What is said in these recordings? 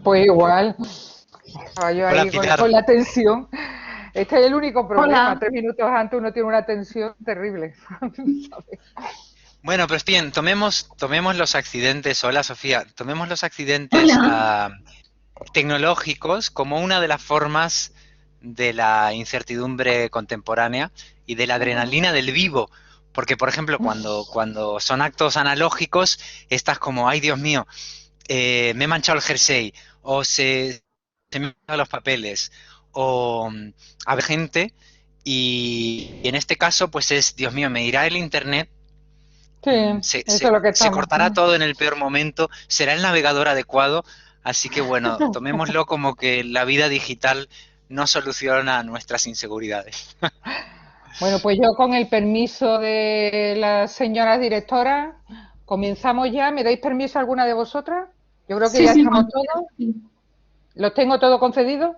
Pues igual, estaba yo Hola ahí con Pilar. la tensión. Este es el único problema. Hola. 3 minutos antes uno tiene una tensión terrible. ¿Sabes? Bueno, pues bien, tomemos los accidentes, hola Sofía, tomemos los accidentes Hola. tecnológicos como una de las formas de la incertidumbre contemporánea y de la adrenalina del vivo. Porque, por ejemplo, cuando son actos analógicos, estás como, ay Dios mío, me he manchado el jersey, o se me han manchado los papeles, o a ver gente, y en este caso, pues es, Dios mío, me irá el internet. Sí, Se, eso se- es lo que se estamos. cortará todo en el peor momento, será el navegador adecuado, así que bueno, tomémoslo como que la vida digital no soluciona nuestras inseguridades. Bueno, pues yo con el permiso de las señoras directoras, comenzamos ya. ¿Me dais permiso alguna de vosotras? Yo creo que Sí, ya sí, estamos cuando quieras, todos. sí. ¿Los tengo todo concedido?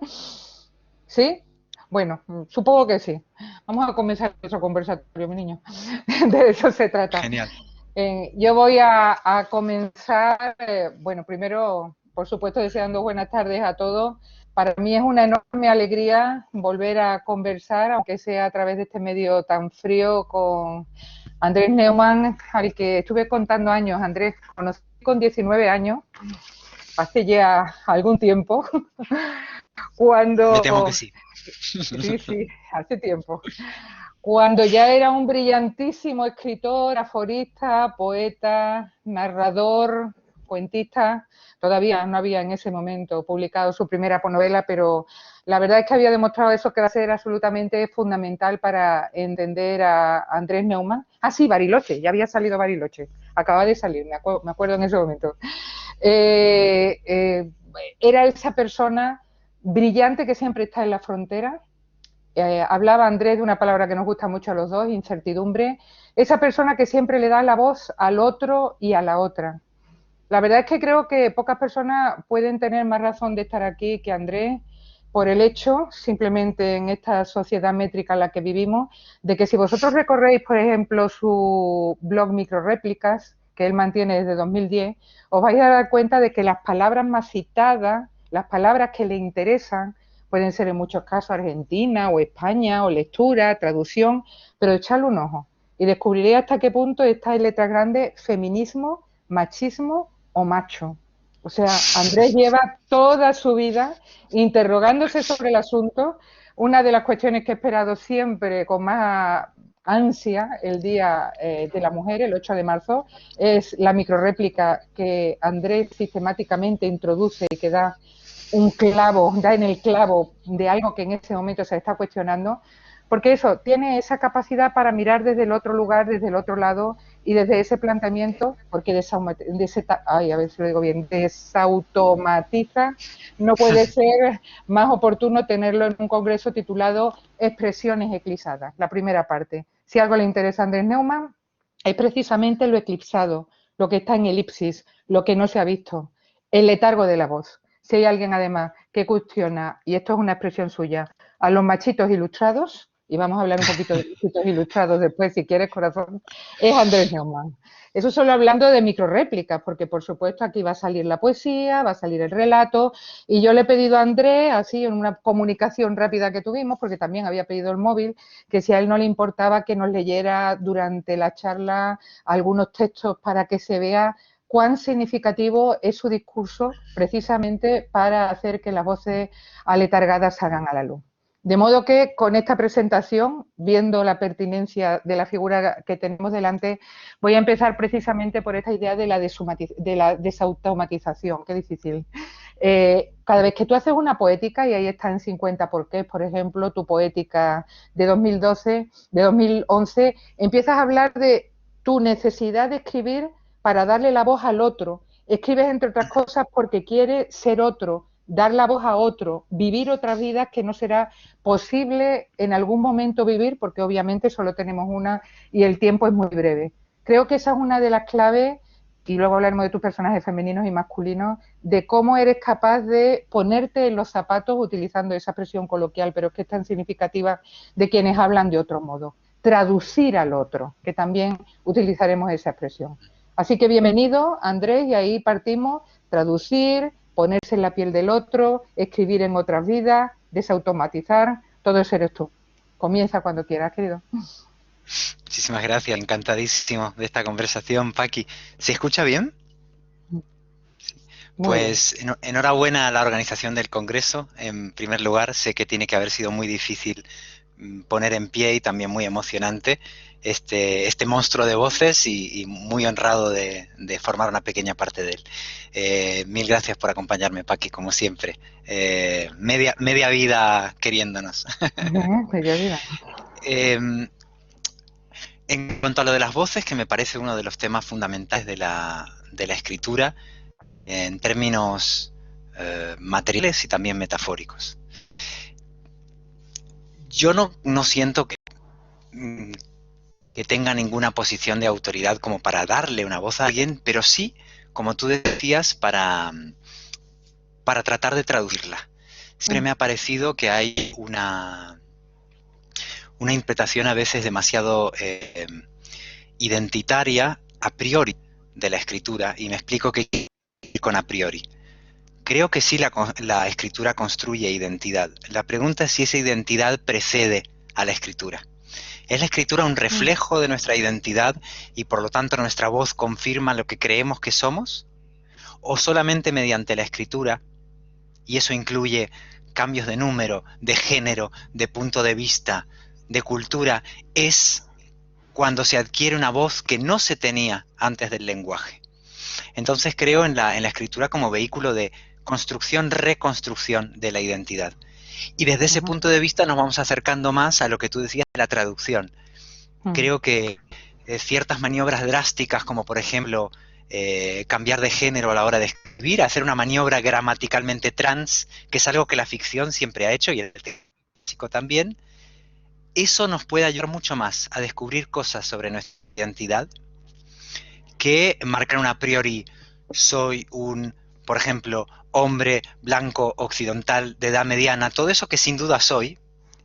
¿Sí? Bueno, supongo que sí. Vamos a comenzar nuestro conversatorio, mi niño. De eso se trata. Genial. Yo voy a comenzar, bueno, primero, por supuesto, deseando buenas tardes a todos. Para mí es una enorme alegría volver a conversar, aunque sea a través de este medio tan frío, con Andrés Neumann, al que estuve contando años. Andrés, conocí con 19 años, hace ya algún tiempo, Me temo que cuando, sí. sí, sí, hace tiempo, cuando ya era un brillantísimo escritor, aforista, poeta, narrador, cuentista. Todavía no había en ese momento publicado su primera novela, pero la verdad es que había demostrado eso que va a ser absolutamente fundamental para entender a Andrés Neumann. Ah, sí, Bariloche, ya había salido Bariloche, acaba de salir, me acuerdo en ese momento. Eh, eh, Era esa persona brillante que siempre está en la frontera. Hablaba Andrés de una palabra que nos gusta mucho a los dos, incertidumbre. Esa persona que siempre le da la voz al otro y a la otra. La verdad es que creo que pocas personas pueden tener más razón de estar aquí que Andrés por el hecho, simplemente en esta sociedad métrica en la que vivimos, de que si vosotros recorréis, por ejemplo, su blog Microréplicas, que él mantiene desde 2010, os vais a dar cuenta de que las palabras más citadas, las palabras que le interesan, pueden ser en muchos casos Argentina o España o lectura, traducción, pero echadle un ojo y descubriréis hasta qué punto está en letras grandes feminismo, machismo o macho. O sea, Andrés lleva toda su vida interrogándose sobre el asunto. Una de las cuestiones que he esperado siempre con más ansia el Día de la Mujer, el 8 de marzo, es la microréplica que Andrés sistemáticamente introduce y que da un clavo, da en el clavo de algo que en ese momento se está cuestionando, porque eso, tiene esa capacidad para mirar desde el otro lugar, desde el otro lado y desde ese planteamiento, porque ay, a ver si lo digo bien, desautomatiza, no puede ser más oportuno tenerlo en un congreso titulado Expresiones eclipsadas, la primera parte. Si algo le interesa a Andrés Neumann, es precisamente lo eclipsado, lo que está en elipsis, lo que no se ha visto, el letargo de la voz. Si hay alguien además que cuestiona, y esto es una expresión suya, a los machitos ilustrados, y vamos a hablar un poquito de machitos ilustrados después, si quieres, corazón, es Andrés Neumann. Eso solo hablando de microréplicas, porque por supuesto aquí va a salir la poesía, va a salir el relato, y yo le he pedido a Andrés, así en una comunicación rápida que tuvimos, porque también había pedido el móvil, que si a él no le importaba que nos leyera durante la charla algunos textos para que se vea cuán significativo es su discurso precisamente para hacer que las voces aletargadas salgan a la luz. De modo que con esta presentación, viendo la pertinencia de la figura que tenemos delante, voy a empezar precisamente por esta idea de la desautomatización. Qué difícil. Cada vez que tú haces una poética, y ahí está en 50 porqués, por ejemplo, tu poética de 2012, de 2011, empiezas a hablar de tu necesidad de escribir para darle la voz al otro. Escribes, entre otras cosas, porque quieres ser otro, dar la voz a otro, vivir otras vidas que no será posible en algún momento vivir, porque obviamente solo tenemos una y el tiempo es muy breve. Creo que esa es una de las claves, y luego hablaremos de tus personajes femeninos y masculinos, de cómo eres capaz de ponerte en los zapatos utilizando esa expresión coloquial, pero es que es tan significativa, de quienes hablan de otro modo. Traducir al otro, que también utilizaremos esa expresión. Así que bienvenido, Andrés, y ahí partimos, traducir, ponerse en la piel del otro, escribir en otras vidas, desautomatizar, todo eso eres tú. Comienza cuando quieras, querido. Muchísimas gracias, encantadísimo de esta conversación, Paqui. ¿Se escucha bien? Muy bien. Pues enhorabuena a la organización del Congreso. En primer lugar, sé que tiene que haber sido muy difícil poner en pie y también muy emocionante este monstruo de voces y muy honrado de formar una pequeña parte de él. Mil gracias por acompañarme, Paqui, como siempre. Media vida queriéndonos. Media vida. En cuanto a lo de las voces, que me parece uno de los temas fundamentales de la escritura, en términos materiales y también metafóricos. Yo no siento que tenga ninguna posición de autoridad como para darle una voz a alguien, pero sí, como tú decías, para tratar de traducirla. Siempre me ha parecido que hay una interpretación a veces demasiado identitaria a priori de la escritura, y me explico qué quiero decir con a priori. Creo que sí la escritura construye identidad. La pregunta es si esa identidad precede a la escritura. ¿Es la escritura un reflejo de nuestra identidad y por lo tanto nuestra voz confirma lo que creemos que somos? ¿O solamente mediante la escritura, y eso incluye cambios de número, de género, de punto de vista, de cultura, es cuando se adquiere una voz que no se tenía antes del lenguaje? Entonces creo en la escritura como vehículo de construcción, reconstrucción de la identidad. Y desde ese punto de vista nos vamos acercando más a lo que tú decías de la traducción. Creo que ciertas maniobras drásticas, como por ejemplo cambiar de género a la hora de escribir, hacer una maniobra gramaticalmente trans, que es algo que la ficción siempre ha hecho y el clásico también, eso nos puede ayudar mucho más a descubrir cosas sobre nuestra identidad que marcar un a priori soy un, por ejemplo, hombre blanco occidental de edad mediana, todo eso que sin duda soy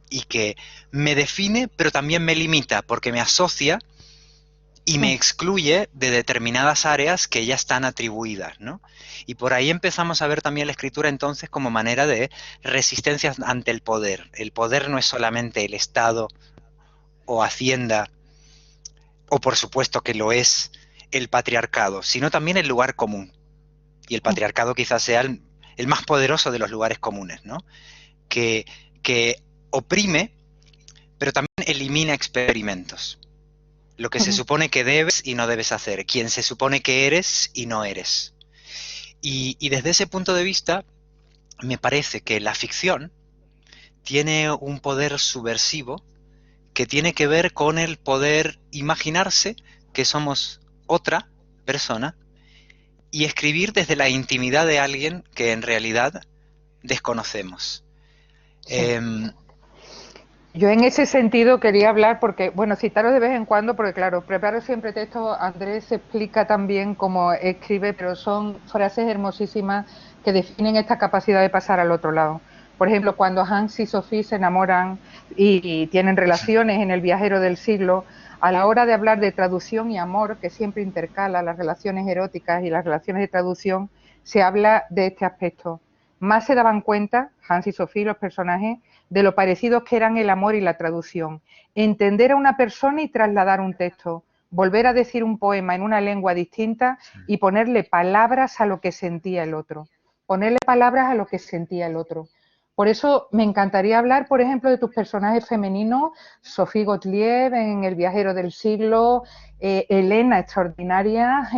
y que me define, pero también me limita porque me asocia y me excluye de determinadas áreas que ya están atribuidas, ¿no? Y por ahí empezamos a ver también la escritura entonces como manera de resistencia ante el poder. El poder no es solamente el Estado o Hacienda, o por supuesto que lo es el patriarcado, sino también el lugar común. Y el patriarcado quizás sea el más poderoso de los lugares comunes, ¿no? Que oprime, pero también elimina experimentos. Lo que se supone que debes y no debes hacer, quien se supone que eres y no eres. Y desde ese punto de vista, me parece que la ficción tiene un poder subversivo que tiene que ver con el poder imaginarse que somos otra persona y escribir desde la intimidad de alguien que en realidad desconocemos. Sí. Yo en ese sentido quería hablar porque, bueno, citaros de vez en cuando, porque claro, preparo siempre textos, Andrés explica también cómo escribe, pero son frases hermosísimas que definen esta capacidad de pasar al otro lado. Por ejemplo, cuando Hans y Sophie se enamoran y tienen relaciones en El viajero del siglo, a la hora de hablar de traducción y amor, que siempre intercala las relaciones eróticas y las relaciones de traducción, se habla de este aspecto. Más se daban cuenta, Hans y Sophie, los personajes, de lo parecidos que eran el amor y la traducción. Entender a una persona y trasladar un texto, volver a decir un poema en una lengua distinta y ponerle palabras a lo que sentía el otro. Ponerle palabras a lo que sentía el otro. Por eso me encantaría hablar, por ejemplo, de tus personajes femeninos, Sophie Gottlieb en El viajero del siglo, Elena extraordinaria,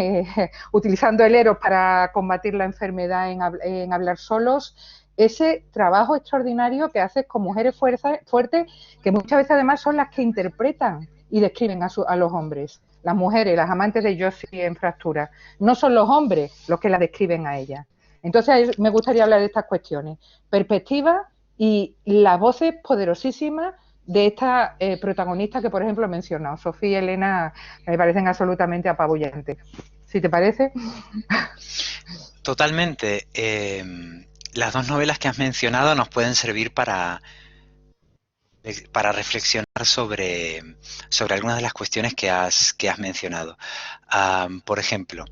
utilizando el Eros para combatir la enfermedad en Hablar solos, ese trabajo extraordinario que haces con mujeres fuertes, que muchas veces además son las que interpretan y describen a los hombres. Las mujeres, las amantes de Josie en Fractura. No son los hombres los que la describen a ellas. Entonces me gustaría hablar de estas cuestiones. Perspectiva y las voces poderosísimas de estas protagonistas que, por ejemplo, he mencionado. Sofía y Elena me parecen absolutamente apabullantes. ¿Sí te parece? Totalmente. Las dos novelas que has mencionado nos pueden servir para reflexionar sobre algunas de las cuestiones que has mencionado. Por ejemplo,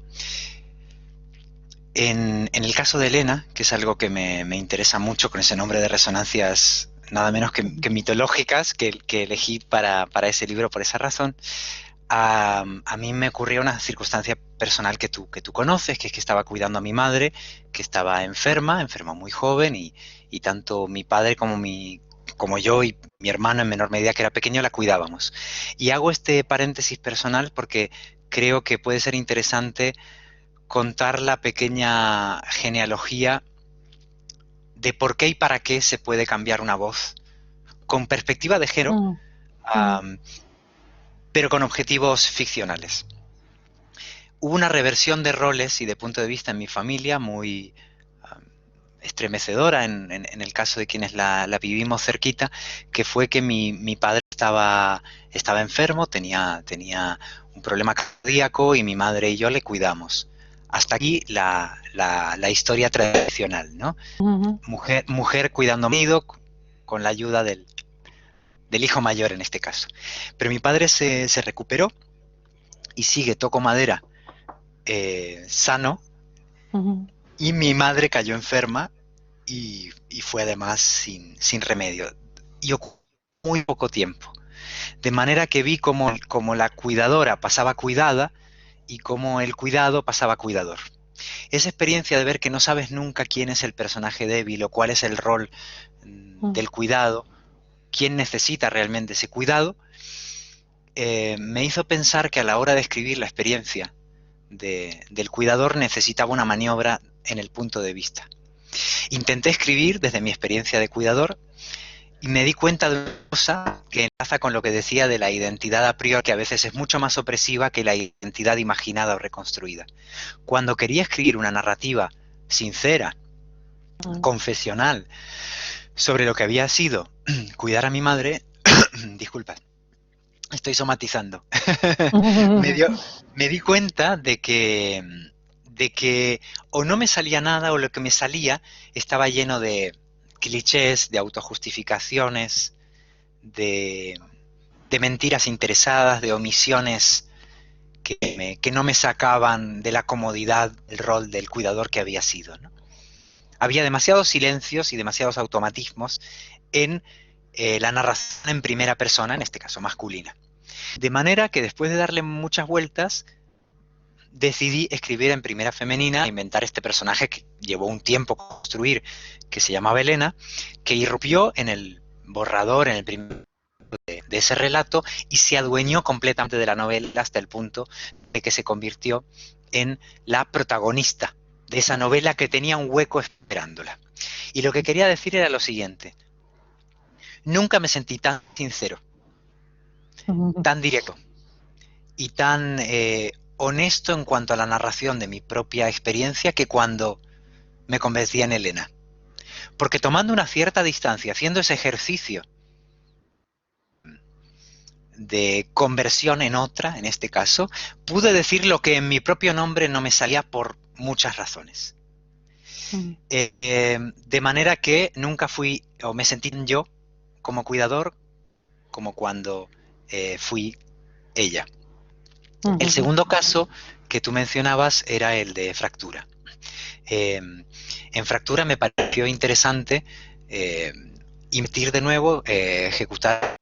En el caso de Elena, que es algo que me interesa mucho, con ese nombre de resonancias nada menos que mitológicas, que elegí para ese libro por esa razón, a mí me ocurrió una circunstancia personal que tú conoces, que es que estaba cuidando a mi madre, que estaba enferma muy joven, y tanto mi padre como yo y mi hermano en menor medida que era pequeño la cuidábamos. Y hago este paréntesis personal porque creo que puede ser interesante contar la pequeña genealogía de por qué y para qué se puede cambiar una voz con perspectiva de género, Mm, mm, um, pero con objetivos ficcionales. Hubo una reversión de roles y de punto de vista en mi familia muy estremecedora en el caso de quienes la vivimos cerquita, que fue que mi padre estaba enfermo, tenía un problema cardíaco y mi madre y yo le cuidamos. Hasta aquí la historia tradicional, ¿no? ujú, Mujer cuidando a mi marido con la ayuda del hijo mayor en este caso. Pero mi padre se recuperó y sigue, toco madera, sano, ujú, y mi madre cayó enferma y fue además sin remedio. Y ocurrió muy poco tiempo. De manera que vi como la cuidadora pasaba cuidada y como el cuidado pasaba cuidador. Esa experiencia de ver que no sabes nunca quién es el personaje débil o cuál es el rol mm, del cuidado, quién necesita realmente ese cuidado, me hizo pensar que a la hora de escribir la experiencia del cuidador necesitaba una maniobra en el punto de vista. Intenté escribir desde mi experiencia de cuidador y me di cuenta de una cosa que enlaza con lo que decía de la identidad a priori, que a veces es mucho más opresiva que la identidad imaginada o reconstruida. Cuando quería escribir una narrativa sincera, mm. confesional, sobre lo que había sido cuidar a mi madre, disculpa, estoy somatizando, me, dio, me di cuenta de que o no me salía nada o lo que me salía estaba lleno de clichés, de autojustificaciones, de, de mentiras interesadas, de omisiones que no me sacaban de la comodidad del rol del cuidador que había sido, ¿no? Había demasiados silencios y demasiados automatismos en la narración en primera persona, en este caso masculina. De manera que después de darle muchas vueltas, decidí escribir en primera femenina, inventar este personaje que llevó un tiempo construir, que se llamaba Elena, que irrumpió en el borrador, en el primer de ese relato, y se adueñó completamente de la novela hasta el punto de que se convirtió en la protagonista de esa novela que tenía un hueco esperándola. Y lo que quería decir era lo siguiente: nunca me sentí tan sincero, tan directo y tan honesto en cuanto a la narración de mi propia experiencia que cuando me convertí en Elena. Porque tomando una cierta distancia, haciendo ese ejercicio de conversión en otra, en este caso, pude decir lo que en mi propio nombre no me salía por muchas razones. De manera que nunca fui o me sentí yo como cuidador como cuando fui ella. El segundo caso que tú mencionabas era el de Fractura. Eh, en Fractura me pareció interesante eh, invertir de nuevo, ejecutar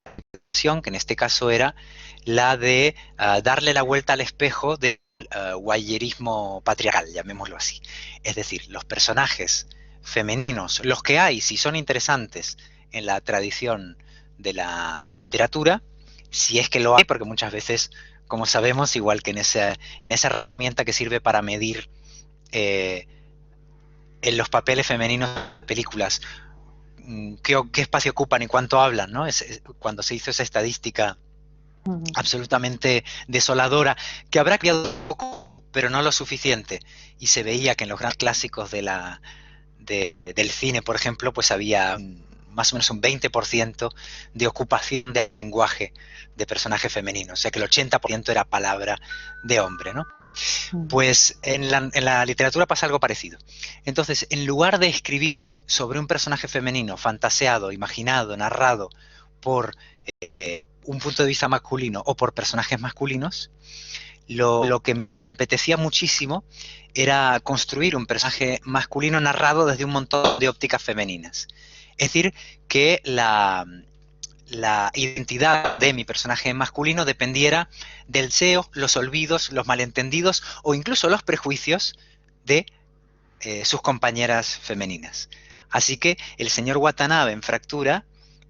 que en este caso era la de darle la vuelta al espejo del guayerismo patriarcal, llamémoslo así. Es decir, los personajes femeninos, los que hay, si son interesantes en la tradición de la literatura, si es que lo hay, porque muchas veces, como sabemos, igual que en esa herramienta que sirve para medir eh, en los papeles femeninos de películas, qué espacio ocupan y cuánto hablan, ¿no? Cuando se hizo esa estadística absolutamente desoladora, que habrá cambiado un poco, pero no lo suficiente. Y se veía que en los grandes clásicos del cine, por ejemplo, pues había más o menos un 20% de ocupación del lenguaje de personaje femenino, o sea que el 80% era palabra de hombre, ¿no? Pues en la literatura pasa algo parecido. Entonces, en lugar de escribir sobre un personaje femenino fantaseado, imaginado, narrado por un punto de vista masculino o por personajes masculinos, lo que apetecía muchísimo era construir un personaje masculino narrado desde un montón de ópticas femeninas. Es decir, que la identidad de mi personaje masculino dependiera del deseo, los olvidos, los malentendidos o incluso los prejuicios de sus compañeras femeninas. Así que el señor Watanabe en Fractura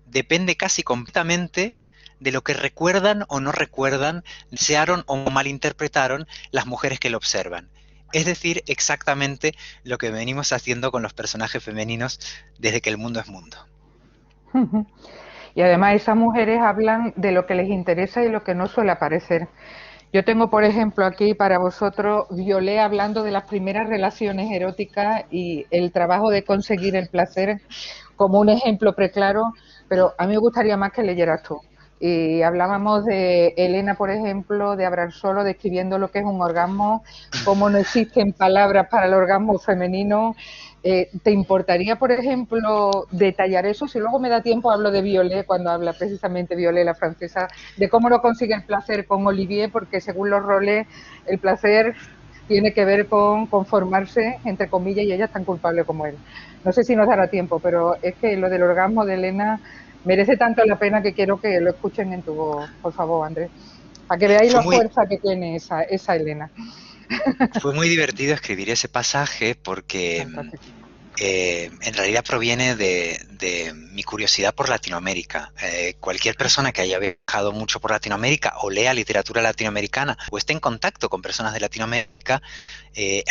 depende casi completamente de lo que recuerdan o no recuerdan, desearon o malinterpretaron las mujeres que lo observan. Es decir, exactamente lo que venimos haciendo con los personajes femeninos desde que el mundo es mundo. Y además esas mujeres hablan de lo que les interesa y lo que no suele aparecer. Yo tengo, por ejemplo, aquí para vosotros Violet hablando de las primeras relaciones eróticas y el trabajo de conseguir el placer como un ejemplo preclaro, pero a mí me gustaría más que leyeras tú. Y hablábamos de Elena, por ejemplo, de Hablar Solo, describiendo lo que es un orgasmo, cómo no existen palabras para el orgasmo femenino. ¿Te importaría, por ejemplo, detallar eso? Si luego me da tiempo, hablo de Violet, cuando habla precisamente Violet, la francesa, de cómo no consigue el placer con Olivier, porque según los roles, el placer tiene que ver con conformarse, entre comillas, y ella es tan culpable como él. No sé si nos dará tiempo, pero es que lo del orgasmo de Elena merece tanto la pena que quiero que lo escuchen en tu voz, por favor, Andrés, para que veáis Fue la muy, fuerza que tiene esa Elena. fue muy divertido escribir ese pasaje porque Fantástico. en realidad proviene de mi curiosidad por Latinoamérica. Cualquier persona que haya viajado mucho por Latinoamérica o lea literatura latinoamericana o esté en contacto con personas de Latinoamérica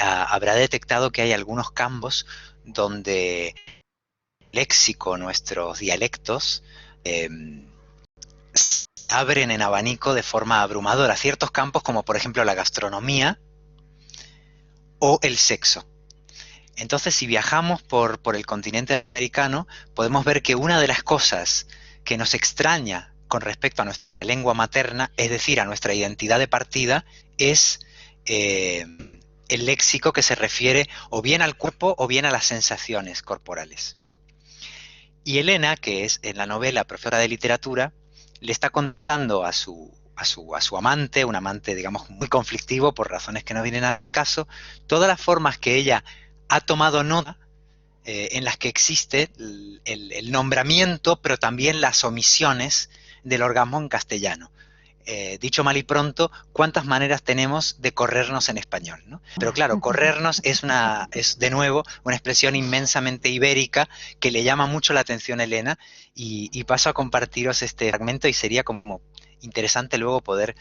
habrá detectado que hay algunos campos donde el léxico, nuestros dialectos, eh, se abren en abanico de forma abrumadora. Ciertos campos como por ejemplo la gastronomía o el sexo. Entonces, si viajamos por el continente americano, podemos ver que una de las cosas que nos extraña con respecto a nuestra lengua materna, es decir, a nuestra identidad de partida, es el léxico que se refiere o bien al cuerpo o bien a las sensaciones corporales. Y Elena, que es en la novela profesora de literatura, le está contando a su amante, un amante, digamos, muy conflictivo por razones que no vienen al caso, todas las formas que ella ha tomado nota en las que existe el nombramiento, pero también las omisiones del orgasmo en castellano. Dicho mal y pronto, ¿cuántas maneras tenemos de corrernos en español? ¿No? Pero claro, corrernos es de nuevo una expresión inmensamente ibérica que le llama mucho la atención a Elena y paso a compartiros este fragmento y sería como interesante luego poder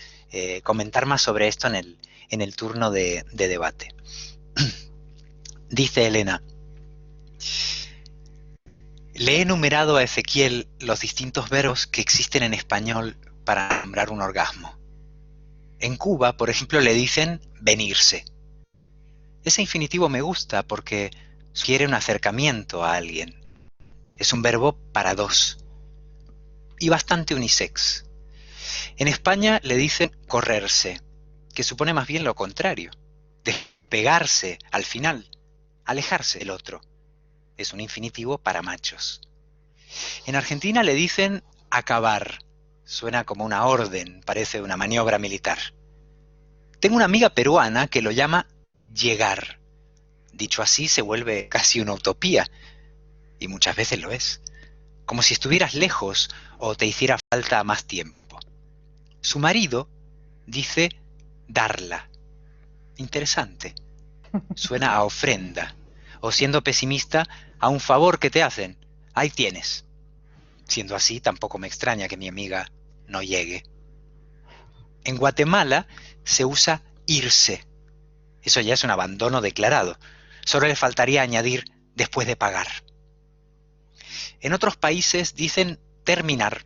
comentar más sobre esto en el turno de debate. Dice Elena: le he enumerado a Ezequiel los distintos verbos que existen en español para nombrar un orgasmo. En Cuba, por ejemplo, le dicen venirse. Ese infinitivo me gusta porque sugiere un acercamiento a alguien. Es un verbo para dos y bastante unisex. En España le dicen correrse, que supone más bien lo contrario, despegarse al final, alejarse del otro. Es un infinitivo para machos. En Argentina le dicen acabar. Suena como una orden, parece una maniobra militar. Tengo una amiga peruana que lo llama llegar. Dicho así se vuelve casi una utopía, y muchas veces lo es. Como si estuvieras lejos o te hiciera falta más tiempo. Su marido dice darla. Interesante. Suena a ofrenda. O siendo pesimista, a un favor que te hacen. Ahí tienes. Siendo así, tampoco me extraña que mi amiga no llegue. En Guatemala se usa irse. Eso ya es un abandono declarado. Solo le faltaría añadir después de pagar. En otros países dicen terminar.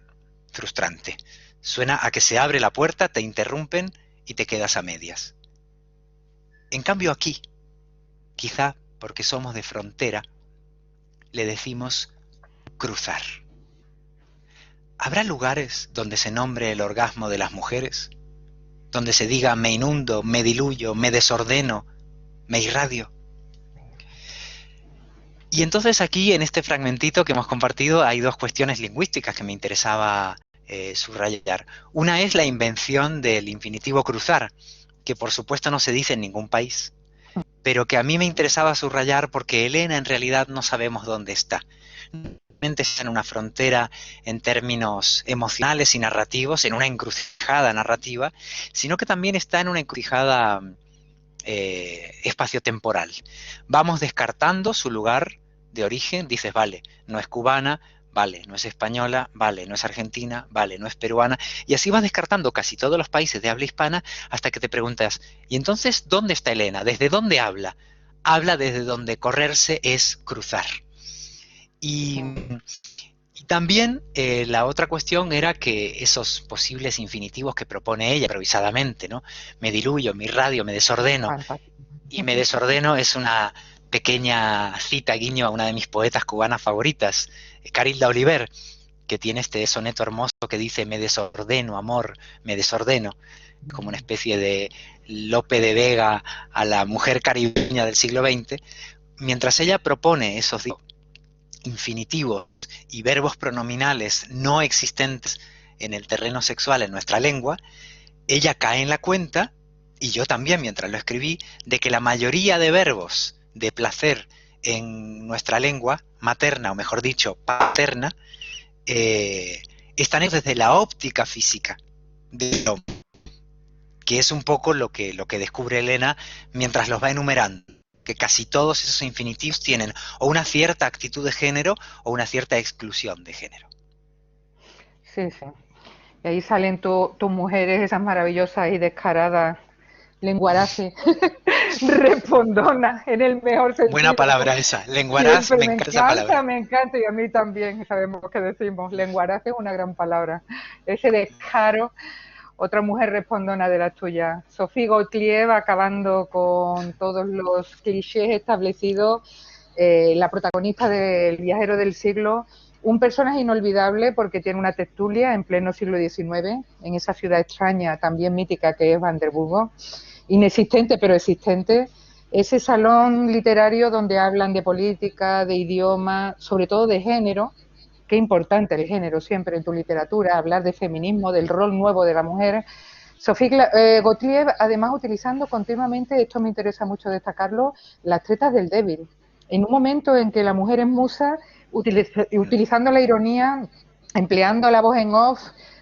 Frustrante. Suena a que se abre la puerta, te interrumpen y te quedas a medias. En cambio aquí, quizá porque somos de frontera, le decimos cruzar. ¿Habrá lugares donde se nombre el orgasmo de las mujeres? Donde se diga me inundo, me diluyo, me desordeno, me irradio. Y entonces aquí en este fragmentito que hemos compartido hay dos cuestiones lingüísticas que me interesaba subrayar. Una es la invención del infinitivo cruzar, que por supuesto no se dice en ningún país, pero que a mí me interesaba subrayar porque Elena en realidad no sabemos dónde está. No solamente está en una frontera en términos emocionales y narrativos, en una encrucijada narrativa, sino que también está en una encrucijada espaciotemporal. Vamos descartando su lugar de origen, dices, vale, no es cubana, vale, no es española, vale, no es argentina, vale, no es peruana, y así vas descartando casi todos los países de habla hispana hasta que te preguntas, ¿y entonces dónde está Elena? ¿Desde dónde habla? Habla desde donde correrse es cruzar. Y, y también la otra cuestión era que esos posibles infinitivos que propone ella improvisadamente, ¿no? Me diluyo, me irradio, me desordeno, Fantástico. y me desordeno es una pequeña cita, guiño a una de mis poetas cubanas favoritas, Carilda Oliver, que tiene este soneto hermoso que dice me desordeno, amor, me desordeno, como una especie de Lope de Vega a la mujer caribeña del siglo XX, mientras ella propone esos infinitivos y verbos pronominales no existentes en el terreno sexual en nuestra lengua, ella cae en la cuenta, y yo también mientras lo escribí, de que la mayoría de verbos de placer en nuestra lengua materna, o mejor dicho, paterna, están hechos desde la óptica física del hombre, que es un poco lo que descubre Elena mientras los va enumerando, que casi todos esos infinitivos tienen o una cierta actitud de género o una cierta exclusión de género. Sí, sí. Y ahí salen tus mujeres, esas maravillosas y descaradas, lenguaraces, respondonas, en el mejor Buena sentido. palabra esa, lenguaraz, Siempre me encanta esa palabra. me encanta, y a mí también, sabemos qué decimos. Lenguarace es una gran palabra. Ese descaro, otra mujer respondona de las tuyas. Sophie Gottlieb, acabando con todos los clichés establecidos, la protagonista del Viajero del Siglo, un personaje inolvidable porque tiene una tertulia en pleno siglo XIX, en esa ciudad extraña, también mítica que es Vanderburgo, inexistente pero existente, ese salón literario donde hablan de política, de idioma, sobre todo de género. Qué importante el género siempre en tu literatura, hablar de feminismo, del rol nuevo de la mujer. Sofía Gottlieb, además, utilizando continuamente, esto me interesa mucho destacarlo, las tretas del débil. En un momento en que la mujer es musa, utilizando la ironía, empleando la voz en off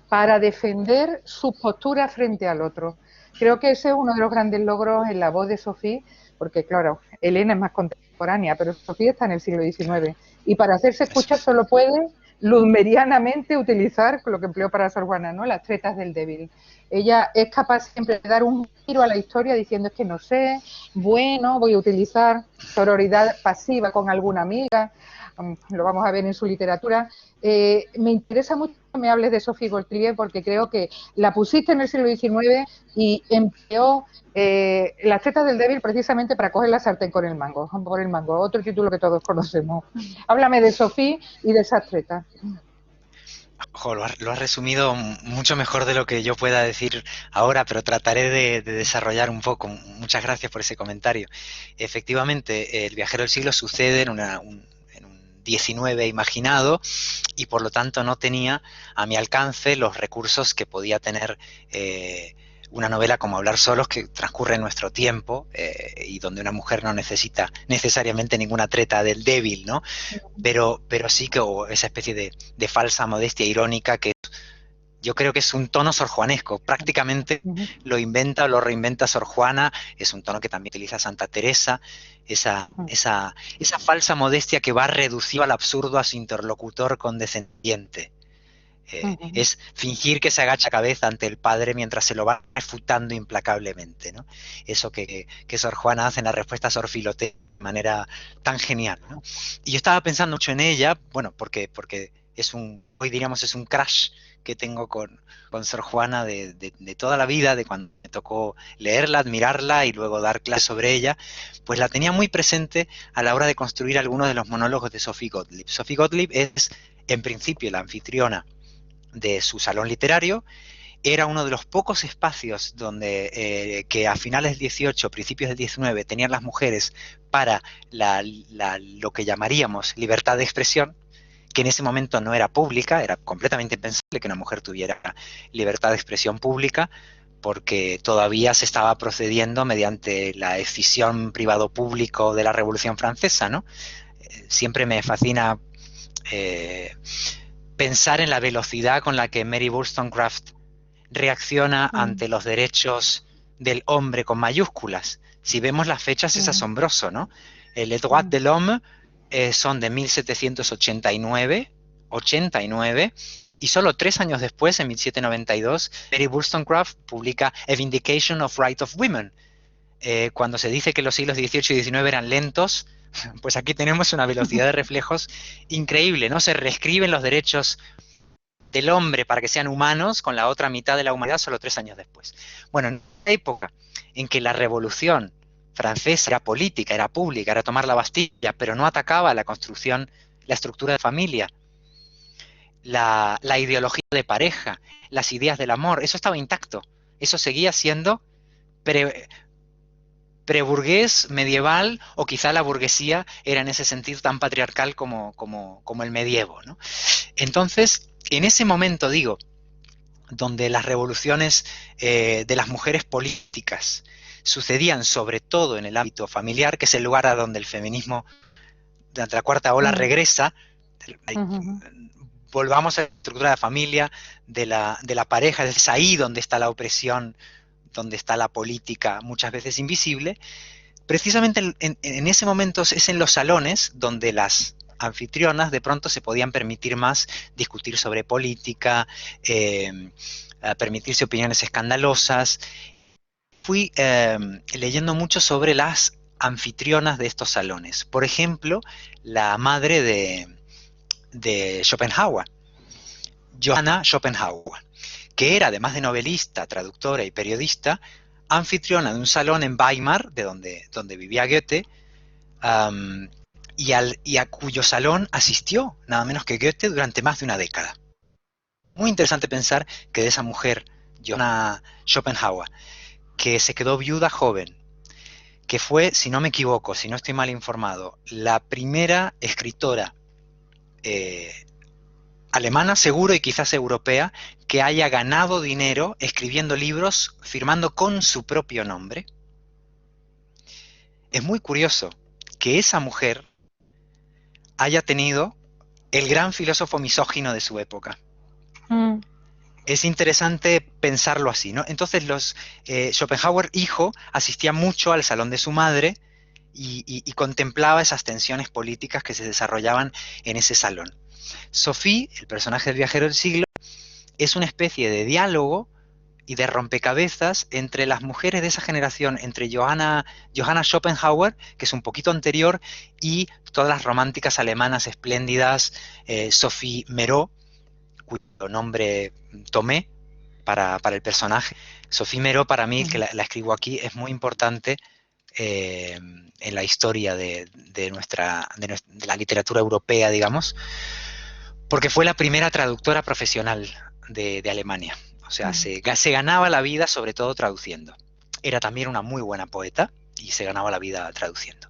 para defender sus posturas frente al otro. Creo que ese es uno de los grandes logros en la voz de Sofía, porque claro, Elena es más contemporánea, pero Sofía está en el siglo XIX. Y para hacerse escuchar solo puede lumerianamente utilizar lo que empleó para Sor Juana, ¿no? Las tretas del débil. Ella es capaz siempre de dar un giro a la historia diciendo es que no sé, bueno, voy a utilizar sororidad pasiva con alguna amiga, lo vamos a ver en su literatura. Me interesa mucho que me hables de Sophie Gottlieb porque creo que la pusiste en el siglo XIX y empleó las tetas del débil precisamente para coger la sartén con el mango, por el mango, otro título que todos conocemos. Háblame de Sophie y de esas tretas. Ojo, lo has resumido mucho mejor de lo que yo pueda decir ahora, pero trataré de desarrollar un poco. Muchas gracias por ese comentario. Efectivamente, El viajero del siglo sucede en un 19 imaginado y por lo tanto no tenía a mi alcance los recursos que podía tener una novela como Hablar solos, que transcurre en nuestro tiempo y donde una mujer no necesita necesariamente ninguna treta del débil, ¿no? Pero sí que esa especie de falsa modestia irónica que yo creo que es un tono sorjuanesco, prácticamente lo inventa o lo reinventa Sor Juana, es un tono que también utiliza Santa Teresa, esa falsa modestia que va reducido al absurdo a su interlocutor condescendiente. Es fingir que se agacha cabeza ante el padre mientras se lo va refutando implacablemente, ¿no? Eso que Sor Juana hace en la respuesta a Sor Filotea de manera tan genial, ¿no? Y yo estaba pensando mucho en ella, bueno, porque hoy diríamos es un crush que tengo con Sor Juana de toda la vida, de cuando me tocó leerla, admirarla y luego dar clases sobre ella, pues la tenía muy presente a la hora de construir algunos de los monólogos de Sophie Gottlieb. Sophie Gottlieb es, en principio, la anfitriona de su salón literario. Era uno de los pocos espacios donde que a finales del 18, principios del 19, tenían las mujeres para lo que llamaríamos libertad de expresión, que en ese momento no era pública, era completamente impensable que una mujer tuviera libertad de expresión pública, porque todavía se estaba procediendo mediante la escisión privado-público de la Revolución Francesa, ¿no? Siempre me fascina pensar en la velocidad con la que Mary Wollstonecraft reacciona ante los derechos del hombre con mayúsculas. Si vemos las fechas es asombroso, ¿no? Les droits de l'homme son de 1789, y solo 3 años después, en 1792, Mary Wollstonecraft publica A Vindication of Right of Women. Cuando se dice que los siglos XVIII y XIX eran lentos, pues aquí tenemos una velocidad de reflejos increíble, ¿no? Se reescriben los derechos del hombre para que sean humanos con la otra mitad de la humanidad solo 3 años después. Bueno, en una época en que la revolución francesa era política, era pública, era tomar la Bastilla, pero no atacaba la construcción, la estructura de familia, la ideología de pareja, las ideas del amor, eso estaba intacto. Eso seguía siendo preburgués, medieval, o quizá la burguesía era en ese sentido tan patriarcal como el medievo, ¿no? Entonces, en ese momento, digo, donde las revoluciones de las mujeres políticas sucedían sobre todo en el ámbito familiar, que es el lugar a donde el feminismo durante la cuarta ola regresa, volvamos a la estructura de la familia, de la pareja, es ahí donde está la opresión, donde está la política muchas veces invisible. Precisamente en ese momento es en los salones donde las anfitrionas de pronto se podían permitir más discutir sobre política, permitirse opiniones escandalosas. Fui leyendo mucho sobre las anfitrionas de estos salones. Por ejemplo, la madre de Schopenhauer, Johanna Schopenhauer, que era, además de novelista, traductora y periodista, anfitriona de un salón en Weimar, de donde vivía Goethe, y a cuyo salón asistió nada menos que Goethe durante más de una década. Muy interesante pensar que de esa mujer, Johanna Schopenhauer, que se quedó viuda joven, que fue, si no me equivoco, si no estoy mal informado, la primera escritora alemana, seguro, y quizás europea, que haya ganado dinero escribiendo libros, firmando con su propio nombre. Es muy curioso que esa mujer haya tenido el gran filósofo misógino de su época. Es interesante pensarlo así, ¿no? Entonces Schopenhauer, hijo, asistía mucho al salón de su madre y contemplaba esas tensiones políticas que se desarrollaban en ese salón. Sophie, el personaje del viajero del siglo, es una especie de diálogo y de rompecabezas entre las mujeres de esa generación, entre Johanna Schopenhauer, que es un poquito anterior, y todas las románticas alemanas espléndidas, Sophie Mereau, cuyo nombre tomé para el personaje. Sophie Mereau, para mí, que la escribo aquí, es muy importante en la historia de la literatura europea, digamos, porque fue la primera traductora profesional de Alemania. O sea, se ganaba la vida sobre todo traduciendo. Era también una muy buena poeta y se ganaba la vida traduciendo.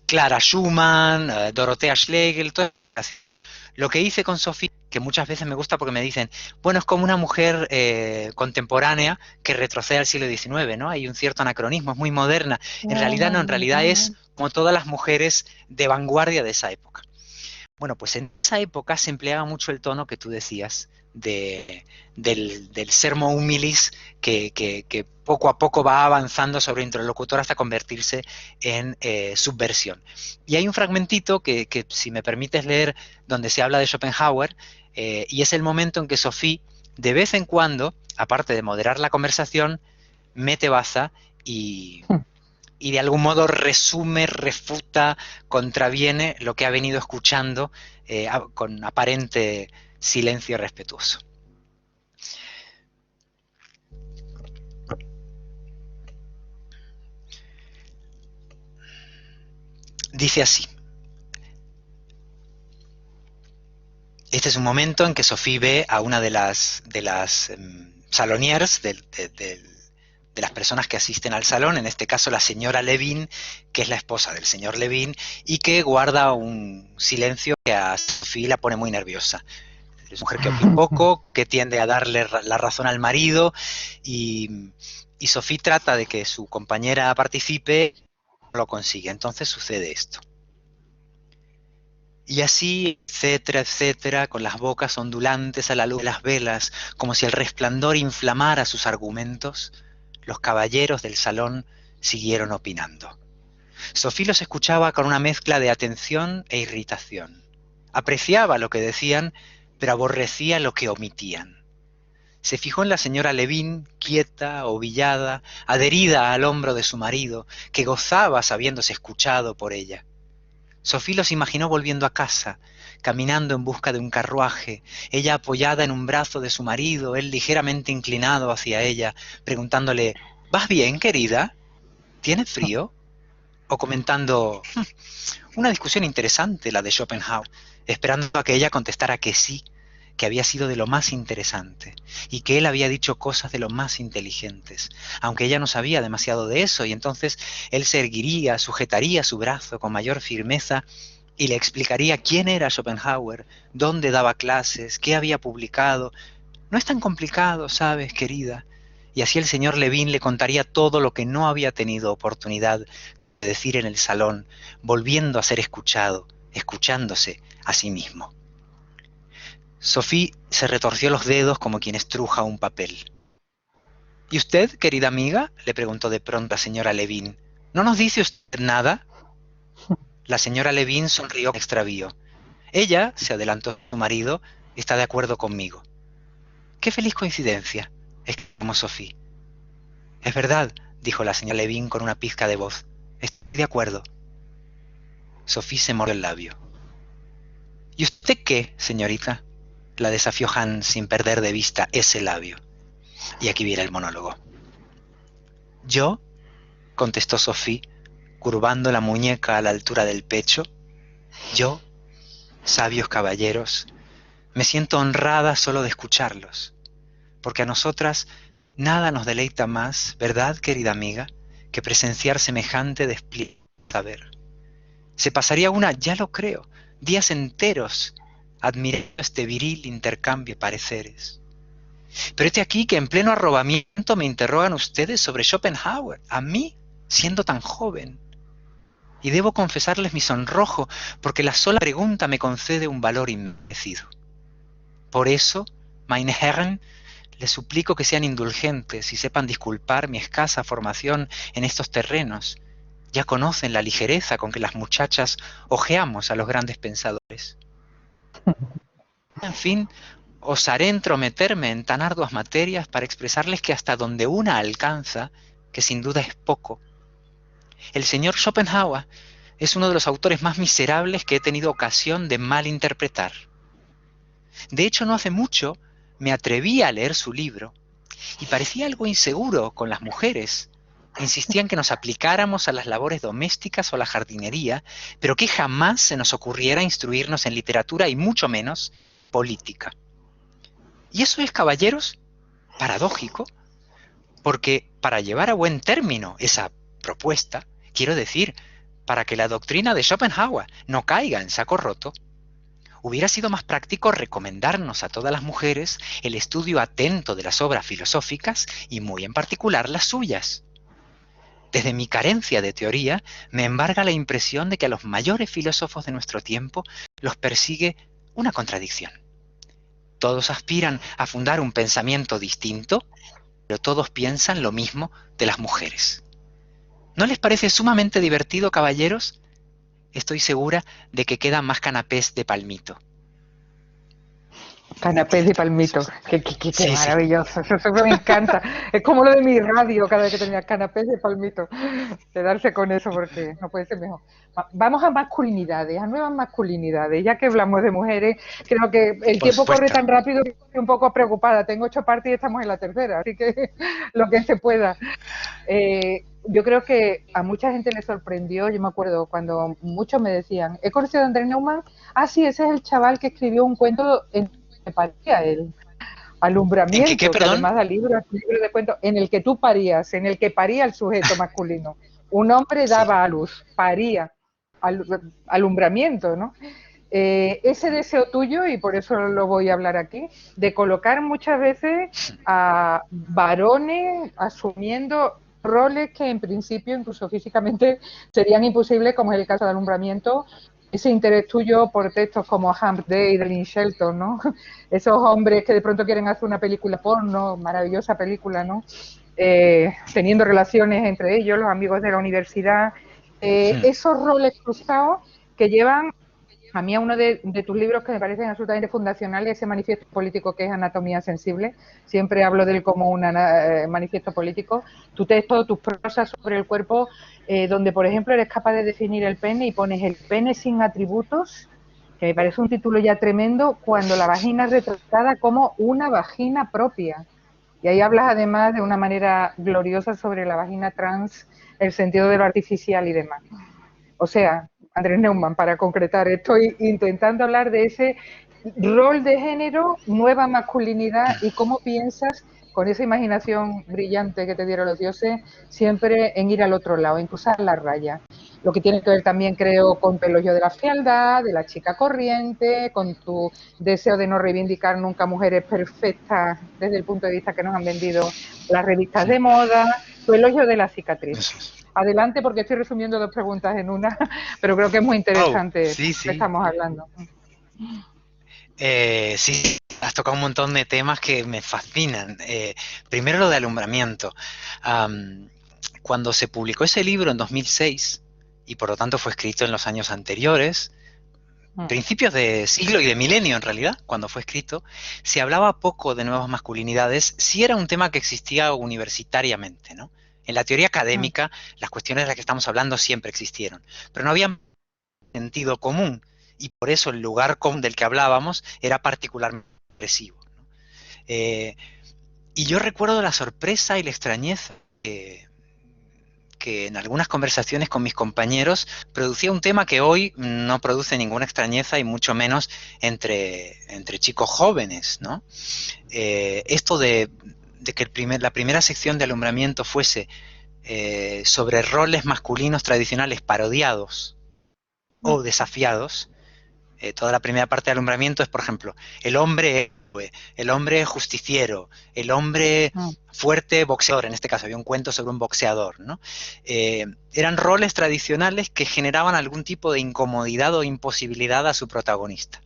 Clara Schumann, Dorothea Schlegel, todo. Lo que hice con Sophie, que muchas veces me gusta porque me dicen, bueno, es como una mujer contemporánea que retrocede al siglo XIX, ¿no? Hay un cierto anacronismo, es muy moderna. En realidad no, en realidad es como todas las mujeres de vanguardia de esa época. Bueno, pues en esa época se empleaba mucho el tono que tú decías del sermo humilis que poco a poco va avanzando sobre el interlocutor hasta convertirse en subversión. Y hay un fragmentito que si me permites leer, donde se habla de Schopenhauer, y es el momento en que Sophie, de vez en cuando, aparte de moderar la conversación, mete baza y de algún modo resume, refuta, contraviene lo que ha venido escuchando con aparente silencio respetuoso. Dice así. Este es un momento en que Sophie ve a una de las salonières, de las personas que asisten al salón, en este caso la señora Levin, que es la esposa del señor Levin, y que guarda un silencio que a Sophie la pone muy nerviosa. Es una mujer que opina poco, que tiende a darle la razón al marido y Sophie trata de que su compañera participe, no lo consigue. Entonces sucede esto. Y así, etcétera, etcétera, con las bocas ondulantes a la luz de las velas, como si el resplandor inflamara sus argumentos, los caballeros del salón siguieron opinando. Sophie los escuchaba con una mezcla de atención e irritación. Apreciaba lo que decían, pero aborrecía lo que omitían. Se fijó en la señora Levin, quieta, ovillada, adherida al hombro de su marido, que gozaba sabiéndose escuchado por ella. Sophie los imaginó volviendo a casa, caminando en busca de un carruaje, ella apoyada en un brazo de su marido, él ligeramente inclinado hacia ella, preguntándole, ¿vas bien, querida? ¿Tienes frío? O comentando, una discusión interesante la de Schopenhauer, esperando a que ella contestara que sí, que había sido de lo más interesante, y que él había dicho cosas de lo más inteligentes, aunque ella no sabía demasiado de eso, y entonces él se erguiría, sujetaría su brazo con mayor firmeza, y le explicaría quién era Schopenhauer, dónde daba clases, qué había publicado. No es tan complicado, sabes, querida. Y así el señor Levin le contaría todo lo que no había tenido oportunidad de decir en el salón, volviendo a ser escuchado, escuchándose a sí mismo. Sophie se retorció los dedos como quien estruja un papel. ¿Y usted, querida amiga?, le preguntó de pronto la señora Levin. ¿No nos dice usted nada? La señora Levin sonrió con extravío. Ella, se adelantó a su marido, está de acuerdo conmigo. ¡Qué feliz coincidencia!, exclamó Sophie. Es verdad, dijo la señora Levin con una pizca de voz. Estoy de acuerdo. Sophie se mordió el labio. ¿Y usted qué, señorita?, la desafió Hans sin perder de vista ese labio. Y aquí viene el monólogo. Yo, contestó Sophie, curvando la muñeca a la altura del pecho, yo, sabios caballeros, me siento honrada solo de escucharlos, porque a nosotras nada nos deleita más, ¿verdad, querida amiga?, que presenciar semejante despliegue de saber. Se pasaría una, ya lo creo, días enteros admirando este viril intercambio de pareceres. Pero este aquí que en pleno arrobamiento me interrogan ustedes sobre Schopenhauer, a mí, siendo tan joven. Y debo confesarles mi sonrojo, porque la sola pregunta me concede un valor inmerecido. Por eso, meine Herren, les suplico que sean indulgentes y sepan disculpar mi escasa formación en estos terrenos. Ya conocen la ligereza con que las muchachas hojeamos a los grandes pensadores. En fin, osaré entrometerme en tan arduas materias para expresarles que hasta donde una alcanza, que sin duda es poco, el señor Schopenhauer es uno de los autores más miserables que he tenido ocasión de malinterpretar. De hecho, no hace mucho me atreví a leer su libro y parecía algo inseguro con las mujeres. Insistían que nos aplicáramos a las labores domésticas o a la jardinería, pero que jamás se nos ocurriera instruirnos en literatura y mucho menos política. Y eso es, caballeros, paradójico, porque para llevar a buen término esa propuesta, quiero decir, para que la doctrina de Schopenhauer no caiga en saco roto, hubiera sido más práctico recomendarnos a todas las mujeres el estudio atento de las obras filosóficas y muy en particular las suyas. Desde mi carencia de teoría, me embarga la impresión de que a los mayores filósofos de nuestro tiempo los persigue una contradicción. Todos aspiran a fundar un pensamiento distinto, pero todos piensan lo mismo de las mujeres. ¿No les parece sumamente divertido, caballeros? Estoy segura de que quedan más canapés de palmito. Canapés de palmito, qué Sí, sí. maravilloso, eso me encanta. Es como lo de mi radio, cada vez que tenía canapés de palmito, quedarse con eso porque no puede ser mejor. Vamos a masculinidades, a nuevas masculinidades. Ya que hablamos de mujeres, creo que el Por tiempo corre supuesto. tan rápido que estoy un poco preocupada. Tengo 8 partes y estamos en la tercera, así que lo que se pueda. Yo creo que a mucha gente le sorprendió, yo me acuerdo cuando muchos me decían, he conocido a André Neumann, sí, ese es el chaval que escribió un cuento en que paría el ¿En qué, alumbramiento, que perdón? además da libros de cuentos, en el que tú parías, en el que paría el sujeto masculino. Un hombre Sí. daba a luz, paría, alumbramiento, ¿no? ese deseo tuyo, y por eso lo voy a hablar aquí, de colocar muchas veces a varones asumiendo roles que en principio, incluso físicamente, serían imposibles, como es el caso del alumbramiento, ese interés tuyo por textos como Hump Day de Lynn Shelton, ¿no? Esos hombres que de pronto quieren hacer una película porno, maravillosa película, ¿no? Teniendo relaciones entre ellos, los amigos de la universidad, esos roles cruzados que llevan a mí a uno de tus libros que me parecen absolutamente fundacionales, ese manifiesto político que es Anatomía Sensible. Siempre hablo de él como un manifiesto político. Tu texto, tus prosas sobre el cuerpo, donde, por ejemplo, eres capaz de definir el pene y pones el pene sin atributos, que me parece un título ya tremendo, cuando la vagina es retratada como una vagina propia. Y ahí hablas además de una manera gloriosa sobre la vagina trans, el sentido de lo artificial y demás. O sea, Andrés Neumann, para concretar, estoy intentando hablar de ese rol de género, nueva masculinidad y cómo piensas con esa imaginación brillante que te dieron los dioses, siempre en ir al otro lado, en cruzar la raya. Lo que tiene que ver también, creo, con el hoyo de la frialdad, de la chica corriente, con tu deseo de no reivindicar nunca mujeres perfectas desde el punto de vista que nos han vendido las revistas de moda, tu elogio de la cicatriz. Adelante, porque estoy resumiendo dos preguntas en una, pero creo que es muy interesante Sí, lo que sí. estamos hablando. Sí, has tocado un montón de temas que me fascinan. Primero lo de alumbramiento. Cuando se publicó ese libro en 2006, y por lo tanto fue escrito en los años anteriores, principios de siglo y de milenio en realidad, cuando fue escrito, se hablaba poco de nuevas masculinidades, sí era un tema que existía universitariamente, ¿no? En la teoría académica, las cuestiones de las que estamos hablando siempre existieron, pero no había sentido común, y por eso el lugar del que hablábamos era particularmente expresivo, ¿no? Y yo recuerdo la sorpresa y la extrañeza que en algunas conversaciones con mis compañeros producía un tema que hoy no produce ninguna extrañeza y mucho menos entre chicos jóvenes, ¿no? Esto de que la primera sección de alumbramiento fuese sobre roles masculinos tradicionales parodiados o desafiados. Toda la primera parte de alumbramiento es, por ejemplo, el hombre héroe, el hombre justiciero, el hombre fuerte boxeador. En este caso había un cuento sobre un boxeador, ¿no? Eran roles tradicionales que generaban algún tipo de incomodidad o imposibilidad a su protagonista.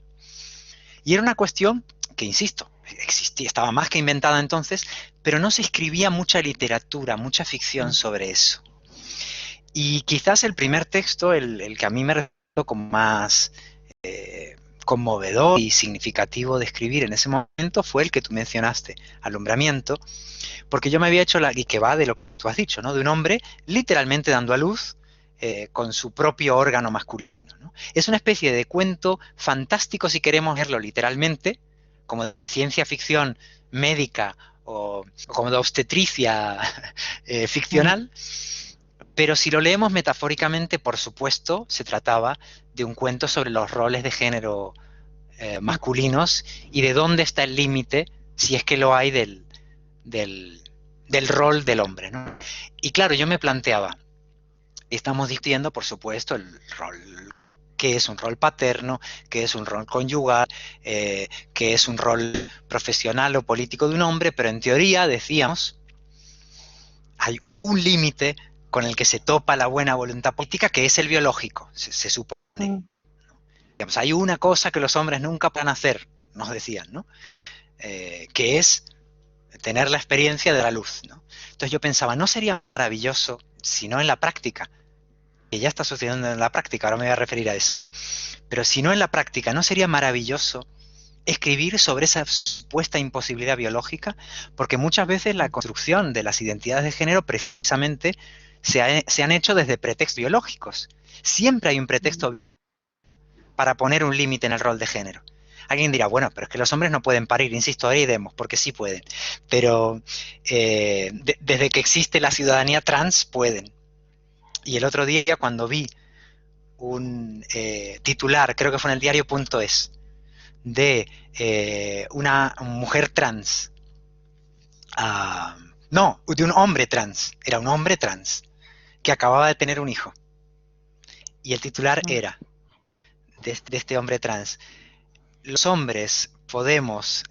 Y era una cuestión que, insisto, existía, estaba más que inventada entonces, pero no se escribía mucha literatura, mucha ficción sobre eso. Y quizás el primer texto, el que a mí me resultó como más conmovedor y significativo de escribir en ese momento fue el que tú mencionaste, Alumbramiento, porque yo me había hecho y que va de lo que tú has dicho, ¿no? De un hombre literalmente dando a luz con su propio órgano masculino, ¿no? Es una especie de cuento fantástico si queremos verlo literalmente, como de ciencia ficción médica o como de obstetricia ficcional. Pero si lo leemos metafóricamente, por supuesto, se trataba de un cuento sobre los roles de género masculinos y de dónde está el límite, si es que lo hay, del rol del hombre, ¿no? Y claro, yo me planteaba, estamos discutiendo, por supuesto, el rol, qué es un rol paterno, qué es un rol conyugal, qué es un rol profesional o político de un hombre, pero en teoría, decíamos, hay un límite con el que se topa la buena voluntad política, que es el biológico, se supone. Digamos, hay una cosa que los hombres nunca pueden hacer, nos decían, ¿no? Que es tener la experiencia de la luz, ¿no? Entonces yo pensaba, ¿no sería maravilloso, si no en la práctica, que ya está sucediendo en la práctica, ahora me voy a referir a eso, pero si no en la práctica, ¿no sería maravilloso escribir sobre esa supuesta imposibilidad biológica? Porque muchas veces la construcción de las identidades de género precisamente se han hecho desde pretextos biológicos. Siempre hay un pretexto para poner un límite en el rol de género. Alguien dirá, bueno, pero es que los hombres no pueden parir, insisto, ahora iremos, porque sí pueden. Pero desde que existe la ciudadanía trans, pueden. Y el otro día, cuando vi un titular, creo que fue en el diario.es, de una mujer trans, no, de un hombre trans, era un hombre trans, que acababa de tener un hijo. Y el titular era, de este hombre trans. Los hombres podemos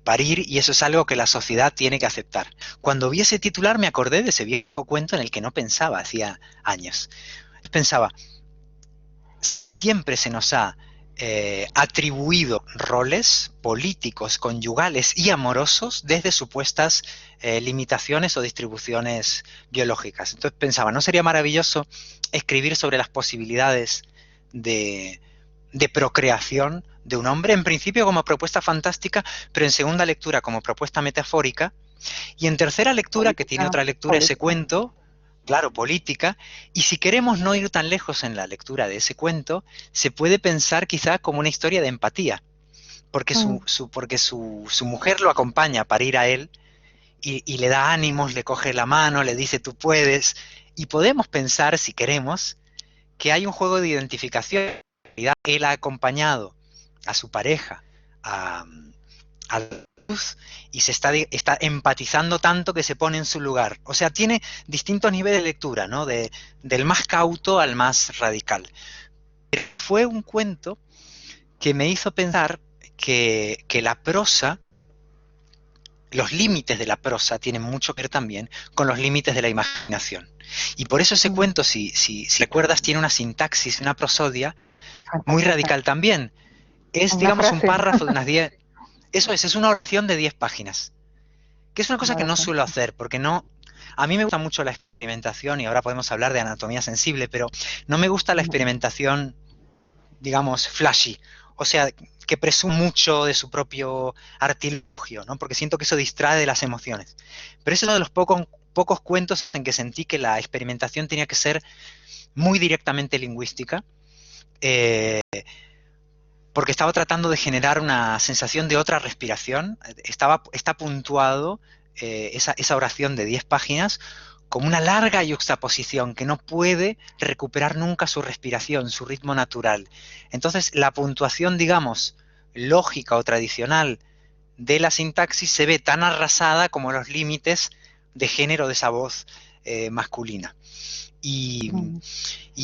parir y eso es algo que la sociedad tiene que aceptar. Cuando vi ese titular me acordé de ese viejo cuento en el que no pensaba hacía años. Pensaba, siempre se nos ha atribuido roles políticos, conyugales y amorosos desde supuestas limitaciones o distribuciones biológicas. Entonces pensaba, ¿no sería maravilloso escribir sobre las posibilidades de procreación de un hombre, en principio como propuesta fantástica, pero en segunda lectura como propuesta metafórica, y en tercera lectura, que tiene otra lectura ese cuento, claro, política, y si queremos no ir tan lejos en la lectura de ese cuento, se puede pensar quizá como una historia de empatía, porque su mujer lo acompaña para ir a él, y le da ánimos, le coge la mano, le dice tú puedes, y podemos pensar, si queremos, que hay un juego de identificación. Él ha acompañado a su pareja a la luz y está empatizando tanto que se pone en su lugar. O sea, tiene distintos niveles de lectura, ¿no? Del más cauto al más radical. Pero fue un cuento que me hizo pensar que la prosa, los límites de la prosa tienen mucho que ver también con los límites de la imaginación. Y por eso ese cuento, si recuerdas, tiene una sintaxis, una prosodia muy radical también. Es, digamos, un párrafo de unas 10... Eso es una oración de 10 páginas. Que es una cosa que no suelo hacer, porque no... A mí me gusta mucho la experimentación, y ahora podemos hablar de anatomía sensible, pero no me gusta la experimentación, digamos, flashy. O sea, que presume mucho de su propio artilugio, ¿no? Porque siento que eso distrae de las emociones. Pero es uno de los pocos cuentos en que sentí que la experimentación tenía que ser muy directamente lingüística, porque estaba tratando de generar una sensación de otra respiración. Está puntuado esa oración de 10 páginas como una larga yuxtaposición que no puede recuperar nunca su respiración, su ritmo natural. Entonces, la puntuación, digamos, lógica o tradicional de la sintaxis se ve tan arrasada como los límites de género de esa voz masculina. Y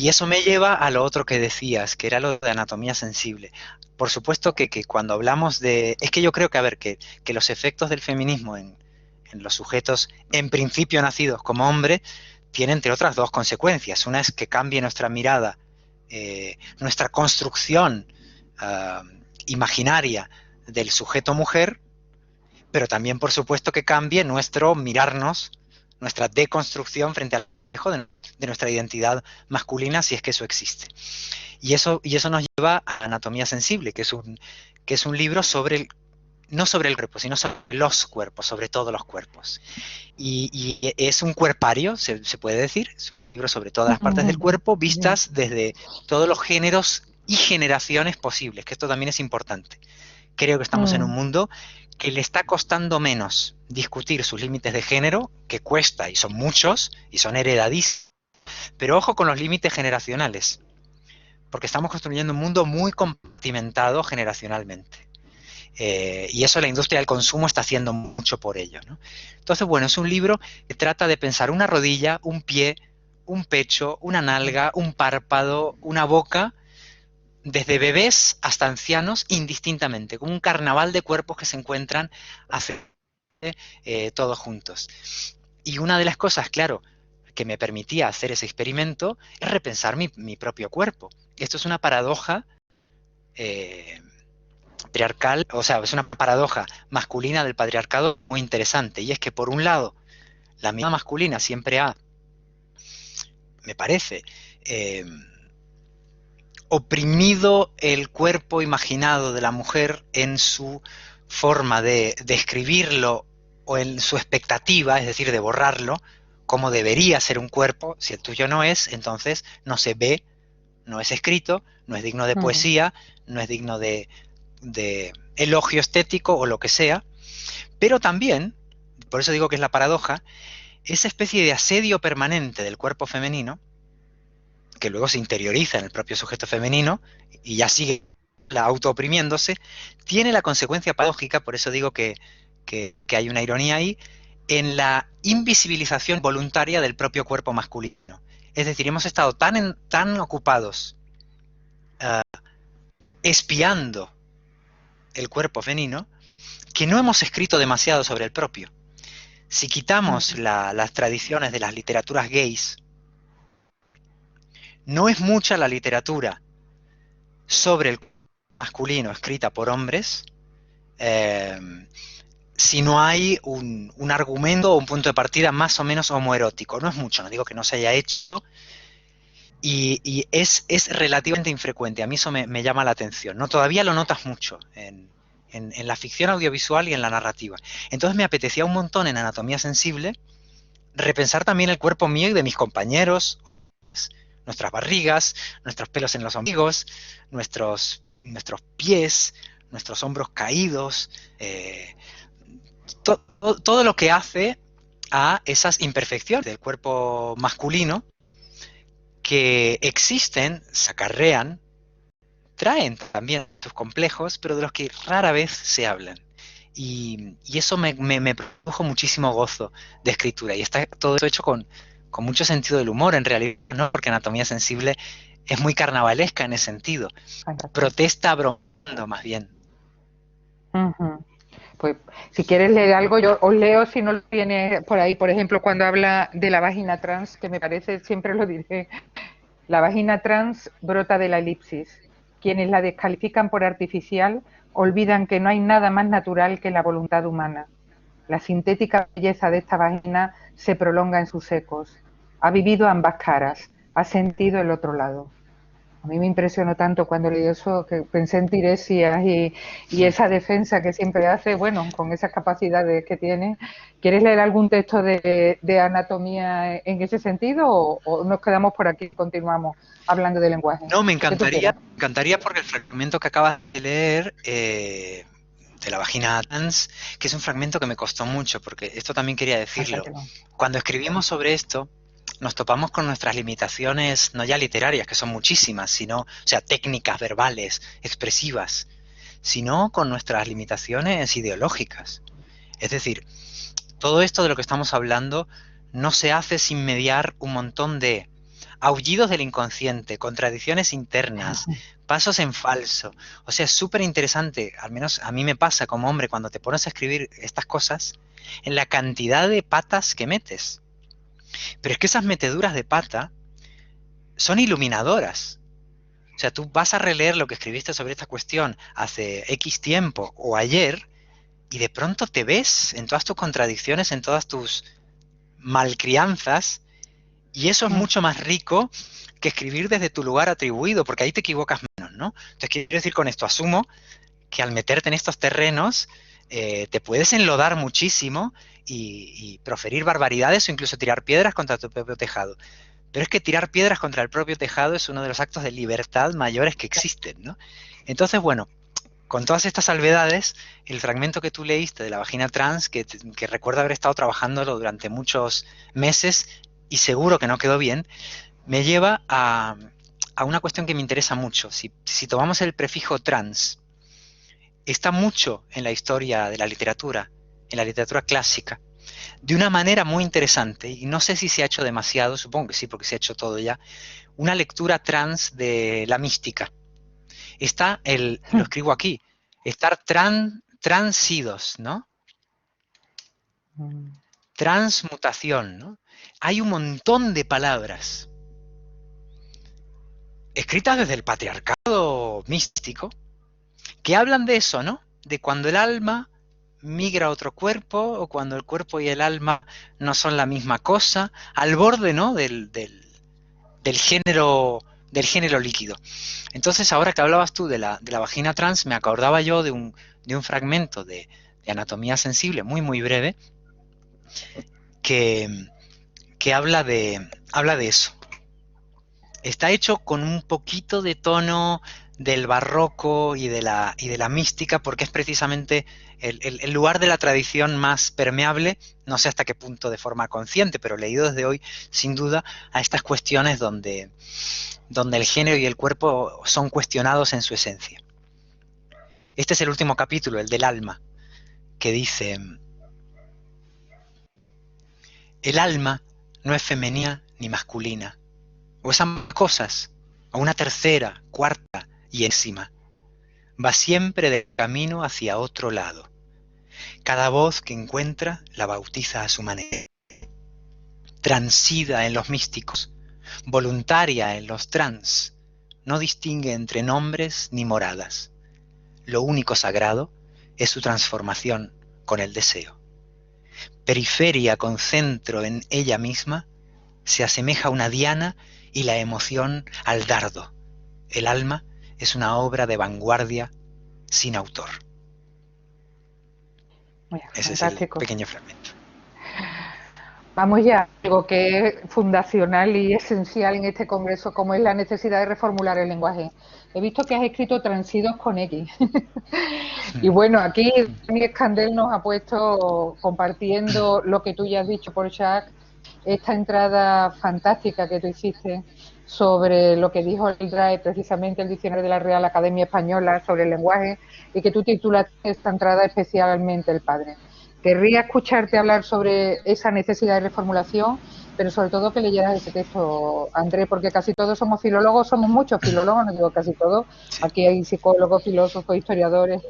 eso me lleva a lo otro que decías, que era lo de anatomía sensible. Por supuesto que cuando hablamos de... Es que yo creo que, a ver, que los efectos del feminismo en los sujetos en principio nacidos como hombre tienen, entre otras, dos consecuencias. Una es que cambie nuestra mirada, nuestra construcción imaginaria del sujeto mujer, pero también, por supuesto, que cambie nuestro mirarnos, nuestra deconstrucción frente al espejo de nuestra identidad masculina, si es que eso existe. Y eso nos lleva a Anatomía Sensible, que es un libro sobre no sobre el cuerpo, sino sobre los cuerpos, sobre todos los cuerpos. Y es un cuerpario, se puede decir, es un libro sobre todas las partes del cuerpo, vistas desde todos los géneros y generaciones posibles, que esto también es importante. Creo que estamos en un mundo que le está costando menos discutir sus límites de género, que cuesta, y son muchos, y son heredadísimos, pero ojo con los límites generacionales, porque estamos construyendo un mundo muy compartimentado generacionalmente. Y eso la industria del consumo está haciendo mucho por ello, ¿no? Entonces, bueno, es un libro que trata de pensar una rodilla, un pie, un pecho, una nalga, un párpado, una boca, desde bebés hasta ancianos, indistintamente, como un carnaval de cuerpos que se encuentran todos juntos. Y una de las cosas, claro, que me permitía hacer ese experimento es repensar mi propio cuerpo. Esto es una paradoja patriarcal, o sea, es una paradoja masculina del patriarcado muy interesante, y es que por un lado, la mirada masculina siempre ha, me parece, oprimido el cuerpo imaginado de la mujer en su forma de describirlo o en su expectativa, es decir, de borrarlo, como debería ser un cuerpo. Si el tuyo no es, entonces no se ve, no es escrito, no es digno de poesía, no es digno de elogio estético o lo que sea. Pero también, por eso digo que es la paradoja, esa especie de asedio permanente del cuerpo femenino, que luego se interioriza en el propio sujeto femenino y ya sigue la autooprimiéndose, tiene la consecuencia paradójica, por eso digo que hay una ironía ahí, en la invisibilización voluntaria del propio cuerpo masculino. Es decir, hemos estado tan ocupados espiando el cuerpo femenino, que no hemos escrito demasiado sobre el propio. Si quitamos las tradiciones de las literaturas gays, no es mucha la literatura sobre el masculino escrita por hombres, si no hay un argumento o un punto de partida más o menos homoerótico. No es mucho, no digo que no se haya hecho, y es relativamente infrecuente. A mí eso me llama la atención, ¿no? Todavía lo notas mucho en la ficción audiovisual y en la narrativa. Entonces me apetecía un montón en Anatomía Sensible repensar también el cuerpo mío y de mis compañeros, nuestras barrigas, nuestros pelos en los ombligos, nuestros pies, nuestros hombros caídos, todo lo que hace a esas imperfecciones del cuerpo masculino que existen, se acarrean, traen también sus complejos, pero de los que rara vez se hablan. Y eso me produjo muchísimo gozo de escritura. Y está todo eso hecho con mucho sentido del humor, en realidad, ¿no? Porque Anatomía Sensible es muy carnavalesca en ese sentido. Protesta bromando, más bien. Pues si quieres leer algo, yo os leo si no lo tienes por ahí. Por ejemplo, cuando habla de la vagina trans, que me parece, siempre lo diré, la vagina trans brota de la elipsis. Quienes la descalifican por artificial olvidan que no hay nada más natural que la voluntad humana. La sintética belleza de esta vagina se prolonga en sus ecos. Ha vivido ambas caras, ha sentido el otro lado. A mí me impresionó tanto cuando leí eso que pensé en Tiresias y esa defensa que siempre hace, bueno, con esas capacidades que tiene. ¿Quieres leer algún texto de anatomía en ese sentido o nos quedamos por aquí y continuamos hablando de lenguaje? No, me encantaría porque el fragmento que acabas de leer de la vagina trans, que es un fragmento que me costó mucho, porque esto también quería decirlo. Cuando escribimos sobre esto, nos topamos con nuestras limitaciones, no ya literarias, que son muchísimas, sino, o sea, técnicas, verbales, expresivas, sino con nuestras limitaciones ideológicas. Es decir, todo esto de lo que estamos hablando no se hace sin mediar un montón de aullidos del inconsciente, contradicciones internas, pasos en falso. O sea, es súper interesante, al menos a mí me pasa como hombre, cuando te pones a escribir estas cosas, en la cantidad de patas que metes. Pero es que esas meteduras de pata son iluminadoras. O sea, tú vas a releer lo que escribiste sobre esta cuestión hace X tiempo o ayer y de pronto te ves en todas tus contradicciones, en todas tus malcrianzas, y eso es mucho más rico que escribir desde tu lugar atribuido, porque ahí te equivocas menos, ¿no? Entonces, quiero decir con esto, asumo que al meterte en estos terrenos te puedes enlodar muchísimo y proferir barbaridades o incluso tirar piedras contra tu propio tejado. Pero es que tirar piedras contra el propio tejado es uno de los actos de libertad mayores que existen, ¿no? Entonces, bueno, con todas estas salvedades, el fragmento que tú leíste de la vagina trans, que recuerdo haber estado trabajándolo durante muchos meses y seguro que no quedó bien, me lleva a una cuestión que me interesa mucho. Si tomamos el prefijo trans, está mucho en la historia de la literatura, en la literatura clásica, de una manera muy interesante, y no sé si se ha hecho demasiado, supongo que sí, porque se ha hecho todo ya, una lectura trans de la mística. Está lo escribo aquí, estar transidos, ¿no? Transmutación, ¿no? Hay un montón de palabras escritas desde el patriarcado místico que hablan de eso, ¿no? De cuando el alma migra a otro cuerpo o cuando el cuerpo y el alma no son la misma cosa, al borde, ¿no? del género líquido. Entonces, ahora que hablabas tú de la vagina trans, me acordaba yo de un fragmento de Anatomía Sensible, muy, muy breve, que habla de eso. Está hecho con un poquito de tono del barroco y de la mística, porque es precisamente el lugar de la tradición más permeable, no sé hasta qué punto de forma consciente, pero leído desde hoy, sin duda, a estas cuestiones donde el género y el cuerpo son cuestionados en su esencia. Este es el último capítulo, el del alma, que dice: el alma no es femenina ni masculina, o es ambas cosas, o una tercera, cuarta y encima. va siempre de camino hacia otro lado. Cada voz que encuentra la bautiza a su manera. Transida en los místicos, voluntaria en los trans, no distingue entre nombres ni moradas. Lo único sagrado es su transformación con el deseo. Periferia con centro en ella misma, se asemeja a una diana y la emoción al dardo. El alma es una obra de vanguardia sin autor. Mira, Ese es el fantástico. pequeño fragmento. Vamos ya a algo que es fundacional y esencial en este congreso, como es la necesidad de reformular el lenguaje. He visto que has escrito transidos con X. Y bueno, aquí Dani Escandel nos ha puesto, compartiendo lo que tú ya has dicho por chat, esta entrada fantástica que tú hiciste sobre lo que dijo el DRAE, precisamente el Diccionario de la Real Academia Española, sobre el lenguaje, y que tú titulas esta entrada especialmente El Padre. Querría escucharte hablar sobre esa necesidad de reformulación, pero sobre todo que leyeras ese texto, André, porque casi todos somos filólogos, somos muchos filólogos, no digo casi todos, Sí. aquí hay psicólogos, filósofos, historiadores,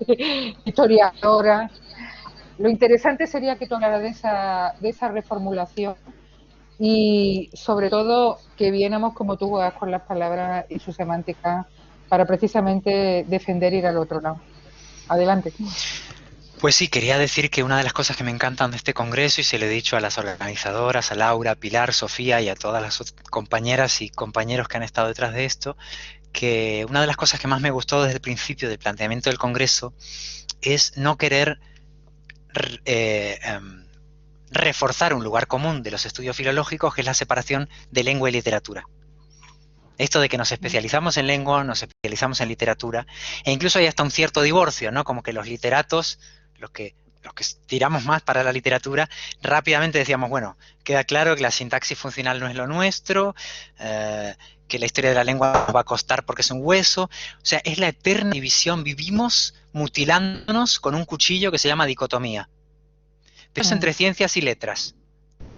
historiadoras. Lo interesante sería que tú hablaras de esa reformulación y sobre todo que viéramos cómo tú juegas con las palabras y su semántica para precisamente defender ir al otro lado. Adelante. Pues sí, quería decir que una de las cosas que me encantan de este congreso, y se lo he dicho a las organizadoras, a Laura, Pilar, Sofía y a todas las compañeras y compañeros que han estado detrás de esto, que una de las cosas que más me gustó desde el principio del planteamiento del congreso es no querer reforzar un lugar común de los estudios filológicos, que es la separación de lengua y literatura. Esto de que nos especializamos en lengua, nos especializamos en literatura, e incluso hay hasta un cierto divorcio, ¿no? Como que los literatos, los que tiramos más para la literatura, rápidamente decíamos, bueno, queda claro que la sintaxis funcional no es lo nuestro, que la historia de la lengua nos va a costar porque es un hueso. O sea, es la eterna división. Vivimos mutilándonos con un cuchillo que se llama dicotomía. Pero es entre ciencias y letras.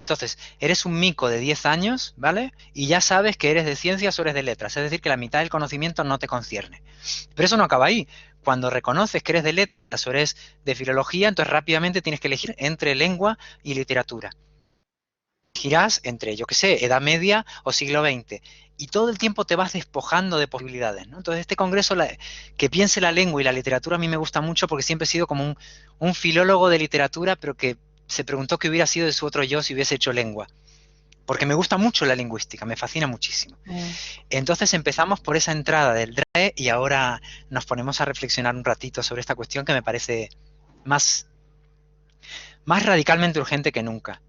Entonces, eres un mico de 10 años, ¿vale? Y ya sabes que eres de ciencias o eres de letras. Es decir, que la mitad del conocimiento no te concierne. Pero eso no acaba ahí. Cuando reconoces que eres de letras o eres de filología, entonces rápidamente tienes que elegir entre lengua y literatura. Elegirás entre, yo qué sé, Edad Media o siglo XX. Y todo el tiempo te vas despojando de posibilidades, ¿no? Entonces, este congreso, que piense la lengua y la literatura, a mí me gusta mucho porque siempre he sido como un filólogo de literatura, pero que se preguntó qué hubiera sido de su otro yo si hubiese hecho lengua. Porque me gusta mucho la lingüística, me fascina muchísimo. Entonces empezamos por esa entrada del DRAE y ahora nos ponemos a reflexionar un ratito sobre esta cuestión que me parece más radicalmente urgente que nunca.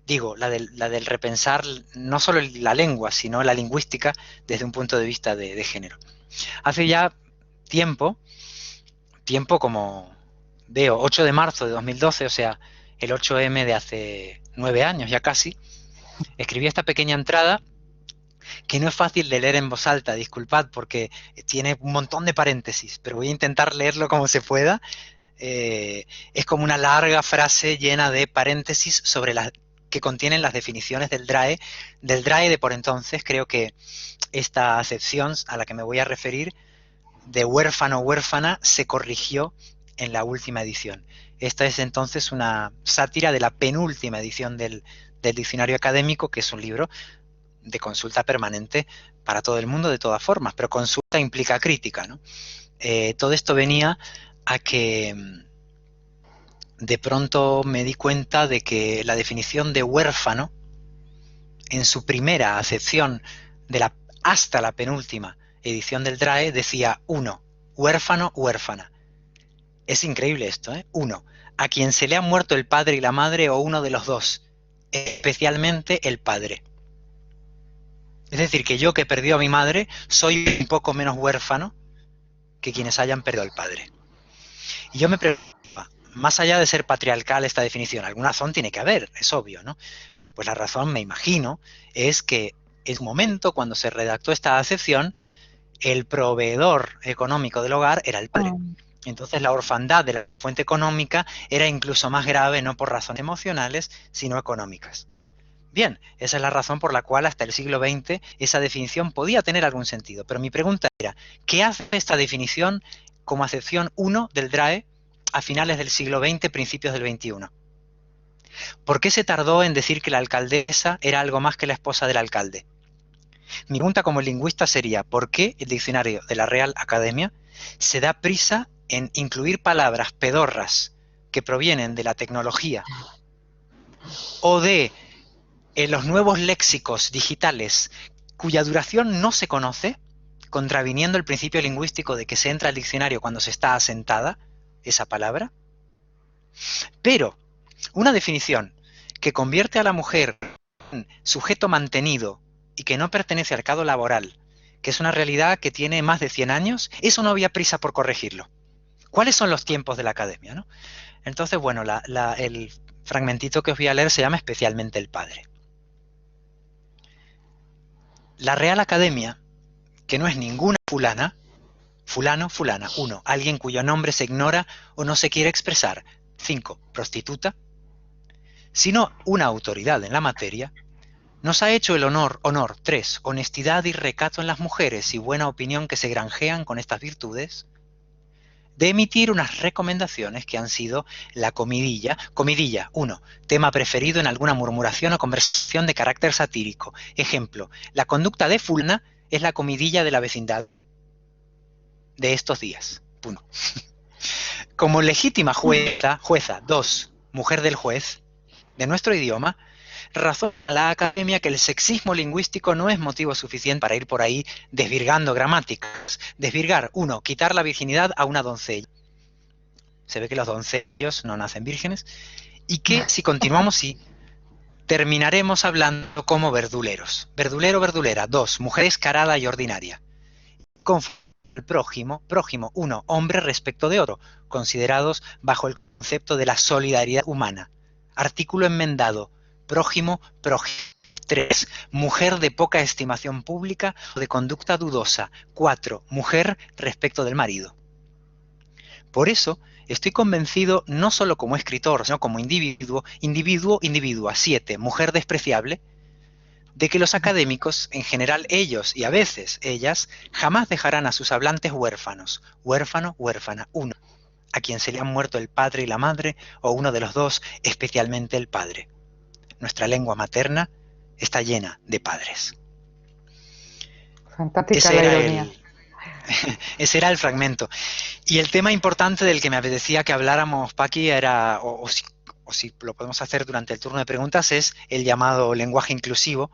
Digo, la del repensar no solo la lengua, sino la lingüística desde un punto de vista de género. Hace ya tiempo como veo, 8 de marzo de 2012, o sea, el 8M de hace 9 años ya casi, escribí esta pequeña entrada que no es fácil de leer en voz alta, disculpad, porque tiene un montón de paréntesis, pero voy a intentar leerlo como se pueda. Es como una larga frase llena de paréntesis sobre las que contienen las definiciones del DRAE de por entonces. Creo que esta acepción a la que me voy a referir, de huérfano o huérfana, se corrigió en la última edición. Esta es entonces una sátira de la penúltima edición del diccionario académico, que es un libro de consulta permanente para todo el mundo de todas formas, pero consulta implica crítica, ¿no? Todo esto venía a que de pronto me di cuenta de que la definición de huérfano, en su primera acepción hasta la penúltima edición del DRAE, decía 1, huérfano, huérfana. Es increíble esto, ¿eh? 1, a quien se le han muerto el padre y la madre o uno de los dos, especialmente el padre. Es decir, que yo, que perdió a mi madre, soy un poco menos huérfano que quienes hayan perdido al padre. Y yo me preguntaba, más allá de ser patriarcal esta definición, alguna razón tiene que haber, es obvio, ¿no? Pues la razón, me imagino, es que en un momento, cuando se redactó esta acepción, el proveedor económico del hogar era el padre. Entonces la orfandad de la fuente económica era incluso más grave, no por razones emocionales, sino económicas. Bien, esa es la razón por la cual hasta el siglo XX esa definición podía tener algún sentido. Pero mi pregunta era, ¿qué hace esta definición como acepción 1 del DRAE a finales del siglo XX, principios del XXI. ¿Por qué se tardó en decir que la alcaldesa era algo más que la esposa del alcalde? Mi pregunta como lingüista sería, ¿por qué el diccionario de la Real Academia se da prisa en incluir palabras pedorras que provienen de la tecnología o de los nuevos léxicos digitales cuya duración no se conoce, contraviniendo el principio lingüístico de que se entra al diccionario cuando se está asentada esa palabra? Pero una definición que convierte a la mujer en sujeto mantenido y que no pertenece al mercado laboral, que es una realidad que tiene más de 100 años, eso no había prisa por corregirlo. ¿Cuáles son los tiempos de la academia, no? Entonces, bueno, el fragmentito que os voy a leer se llama Especialmente el Padre. La Real Academia, que no es ninguna fulana, fulano, fulana. 1. Alguien cuyo nombre se ignora o no se quiere expresar. 5. Prostituta. Sino una autoridad en la materia, nos ha hecho el honor. 3. Honestidad y recato en las mujeres y buena opinión que se granjean con estas virtudes, de emitir unas recomendaciones que han sido la comidilla. 1. Tema preferido en alguna murmuración o conversación de carácter satírico. Ejemplo, la conducta de fulana es la comidilla de la vecindad de estos días. 1. Como legítima jueza. 2. Mujer del juez de nuestro idioma, razona la academia que el sexismo lingüístico no es motivo suficiente para ir por ahí desvirgando gramáticas. Desvirgar, 1, quitar la virginidad a una doncella. Se ve que los doncellos no nacen vírgenes. Y que si continuamos, sí, terminaremos hablando como verduleros. Verdulero, verdulera. 2, mujer descarada y ordinaria. Con el prójimo, 1, hombre respecto de otro, considerados bajo el concepto de la solidaridad humana. Artículo enmendado. Prójimo. 3. Mujer de poca estimación pública o de conducta dudosa. 4. Mujer respecto del marido. Por eso estoy convencido, no solo como escritor, sino como individuo. 7. Mujer despreciable, de que los académicos, en general ellos y a veces ellas, jamás dejarán a sus hablantes huérfanos. Huérfano, huérfana. 1. A quien se le han muerto el padre y la madre, o uno de los dos, especialmente el padre. Nuestra lengua materna está llena de padres. Fantástica la ironía. Ese era el fragmento. Y el tema importante del que me apetecía que habláramos, Paqui, era, o si lo podemos hacer durante el turno de preguntas, es el llamado lenguaje inclusivo,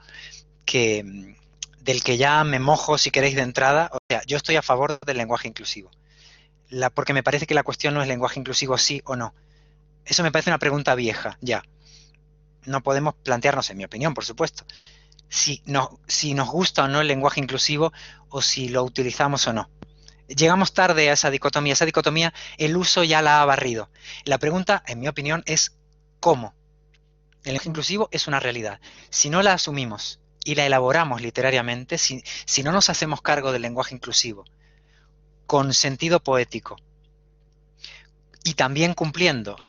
del que ya me mojo, si queréis, de entrada. O sea, yo estoy a favor del lenguaje inclusivo. Porque me parece que la cuestión no es lenguaje inclusivo sí o no. Eso me parece una pregunta vieja, ya. No podemos plantearnos, en mi opinión, por supuesto, si nos gusta o no el lenguaje inclusivo o si lo utilizamos o no. Llegamos tarde a esa dicotomía. Esa dicotomía, el uso ya la ha barrido. La pregunta, en mi opinión, es ¿cómo? El lenguaje inclusivo es una realidad. Si no la asumimos y la elaboramos literariamente, si no nos hacemos cargo del lenguaje inclusivo con sentido poético y también cumpliendo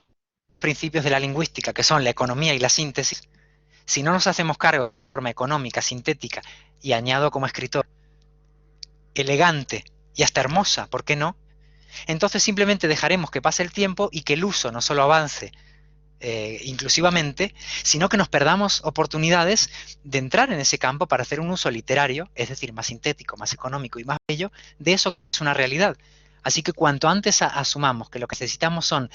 principios de la lingüística, que son la economía y la síntesis, si no nos hacemos cargo de forma económica, sintética, y añado como escritor, elegante y hasta hermosa, ¿por qué no? Entonces simplemente dejaremos que pase el tiempo y que el uso no solo avance inclusivamente, sino que nos perdamos oportunidades de entrar en ese campo para hacer un uso literario, es decir, más sintético, más económico y más bello, de eso que es una realidad. Así que cuanto antes asumamos que lo que necesitamos son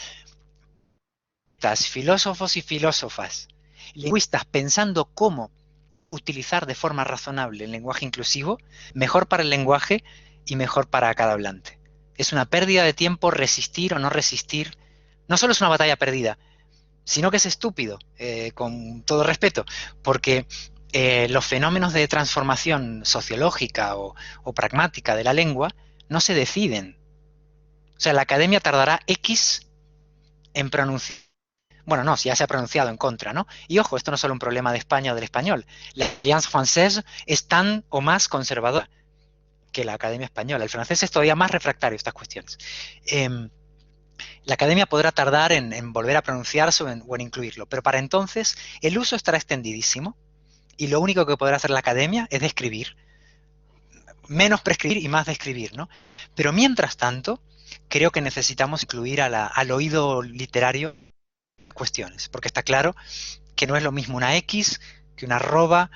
filósofos y filósofas, lingüistas pensando cómo utilizar de forma razonable el lenguaje inclusivo, mejor para el lenguaje y mejor para cada hablante. Es una pérdida de tiempo resistir o no resistir. No solo es una batalla perdida, sino que es estúpido, con todo respeto, porque los fenómenos de transformación sociológica o pragmática de la lengua no se deciden. O sea, la academia tardará X en pronunciar. Bueno, no, si ya se ha pronunciado en contra, ¿no? Y ojo, esto no es solo un problema de España o del español. La Alliance Française es tan o más conservadora que la Academia Española. El francés es todavía más refractario a estas cuestiones. La academia podrá tardar en volver a pronunciarse o en incluirlo, pero para entonces el uso estará extendidísimo y lo único que podrá hacer la academia es describir. Menos prescribir y más describir, ¿no? Pero mientras tanto, creo que necesitamos incluir al oído literario cuestiones, porque está claro que no es lo mismo una X, que una arroba,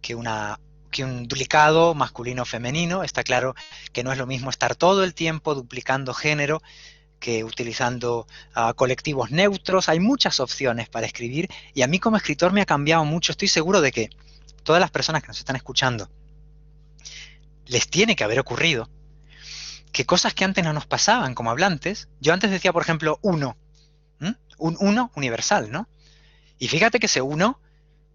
que un duplicado masculino o femenino. Está claro que no es lo mismo estar todo el tiempo duplicando género que utilizando colectivos neutros. Hay muchas opciones para escribir y a mí como escritor me ha cambiado mucho. Estoy seguro de que todas las personas que nos están escuchando les tiene que haber ocurrido que cosas que antes no nos pasaban como hablantes. Yo antes decía, por ejemplo, uno, un uno universal, ¿no? Y fíjate que ese uno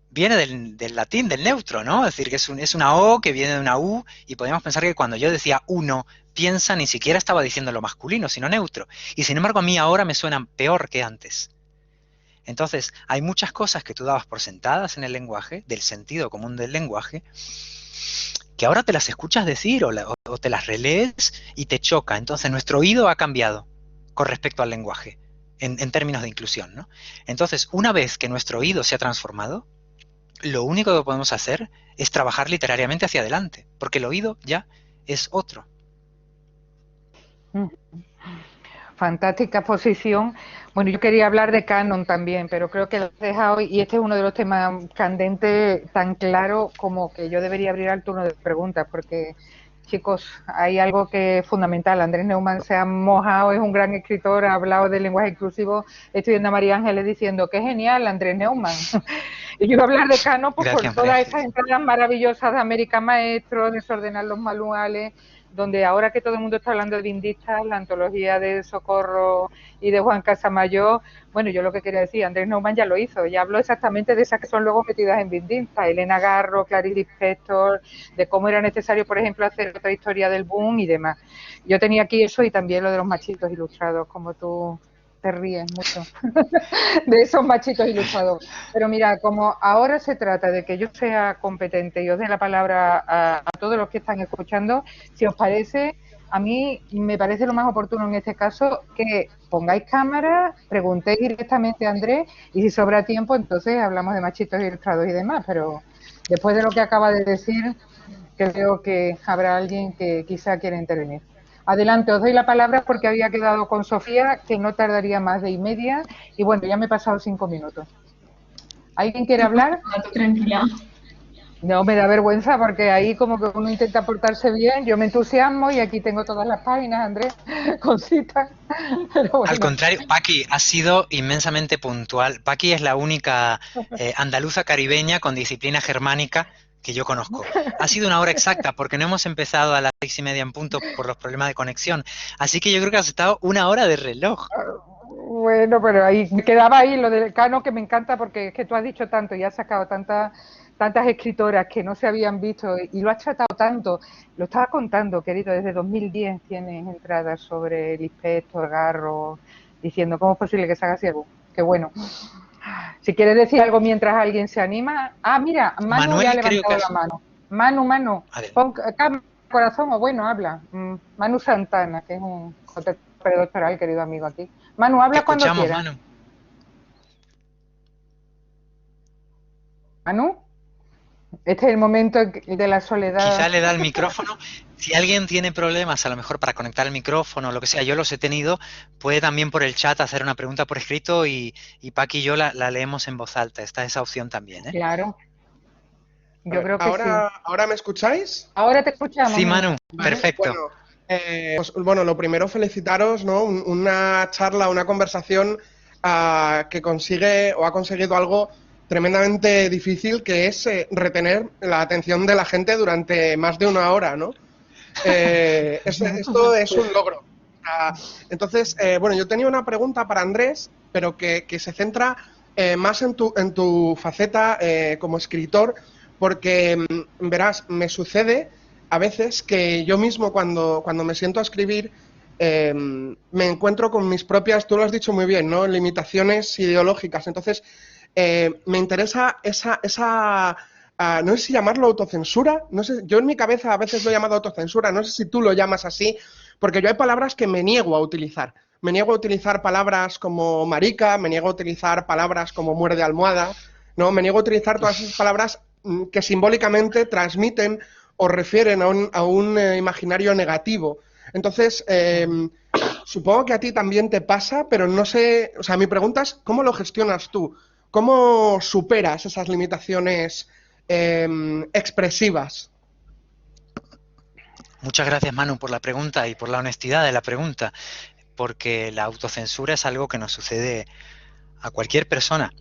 viene del latín, del neutro, ¿no? Es decir, que es una O que viene de una U, y podemos pensar que cuando yo decía uno, piensa, ni siquiera estaba diciendo lo masculino, sino neutro. Y sin embargo a mí ahora me suenan peor que antes. Entonces, hay muchas cosas que tú dabas por sentadas en el lenguaje, del sentido común del lenguaje, que ahora te las escuchas decir o te las relees y te choca. Entonces, nuestro oído ha cambiado con respecto al lenguaje, en términos de inclusión, ¿no? Entonces, una vez que nuestro oído se ha transformado, lo único que podemos hacer es trabajar literariamente hacia adelante, porque el oído ya es otro. Fantástica exposición. Bueno, yo quería hablar de canon también, pero creo que lo has dejado, y este es uno de los temas candentes tan claro como que yo debería abrir al turno de preguntas, porque, chicos, hay algo que es fundamental. Andrés Neumann se ha mojado, es un gran escritor, ha hablado del lenguaje inclusivo. Estoy viendo a María Ángeles diciendo, qué genial, Andrés Neumann. Y yo iba a hablar de canon pues, por todas estas entradas maravillosas de América Maestro, Desordenar los manuales, donde ahora que todo el mundo está hablando de Vindictas, la antología de Socorro y de Juan Casamayor, bueno, yo lo que quería decir, Andrés Neumann ya lo hizo, ya habló exactamente de esas que son luego metidas en Vindictas, Elena Garro, Clarice Lispector, de cómo era necesario, por ejemplo, hacer otra historia del boom y demás. Yo tenía aquí eso y también lo de los machitos ilustrados, como tú te ríes mucho de esos machitos ilustrados. Pero mira, como ahora se trata de que yo sea competente y os dé la palabra a todos los que están escuchando, si os parece, a mí me parece lo más oportuno en este caso que pongáis cámara, preguntéis directamente a Andrés y si sobra tiempo, entonces hablamos de machitos ilustrados y demás. Pero después de lo que acaba de decir, creo que habrá alguien que quizá quiera intervenir. Adelante, os doy la palabra porque había quedado con Sofía que no tardaría más de y media y bueno, ya me he pasado 5 minutos. ¿Alguien quiere hablar? Tranquila. No, me da vergüenza porque ahí como que uno intenta portarse bien, yo me entusiasmo y aquí tengo todas las páginas, Andrés, con citas. Bueno. Al contrario, Paqui ha sido inmensamente puntual. Paqui es la única andaluza caribeña con disciplina germánica que yo conozco. Ha sido una hora exacta porque no hemos empezado a las 6:30 en punto por los problemas de conexión. Así que yo creo que has estado una hora de reloj. Bueno, pero ahí me quedaba ahí lo del Cano, que me encanta porque es que tú has dicho tanto y has sacado tantas escritoras que no se habían visto y lo has tratado tanto. Lo estaba contando, querido, desde 2010 tienes entradas sobre Lispector, Garro, diciendo cómo es posible que se haga así algo. Qué bueno. Si quieres decir algo mientras alguien se anima. Ah, mira, Manu Manuel, ya ha levantado la mano. Manu, pon corazón o bueno, habla. Manu Santana, que es un predoctoral, querido amigo aquí. Manu, habla cuando quieras. Manu, este es el momento de la soledad. Quizá le da el micrófono. Si alguien tiene problemas, a lo mejor para conectar el micrófono o lo que sea, yo los he tenido, puede también por el chat hacer una pregunta por escrito y Paqui y yo la leemos en voz alta. Está esa opción también, ¿eh? Claro. Yo creo que ahora, sí. ¿Ahora me escucháis? Ahora te escuchamos. Sí, Manu, perfecto. Bueno, lo primero felicitaros, ¿no? Una charla, una conversación que consigue o ha conseguido algo tremendamente difícil, que es retener la atención de la gente durante más de una hora, ¿no? Esto es un logro. Entonces, bueno, yo tenía una pregunta para Andrés, pero que se centra más en tu faceta como escritor, porque, verás, me sucede a veces que yo mismo cuando me siento a escribir me encuentro con mis propias, tú lo has dicho muy bien, ¿no?, limitaciones ideológicas. Entonces, me interesa esa no sé si llamarlo autocensura, no sé, yo en mi cabeza a veces lo he llamado autocensura, no sé si tú lo llamas así, porque yo hay palabras que me niego a utilizar. Me niego a utilizar palabras como marica, me niego a utilizar palabras como muerde almohada, ¿no? Me niego a utilizar todas esas palabras que simbólicamente transmiten o refieren a un imaginario negativo. Entonces, supongo que a ti también te pasa, pero no sé, o sea, mi pregunta es, ¿cómo lo gestionas tú? ¿Cómo superas esas limitaciones expresivas? Muchas gracias, Manu, por la pregunta y por la honestidad de la pregunta, porque la autocensura es algo que nos sucede a cualquier persona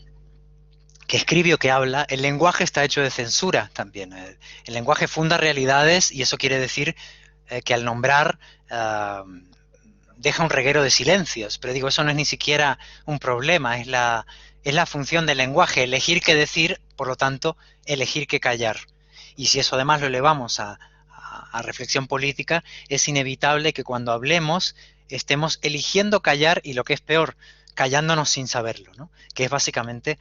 que escribe o que habla. El lenguaje está hecho de censura también. El lenguaje funda realidades y eso quiere decir que al nombrar deja un reguero de silencios. Pero digo, eso no es ni siquiera un problema, es la función del lenguaje, elegir qué decir, por lo tanto, elegir qué callar. Y si eso además lo elevamos a reflexión política, es inevitable que cuando hablemos estemos eligiendo callar y lo que es peor, callándonos sin saberlo, ¿no? Que es básicamente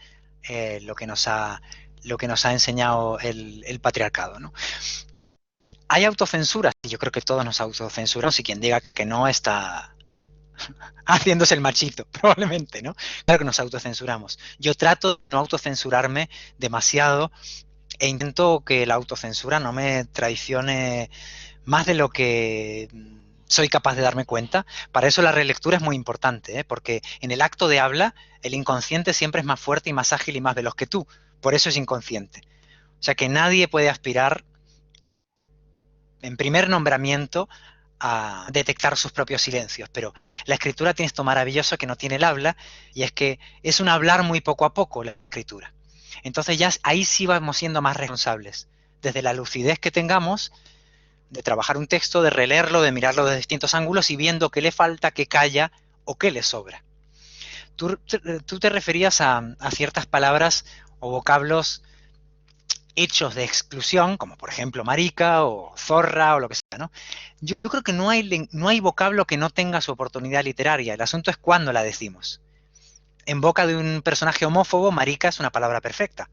lo que nos ha enseñado el patriarcado, ¿no? Hay autocensura, y yo creo que todos nos autocensuramos y quien diga que no está haciéndose el machito, probablemente, ¿no? Claro que nos autocensuramos. Yo trato de no autocensurarme demasiado e intento que la autocensura no me traicione más de lo que soy capaz de darme cuenta. Para eso la relectura es muy importante, ¿eh? Porque en el acto de habla el inconsciente siempre es más fuerte y más ágil y más veloz que tú. Por eso es inconsciente. O sea que nadie puede aspirar en primer nombramiento a detectar sus propios silencios, pero la escritura tiene esto maravilloso que no tiene el habla, y es que es un hablar muy poco a poco la escritura. Entonces ya ahí sí vamos siendo más responsables, desde la lucidez que tengamos, de trabajar un texto, de releerlo, de mirarlo desde distintos ángulos y viendo qué le falta, qué calla o qué le sobra. Tú te referías a ciertas palabras o vocablos hechos de exclusión, como por ejemplo marica o zorra o lo que sea, ¿no? Yo creo que no hay vocablo que no tenga su oportunidad literaria. El asunto es cuándo la decimos. En boca de un personaje homófobo, marica es una palabra perfecta,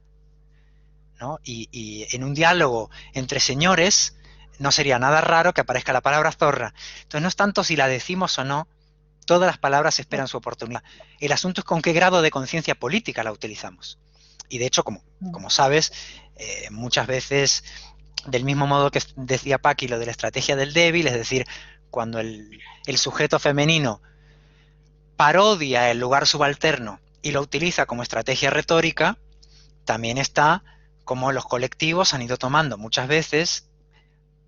¿no? Y en un diálogo entre señores no sería nada raro que aparezca la palabra zorra. Entonces no es tanto si la decimos o no, todas las palabras esperan su oportunidad. El asunto es con qué grado de conciencia política la utilizamos. Y de hecho, como sabes, muchas veces, del mismo modo que decía Paqui lo de la estrategia del débil, es decir, cuando el sujeto femenino parodia el lugar subalterno y lo utiliza como estrategia retórica, también está como los colectivos han ido tomando muchas veces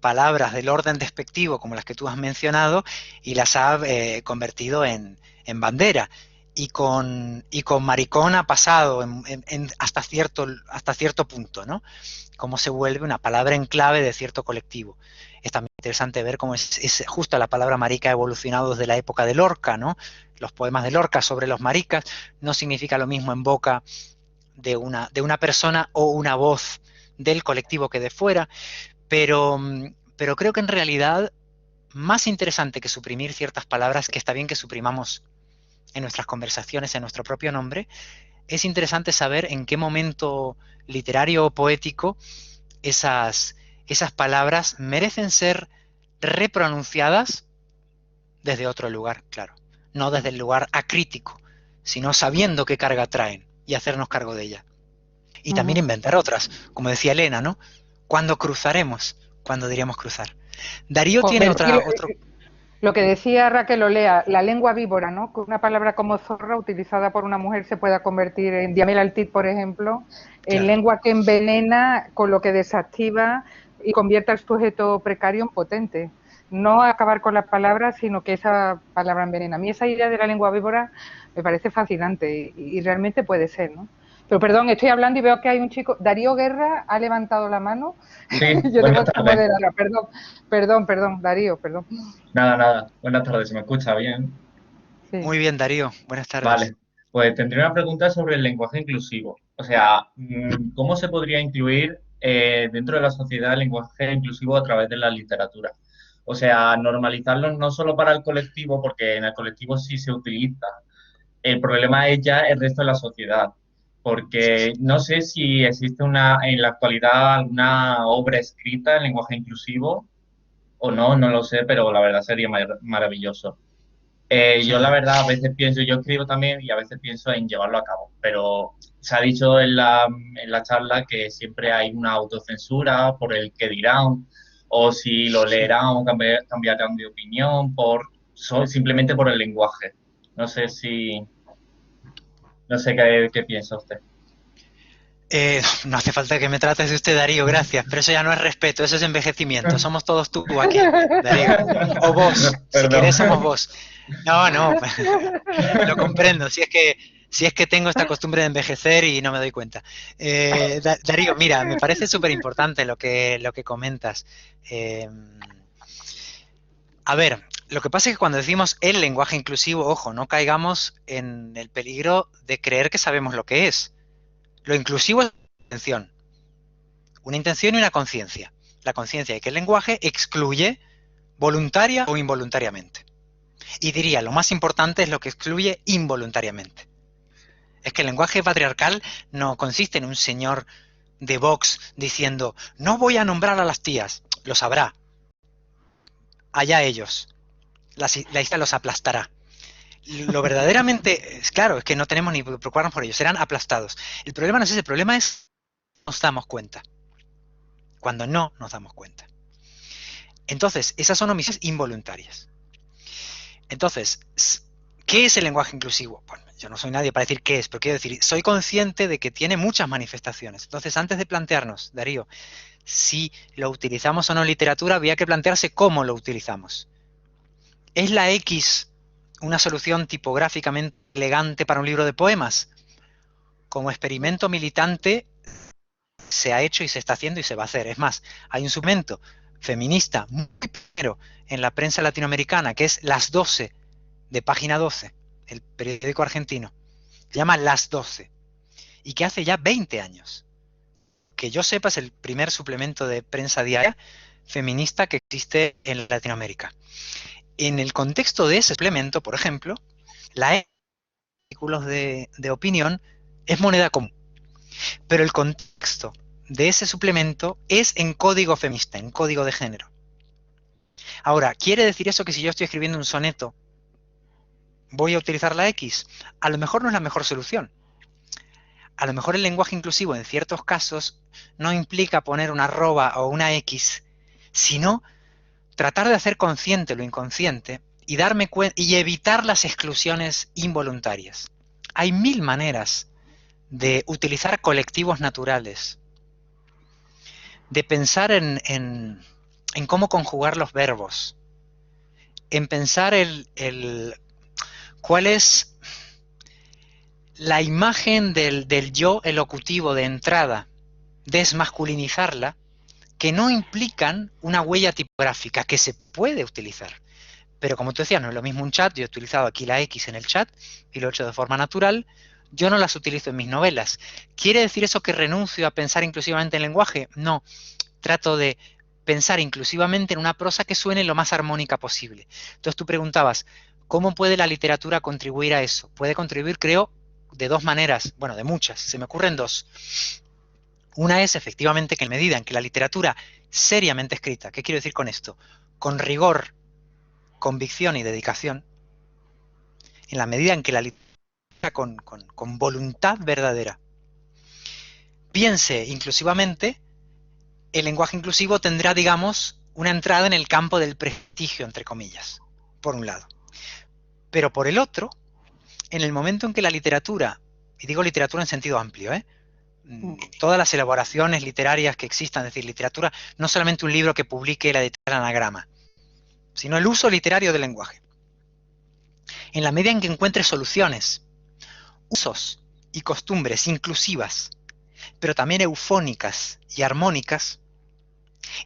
palabras del orden despectivo como las que tú has mencionado y las ha convertido en bandera. Y con maricón ha pasado hasta cierto punto, ¿no? Cómo se vuelve una palabra en clave de cierto colectivo. Es también interesante ver cómo es justo la palabra marica ha evolucionado desde la época de Lorca, ¿no? Los poemas de Lorca sobre los maricas no significa lo mismo en boca de una persona o una voz del colectivo que de fuera, pero creo que en realidad más interesante que suprimir ciertas palabras, que está bien que suprimamos en nuestras conversaciones en nuestro propio nombre, es interesante saber en qué momento literario o poético esas palabras merecen ser repronunciadas desde otro lugar, claro. No desde el lugar acrítico, sino sabiendo qué carga traen y hacernos cargo de ella. Y también inventar otras, como decía Elena, ¿no? ¿Cuándo cruzaremos? ¿Cuándo diríamos cruzar? Darío tiene otro... Lo que decía Raquel Olea, la lengua víbora, ¿no? Que una palabra como zorra utilizada por una mujer se pueda convertir en Diamel Altit, por ejemplo, en lengua que envenena, con lo que desactiva y convierte al sujeto precario en potente. No acabar con las palabras, sino que esa palabra envenena. A mí esa idea de la lengua víbora me parece fascinante y realmente puede ser, ¿no? Pero perdón, estoy hablando y veo que hay un chico. Darío Guerra ha levantado la mano. Sí, yo debo moderarla. Perdón, Darío, perdón. Nada. Buenas tardes, ¿se me escucha bien? Sí. Muy bien, Darío. Buenas tardes. Vale, pues tendría una pregunta sobre el lenguaje inclusivo. O sea, ¿cómo se podría incluir dentro de la sociedad el lenguaje inclusivo a través de la literatura? O sea, normalizarlo no solo para el colectivo, porque en el colectivo sí se utiliza. El problema es ya el resto de la sociedad, porque no sé si existe en la actualidad alguna obra escrita en lenguaje inclusivo o no lo sé, pero la verdad sería maravilloso. Yo la verdad a veces pienso, yo escribo también y a veces pienso en llevarlo a cabo, pero se ha dicho en la charla que siempre hay una autocensura por el que dirán, o si lo leerán o cambiarán de opinión por simplemente por el lenguaje. No sé no sé qué piensa usted. No hace falta que me trates de usted, Darío, gracias, pero eso ya no es respeto, eso es envejecimiento. Somos todos tú aquí, Darío. O vos, si Perdón. querés somos vos. No, no, lo comprendo, si es que tengo esta costumbre de envejecer y no me doy cuenta. Darío, mira, me parece súper importante lo que comentas. A ver, lo que pasa es que cuando decimos el lenguaje inclusivo, ojo, no caigamos en el peligro de creer que sabemos lo que es. Lo inclusivo es una intención y una conciencia. La conciencia de que el lenguaje excluye voluntaria o involuntariamente. Y diría, lo más importante es lo que excluye involuntariamente. Es que el lenguaje patriarcal no consiste en un señor de Vox diciendo, no voy a nombrar a las tías. Lo sabrá. Allá ellos. La isla los aplastará. Lo verdaderamente, claro, es que no tenemos ni que preocuparnos por ellos, serán aplastados. El problema no es ese, el problema es nos damos cuenta. Cuando no nos damos cuenta. Entonces, esas son omisiones involuntarias. Entonces, ¿qué es el lenguaje inclusivo? Bueno, yo no soy nadie para decir qué es, pero quiero decir, soy consciente de que tiene muchas manifestaciones. Entonces, antes de plantearnos, Darío, si lo utilizamos o no en literatura, había que plantearse cómo lo utilizamos. ¿Es la X una solución tipográficamente elegante para un libro de poemas? Como experimento militante se ha hecho y se está haciendo y se va a hacer. Es más, hay un suplemento feminista muy primero en la prensa latinoamericana, que es Las 12, de Página 12, el periódico argentino. Se llama Las 12, y que hace ya 20 años. Que yo sepa, es el primer suplemento de prensa diaria feminista que existe en Latinoamérica. En el contexto de ese suplemento, por ejemplo, la artículos de opinión es moneda común. Pero el contexto de ese suplemento es en código feminista, en código de género. Ahora, ¿quiere decir eso que si yo estoy escribiendo un soneto voy a utilizar la X? A lo mejor no es la mejor solución. A lo mejor el lenguaje inclusivo en ciertos casos no implica poner una arroba o una X, sino tratar de hacer consciente lo inconsciente y darme cuenta y evitar las exclusiones involuntarias. Hay 1000 maneras de utilizar colectivos naturales, de pensar en cómo conjugar los verbos, en pensar cuál es la imagen del yo elocutivo de entrada, desmasculinizarla, que no implican una huella tipográfica que se puede utilizar. Pero como tú decías, no es lo mismo un chat, yo he utilizado aquí la X en el chat y lo he hecho de forma natural, yo no las utilizo en mis novelas. ¿Quiere decir eso que renuncio a pensar inclusivamente en lenguaje? No, trato de pensar inclusivamente en una prosa que suene lo más armónica posible. Entonces tú preguntabas, ¿cómo puede la literatura contribuir a eso? Puede contribuir, creo, de dos maneras, bueno, de muchas, se me ocurren dos. Una es efectivamente que en medida en que la literatura seriamente escrita, ¿qué quiero decir con esto? Con rigor, convicción y dedicación, en la medida en que la literatura con voluntad verdadera piense inclusivamente, el lenguaje inclusivo tendrá, digamos, una entrada en el campo del prestigio, entre comillas, por un lado. Pero por el otro, en el momento en que la literatura, y digo literatura en sentido amplio, todas las elaboraciones literarias que existan, es decir, literatura, no solamente un libro que publique la editorial Anagrama, sino el uso literario del lenguaje. En la medida en que encuentre soluciones, usos y costumbres inclusivas, pero también eufónicas y armónicas,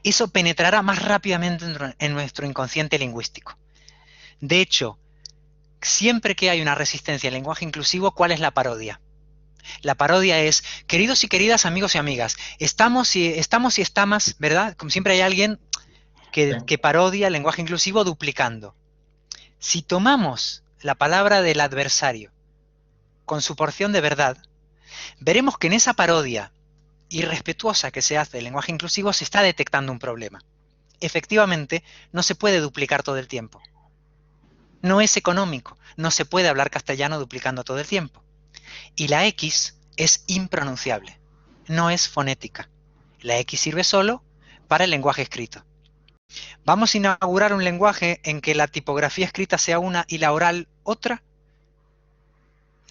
eso penetrará más rápidamente en nuestro inconsciente lingüístico. De hecho, siempre que hay una resistencia al lenguaje inclusivo, ¿cuál es la parodia? La parodia es, queridos y queridas amigos y amigas, estamos y estamos, ¿verdad? Como siempre hay alguien que parodia el lenguaje inclusivo duplicando. Si tomamos la palabra del adversario con su porción de verdad, veremos que en esa parodia irrespetuosa que se hace del lenguaje inclusivo se está detectando un problema. Efectivamente, no se puede duplicar todo el tiempo. No es económico, no se puede hablar castellano duplicando todo el tiempo. Y la X es impronunciable, no es fonética. La X sirve solo para el lenguaje escrito. ¿Vamos a inaugurar un lenguaje en que la tipografía escrita sea una y la oral otra?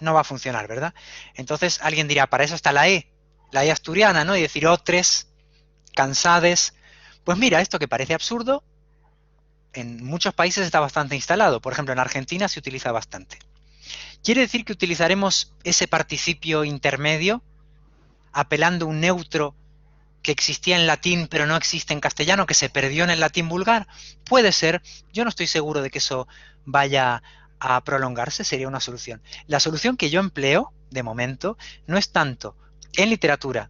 No va a funcionar, ¿verdad? Entonces alguien dirá, para eso está la E asturiana, ¿no? Y decir otres, cansades. Pues mira, esto que parece absurdo, en muchos países está bastante instalado. Por ejemplo, en Argentina se utiliza bastante. ¿Quiere decir que utilizaremos ese participio intermedio, apelando a un neutro que existía en latín pero no existe en castellano, que se perdió en el latín vulgar? Puede ser. Yo no estoy seguro de que eso vaya a prolongarse, sería una solución. La solución que yo empleo, de momento, no es tanto en literatura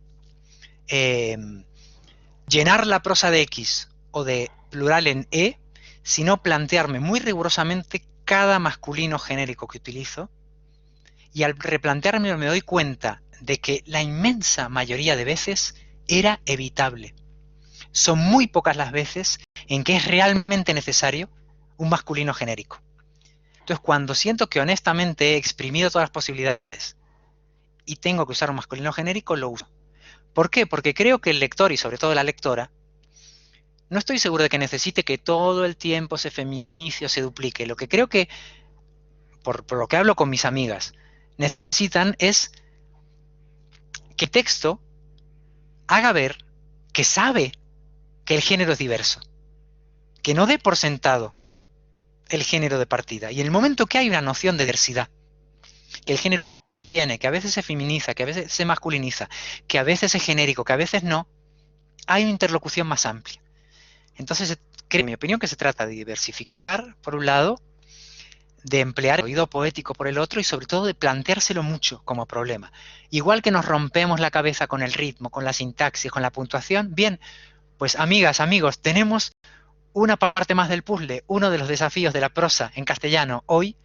llenar la prosa de X o de plural en E, sino plantearme muy rigurosamente cada masculino genérico que utilizo, y al replantearme me doy cuenta de que la inmensa mayoría de veces era evitable. Son muy pocas las veces en que es realmente necesario un masculino genérico. Entonces, cuando siento que honestamente he exprimido todas las posibilidades y tengo que usar un masculino genérico, lo uso. ¿Por qué? Porque creo que el lector, y sobre todo la lectora, no estoy seguro de que necesite que todo el tiempo se feminice o se duplique. Lo que creo que, por lo que hablo con mis amigas, necesitan es que el texto haga ver que sabe que el género es diverso, que no dé por sentado el género de partida. Y en el momento que hay una noción de diversidad, que el género tiene, que a veces se feminiza, que a veces se masculiniza, que a veces es genérico, que a veces no, hay una interlocución más amplia. Entonces, creo, en mi opinión, que se trata de diversificar, por un lado, de emplear el oído poético por el otro y sobre todo de planteárselo mucho como problema. Igual que nos rompemos la cabeza con el ritmo, con la sintaxis, con la puntuación, bien, pues amigas, amigos, tenemos una parte más del puzzle, uno de los desafíos de la prosa en castellano hoy,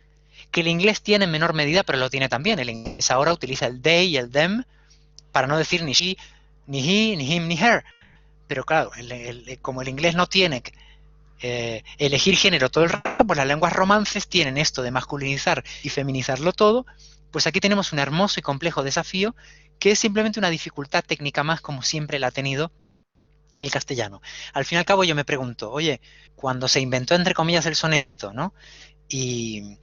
que el inglés tiene en menor medida, pero lo tiene también. El inglés ahora utiliza el they y el them para no decir ni she, ni he, ni him, ni her. Pero claro, como el inglés no tiene elegir género todo el rato, pues las lenguas romances tienen esto de masculinizar y feminizarlo todo. Pues aquí tenemos un hermoso y complejo desafío que es simplemente una dificultad técnica más, como siempre la ha tenido el castellano. Al fin y al cabo yo me pregunto, oye, cuando se inventó entre comillas el soneto, ¿no? Y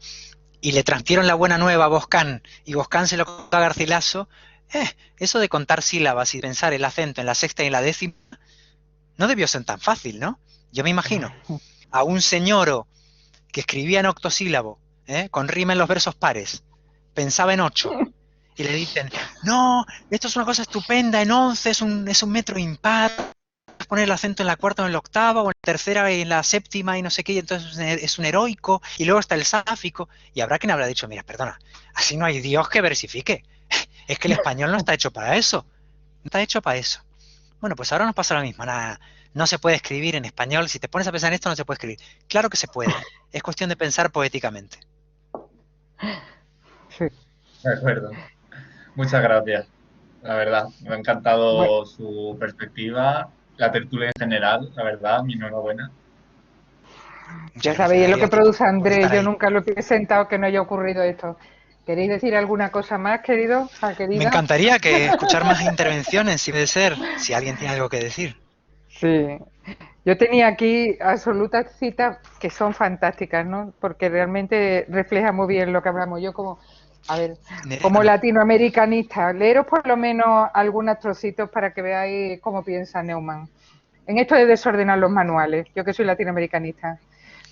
le transmitieron la buena nueva a Boscán y Boscán se lo contó a Garcilaso, eso de contar sílabas y pensar el acento en la sexta y en la décima no debió ser tan fácil, ¿no? Yo me imagino a un señor que escribía en octosílabo, con rima en los versos pares, pensaba en 8, y le dicen, no, esto es una cosa estupenda, en 11 es un metro impar, poner el acento en la cuarta o en la octava, o en la tercera y en la séptima y no sé qué, y entonces es un heroico, y luego está el sáfico, y habrá quien habrá dicho, mira, perdona, así no hay Dios que versifique, es que el español no está hecho para eso, no está hecho para eso. Bueno, pues ahora nos pasa lo mismo, nada, no se puede escribir en español, si te pones a pensar en esto no se puede escribir. Claro que se puede, es cuestión de pensar poéticamente. Sí. De acuerdo. Muchas gracias. La verdad, me ha encantado Bueno, su perspectiva, la tertulia en general, la verdad, mi enhorabuena. ya Muchas gracias, sabéis, es lo David, que a ti produce por Andrés. estar Yo ahí. nunca lo he sentado que no haya ocurrido esto. ¿Queréis decir alguna cosa más, querido? Me Querida. encantaría que escuchar más intervenciones, si puede ser, si alguien tiene algo que decir. Sí. Yo tenía aquí absolutas citas que son fantásticas, ¿no? Porque realmente refleja muy bien lo que hablamos. Yo como, a ver, como Bueno, latinoamericanista, leeros por lo menos algunos trocitos para que veáis cómo piensa Neumann. En esto de desordenar los manuales, yo que soy latinoamericanista.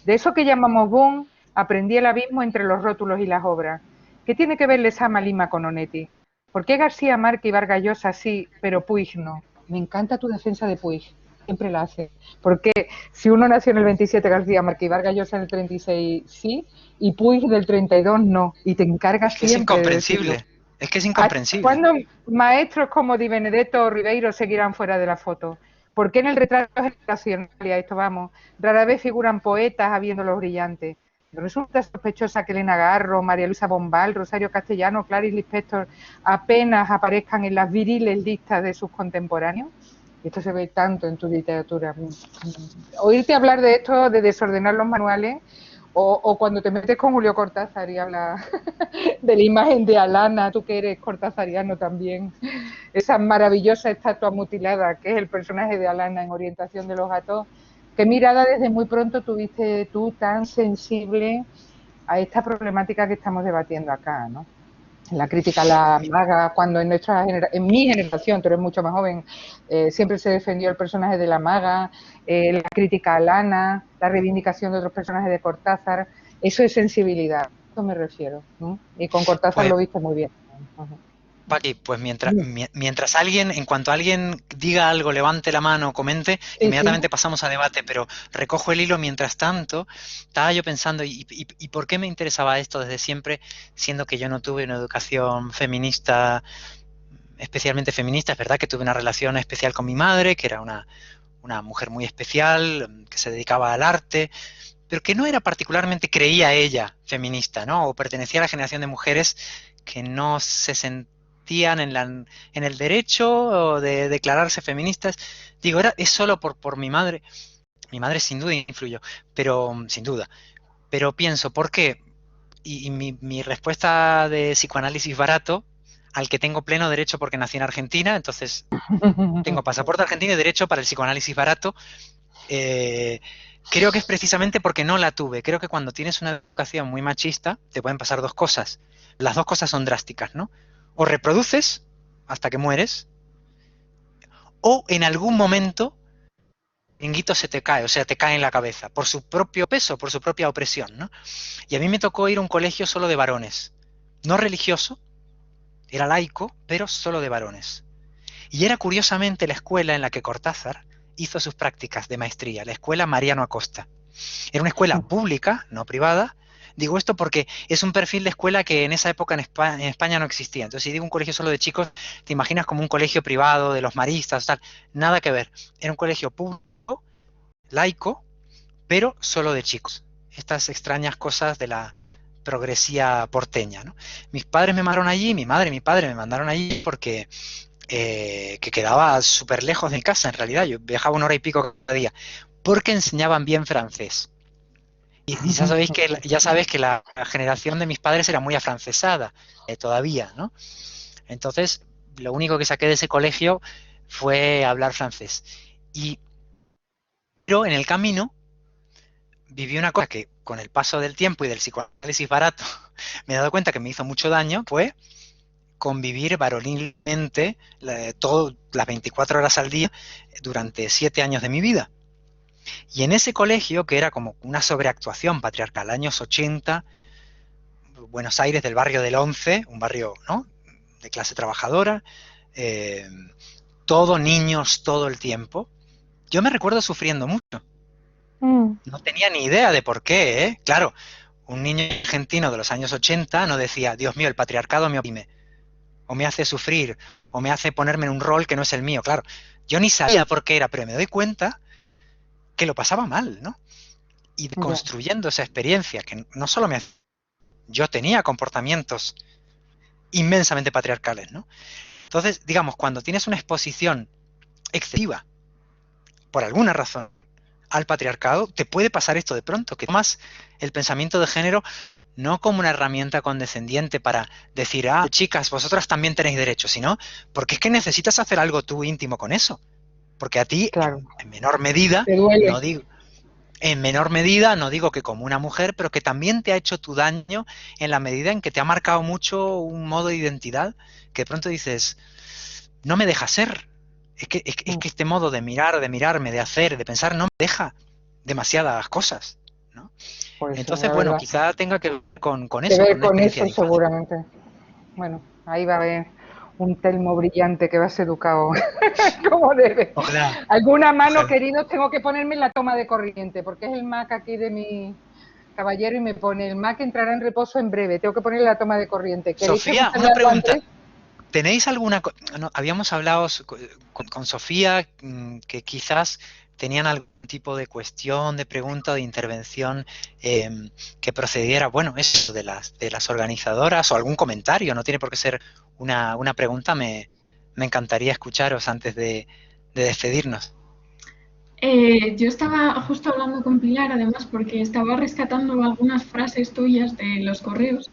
De eso que llamamos boom, aprendí el abismo entre los rótulos y las obras. ¿Qué tiene que ver Lezama Lima con Onetti? ¿Por qué García Márquez y Vargas Llosa sí, pero Puig no? Me encanta tu defensa de Puig, siempre la hace. Porque si uno nació en el 27, García Márquez, y Vargas Llosa en el 36 sí, y Puig del 32 no, y te encargas es que es siempre de decirlo. incomprensible, es que es incomprensible. ¿Cuándo maestros como Di Benedetto o Ribeiro seguirán fuera de la foto? ¿Por qué en el retrato generacional, y a esto vamos, rara vez figuran poetas habiéndolos brillantes? ¿No resulta sospechosa que Elena Garro, María Luisa Bombal, Rosario Castellano, Clarice Lispector apenas aparezcan en las viriles listas de sus contemporáneos? Y esto se ve tanto en tu literatura. Oírte hablar de esto, de desordenar los manuales, o cuando te metes con Julio Cortázar y hablas de la imagen de Alana, tú que eres cortázariano también, esa maravillosa estatua mutilada que es el personaje de Alana en Orientación de los Gatos, ¿Qué mirada desde muy pronto tuviste tú tan sensible a esta problemática que estamos debatiendo acá, ¿no? La crítica a la maga, cuando en mi generación, tú eres mucho más joven, siempre se defendió el personaje de la maga, la crítica a Lana, la reivindicación de otros personajes de Cortázar, eso es sensibilidad, a eso me refiero, ¿no? Y con Cortázar Pues, lo viste muy bien. Paqui, pues mientras alguien, en cuanto alguien diga algo, levante la mano, comente, Sí, inmediatamente pasamos a debate, pero recojo el hilo mientras tanto. Estaba yo pensando, ¿y por qué me interesaba esto desde siempre, siendo que yo no tuve una educación feminista, especialmente feminista? Es verdad que tuve una relación especial con mi madre, que era una mujer muy especial, que se dedicaba al arte, pero que no era particularmente, creía ella, feminista, ¿no? O pertenecía a la generación de mujeres que no se sentían en el derecho de declararse feministas. Digo, es solo por mi madre. Mi madre sin duda influyó, pero sin duda. Pero pienso, ¿por qué? Y mi respuesta de psicoanálisis barato, al que tengo pleno derecho porque nací en Argentina, entonces tengo pasaporte argentino y derecho para el psicoanálisis barato. Creo que es precisamente porque no la tuve. Creo que cuando tienes una educación muy machista, te pueden pasar dos cosas. Las dos cosas son drásticas, ¿no? O reproduces hasta que mueres, o en algún momento el guito se te cae, o sea, te cae en la cabeza, por su propio peso, por su propia opresión, ¿no? Y a mí me tocó ir a un colegio solo de varones. No religioso, era laico, pero solo de varones. Y era curiosamente la escuela en la que Cortázar hizo sus prácticas de maestría, la escuela Mariano Acosta. Era una escuela pública, no privada. Digo esto porque es un perfil de escuela que en esa época en España no existía. Entonces, si digo un colegio solo de chicos, te imaginas como un colegio privado de los maristas, tal. Nada que ver. Era un colegio público, laico, pero solo de chicos. Estas extrañas cosas de la progresía porteña, ¿no? Mis padres me mandaron allí, mi madre y mi padre me mandaron allí porque que quedaba súper lejos de mi casa, en realidad. Yo viajaba 1 hora y pico cada día, porque enseñaban bien francés. Y ya sabes que la generación de mis padres era muy afrancesada, todavía, ¿no? Entonces, lo único que saqué de ese colegio fue hablar francés. Pero en el camino viví una cosa que con el paso del tiempo y del psicoanálisis barato me he dado cuenta que me hizo mucho daño, fue convivir varonilmente las 24 horas al día durante 7 años de mi vida. Y en ese colegio, que era como una sobreactuación patriarcal, años 80, Buenos Aires, del barrio del Once, un barrio, ¿no?, de clase trabajadora, todo niños todo el tiempo, yo me recuerdo sufriendo mucho. No tenía ni idea de por qué, ¿eh? Claro, un niño argentino de los años 80 no decía, Dios mío, el patriarcado me oprime, o me hace sufrir, o me hace ponerme en un rol que no es el mío. Claro, yo ni sabía por qué era, pero me doy cuenta que lo pasaba mal, ¿no? Y construyendo esa experiencia, que no solo yo tenía comportamientos inmensamente patriarcales, ¿no? Entonces, digamos, cuando tienes una exposición excesiva, por alguna razón, al patriarcado, te puede pasar esto de pronto, que tomas el pensamiento de género no como una herramienta condescendiente para decir, chicas, vosotras también tenéis derechos, sino porque es que necesitas hacer algo tú íntimo con eso. Porque a ti, claro, en menor medida, no digo que como una mujer, pero que también te ha hecho tu daño en la medida en que te ha marcado mucho un modo de identidad que de pronto dices, no me deja ser. Es que este modo de mirar, de mirarme, de hacer, de pensar, no me deja demasiadas cosas, ¿no? Pues entonces, sí, bueno, verdad. quizá tenga que ver con eso. Que ver con con eso de seguramente. Bueno, ahí va a haber un Telmo brillante que va a ser educado como debe. Ojalá. Alguna mano, Ojalá. queridos, tengo que ponerme en la toma de corriente, porque es el Mac aquí de mi caballero y me pone, el Mac entrará en reposo en breve, tengo que ponerle la toma de corriente. Sofía, una pregunta. ¿Tenéis alguna... No, habíamos hablado con Sofía que quizás tenían algún tipo de cuestión, de pregunta o de intervención que procediera, bueno, eso de las organizadoras o algún comentario, no tiene por qué ser una pregunta, me encantaría escucharos antes de despedirnos. Yo estaba justo hablando con Pilar, además, porque estaba rescatando algunas frases tuyas de los correos.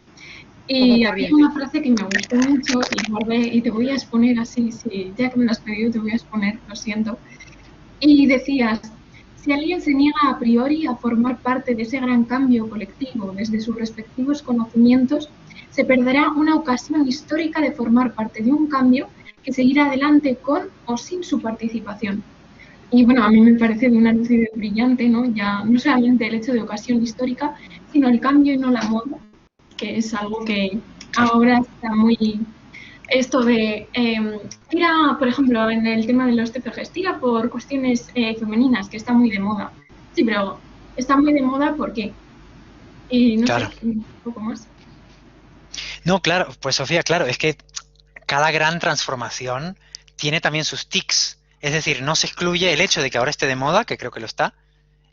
Y había una frase que me gustó mucho y guardé, y te voy a exponer así, ya que me lo has pedido, te voy a exponer, lo siento. Y decías, Si alguien se niega a priori a formar parte de ese gran cambio colectivo desde sus respectivos conocimientos, se perderá una ocasión histórica de formar parte de un cambio que seguirá adelante con o sin su participación. Y bueno, a mí me parece de una lucidez brillante, ¿no? Ya no solamente el hecho de ocasión histórica, sino el cambio y no la moda, que es algo que ahora está muy... Esto de tira, por ejemplo, en el tema de los TCGs, tira por cuestiones femeninas, que está muy de moda. Sí, pero está muy de moda porque, no Claro. sé, un poco más. No, claro, pues Sofía, claro, es que cada gran transformación tiene también sus tics. Es decir, no se excluye el hecho de que ahora esté de moda, que creo que lo está,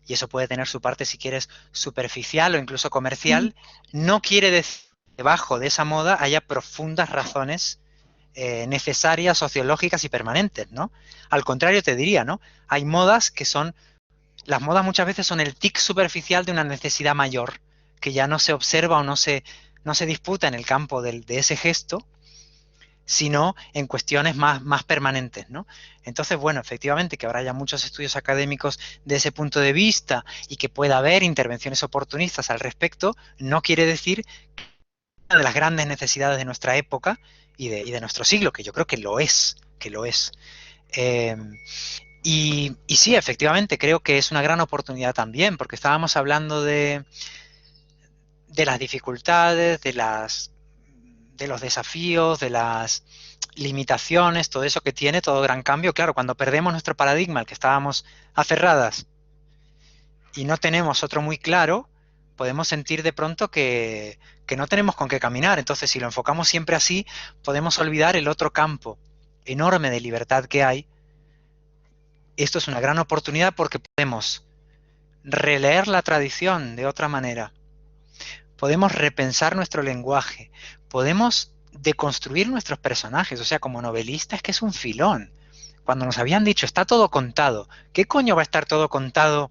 y eso puede tener su parte, si quieres, superficial o incluso comercial. No quiere decir que debajo de esa moda haya profundas razones necesarias, sociológicas y permanentes, ¿no? Al contrario, te diría, ¿no? Hay modas que son... Las modas muchas veces son el tic superficial de una necesidad mayor, que ya no se observa o no se disputa en el campo de ese gesto, sino en cuestiones más permanentes, ¿no? Entonces, bueno, efectivamente, que ahora haya muchos estudios académicos de ese punto de vista y que pueda haber intervenciones oportunistas al respecto, no quiere decir que una de las grandes necesidades de nuestra época y de nuestro siglo, que yo creo que lo es, y sí, efectivamente, creo que es una gran oportunidad también, porque estábamos hablando de las dificultades, de los desafíos, de las limitaciones, todo eso que tiene, todo gran cambio. Claro, cuando perdemos nuestro paradigma, al que estábamos aferradas, y no tenemos otro muy claro, podemos sentir de pronto que no tenemos con qué caminar. Entonces, si lo enfocamos siempre así, podemos olvidar el otro campo enorme de libertad que hay. Esto es una gran oportunidad porque podemos releer la tradición de otra manera. Podemos repensar nuestro lenguaje, podemos deconstruir nuestros personajes, o sea, como novelista es que es un filón. Cuando nos habían dicho, está todo contado, ¿qué coño va a estar todo contado?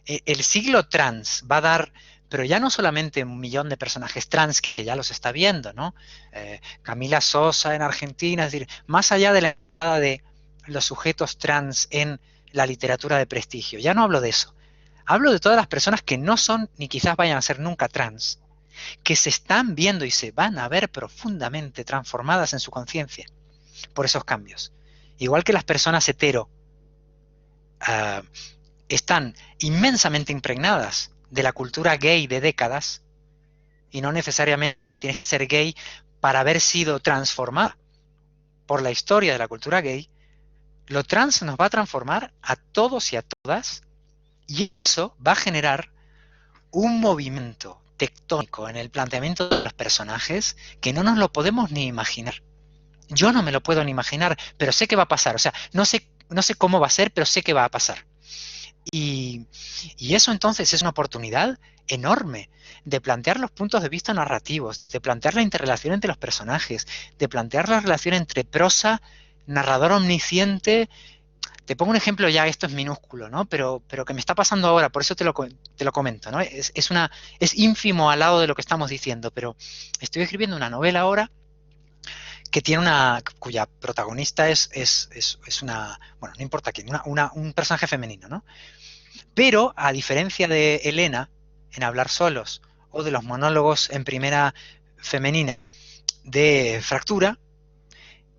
El siglo trans va a dar, pero ya no solamente 1 millón de personajes trans, que ya los está viendo, ¿no? Camila Sosa en Argentina, es decir, más allá de la entrada de los sujetos trans en la literatura de prestigio, ya no hablo de eso. Hablo de todas las personas que no son ni quizás vayan a ser nunca trans, que se están viendo y se van a ver profundamente transformadas en su conciencia por esos cambios. Igual que las personas hetero están inmensamente impregnadas de la cultura gay de décadas, y no necesariamente tienes que ser gay para haber sido transformada por la historia de la cultura gay. Lo trans nos va a transformar a todos y a todas, y eso va a generar un movimiento tectónico en el planteamiento de los personajes que no nos lo podemos ni imaginar. Yo no me lo puedo ni imaginar, pero sé que va a pasar. O sea, no sé cómo va a ser, pero sé que va a pasar. Y eso entonces es una oportunidad enorme de plantear los puntos de vista narrativos, de plantear la interrelación entre los personajes, de plantear la relación entre prosa, narrador omnisciente. Te pongo un ejemplo, ya esto es minúsculo, ¿no? Pero que me está pasando ahora, por eso te lo comento, ¿no? Es ínfimo al lado de lo que estamos diciendo, pero estoy escribiendo una novela ahora que tiene cuya protagonista es una, bueno, no importa quién, un personaje femenino, ¿no? Pero, a diferencia de Elena, en Hablar solos, o de los monólogos en primera femenina de Fractura,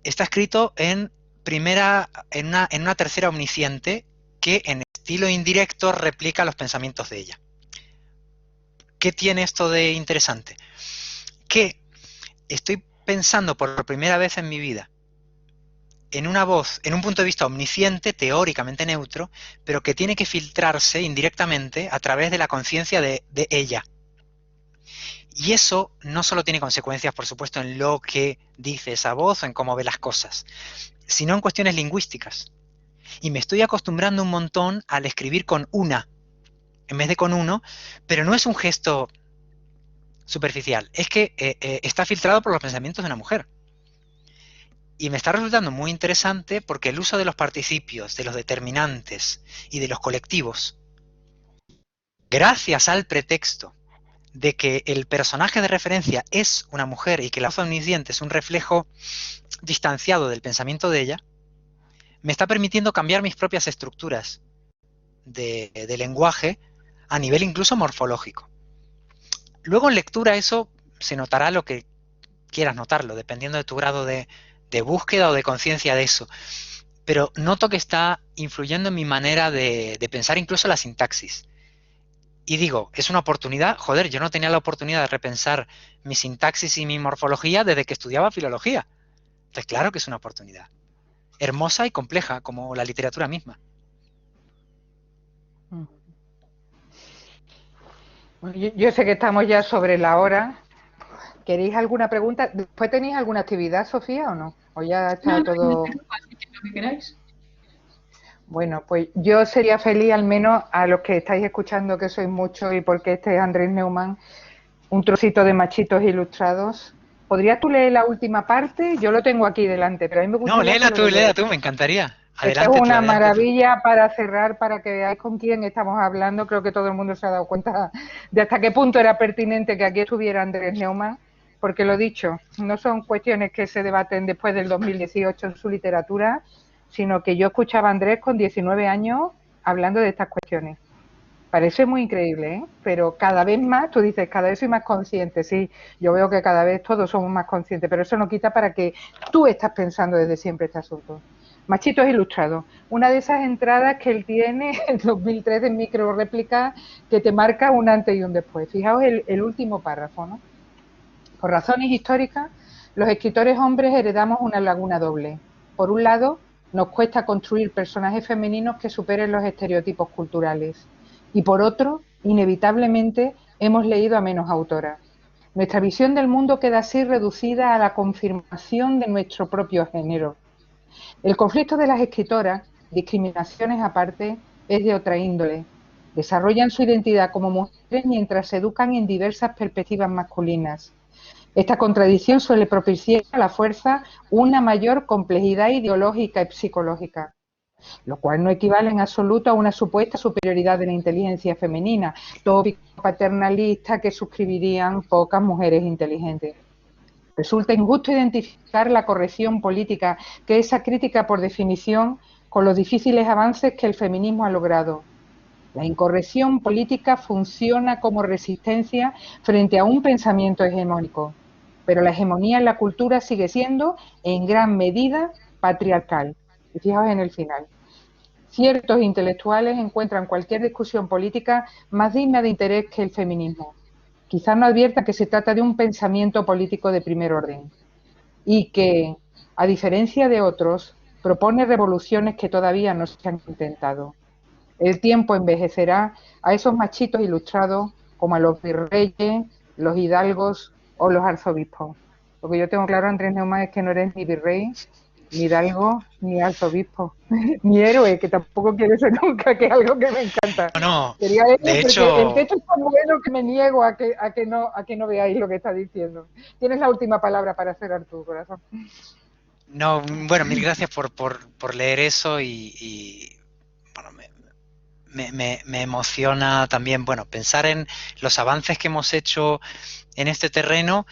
está escrito en una tercera omnisciente que en estilo indirecto replica los pensamientos de ella. ¿Qué tiene esto de interesante? Que estoy pensando por primera vez en mi vida en una voz, en un punto de vista omnisciente, teóricamente neutro, pero que tiene que filtrarse indirectamente a través de la conciencia de ella. Y eso no solo tiene consecuencias, por supuesto, en lo que dice esa voz o en cómo ve las cosas, sino en cuestiones lingüísticas. Y me estoy acostumbrando un montón al escribir con una, en vez de con uno, pero no es un gesto superficial, es que está filtrado por los pensamientos de una mujer. Y me está resultando muy interesante porque el uso de los participios, de los determinantes y de los colectivos, gracias al pretexto de que el personaje de referencia es una mujer y que la voz omnisciente es un reflejo distanciado del pensamiento de ella, me está permitiendo cambiar mis propias estructuras de lenguaje a nivel incluso morfológico. Luego en lectura eso se notará lo que quieras notarlo, dependiendo de tu grado de búsqueda o de conciencia de eso. Pero noto que está influyendo en mi manera de pensar incluso la sintaxis. Y digo, es una oportunidad, joder, yo no tenía la oportunidad de repensar mi sintaxis y mi morfología desde que estudiaba filología. Entonces claro que es una oportunidad. Hermosa y compleja, como la literatura misma. Yo sé que estamos ya sobre la hora. ¿Queréis alguna pregunta? ¿Después tenéis alguna actividad, Sofía, o no? ¿O ya está No, todo...? así que lo que queráis. Bueno, pues yo sería feliz, al menos a los que estáis escuchando, que sois muchos, y porque este es Andrés Neumann, un trocito de Machitos Ilustrados. ¿Podrías tú leer la última parte? Yo lo tengo aquí delante, pero a mí me No, gustaría que lo leyeras. léela tú, me encantaría. Esta es Adelante tú, una adelante tú. maravilla para cerrar, para que veáis con quién estamos hablando. Creo que todo el mundo se ha dado cuenta de hasta qué punto era pertinente que aquí estuviera Andrés Neumann, porque lo dicho, no son cuestiones que se debaten después del 2018 en su literatura, sino que yo escuchaba a Andrés con 19 años hablando de estas cuestiones. Parece muy increíble, ¿eh? Pero cada vez más, tú dices, cada vez soy más consciente, sí, yo veo que cada vez todos somos más conscientes, pero eso no quita para que tú estás pensando desde siempre este asunto. Machitos Ilustrados, una de esas entradas que él tiene en 2013 en micro réplica que te marca un antes y un después. Fijaos el último párrafo, ¿no? Por razones históricas, los escritores hombres heredamos una laguna doble. Por un lado, nos cuesta construir personajes femeninos que superen los estereotipos culturales. Y por otro, inevitablemente, hemos leído a menos autoras. Nuestra visión del mundo queda así reducida a la confirmación de nuestro propio género. El conflicto de las escritoras, discriminaciones aparte, es de otra índole. Desarrollan su identidad como mujeres mientras se educan en diversas perspectivas masculinas. Esta contradicción suele propiciar a la fuerza una mayor complejidad ideológica y psicológica, lo cual no equivale en absoluto a una supuesta superioridad de la inteligencia femenina, tópico paternalista que suscribirían pocas mujeres inteligentes. Resulta injusto identificar la corrección política, que es esa crítica por definición, con los difíciles avances que el feminismo ha logrado. La incorrección política funciona como resistencia frente a un pensamiento hegemónico, pero la hegemonía en la cultura sigue siendo, en gran medida, patriarcal. Y fijaos en el final. Ciertos intelectuales encuentran cualquier discusión política más digna de interés que el feminismo. Quizás no advierta que se trata de un pensamiento político de primer orden y que, a diferencia de otros, propone revoluciones que todavía no se han intentado. El tiempo envejecerá a esos machitos ilustrados como a los virreyes, los hidalgos o los arzobispos. Lo que yo tengo claro, Andrés Neumann, es que no eres ni virrey, ni hidalgo, ni arzobispo, ni héroe, que tampoco quiero ser nunca, que es algo que me encanta. No, Quería eso de porque hecho, el texto es tan bueno que me niego a que no veáis lo que está diciendo. Tienes la última palabra para cerrar tu corazón. no, bueno, mil gracias por leer eso y bueno, me emociona también, bueno, pensar en los avances que hemos hecho en este terreno,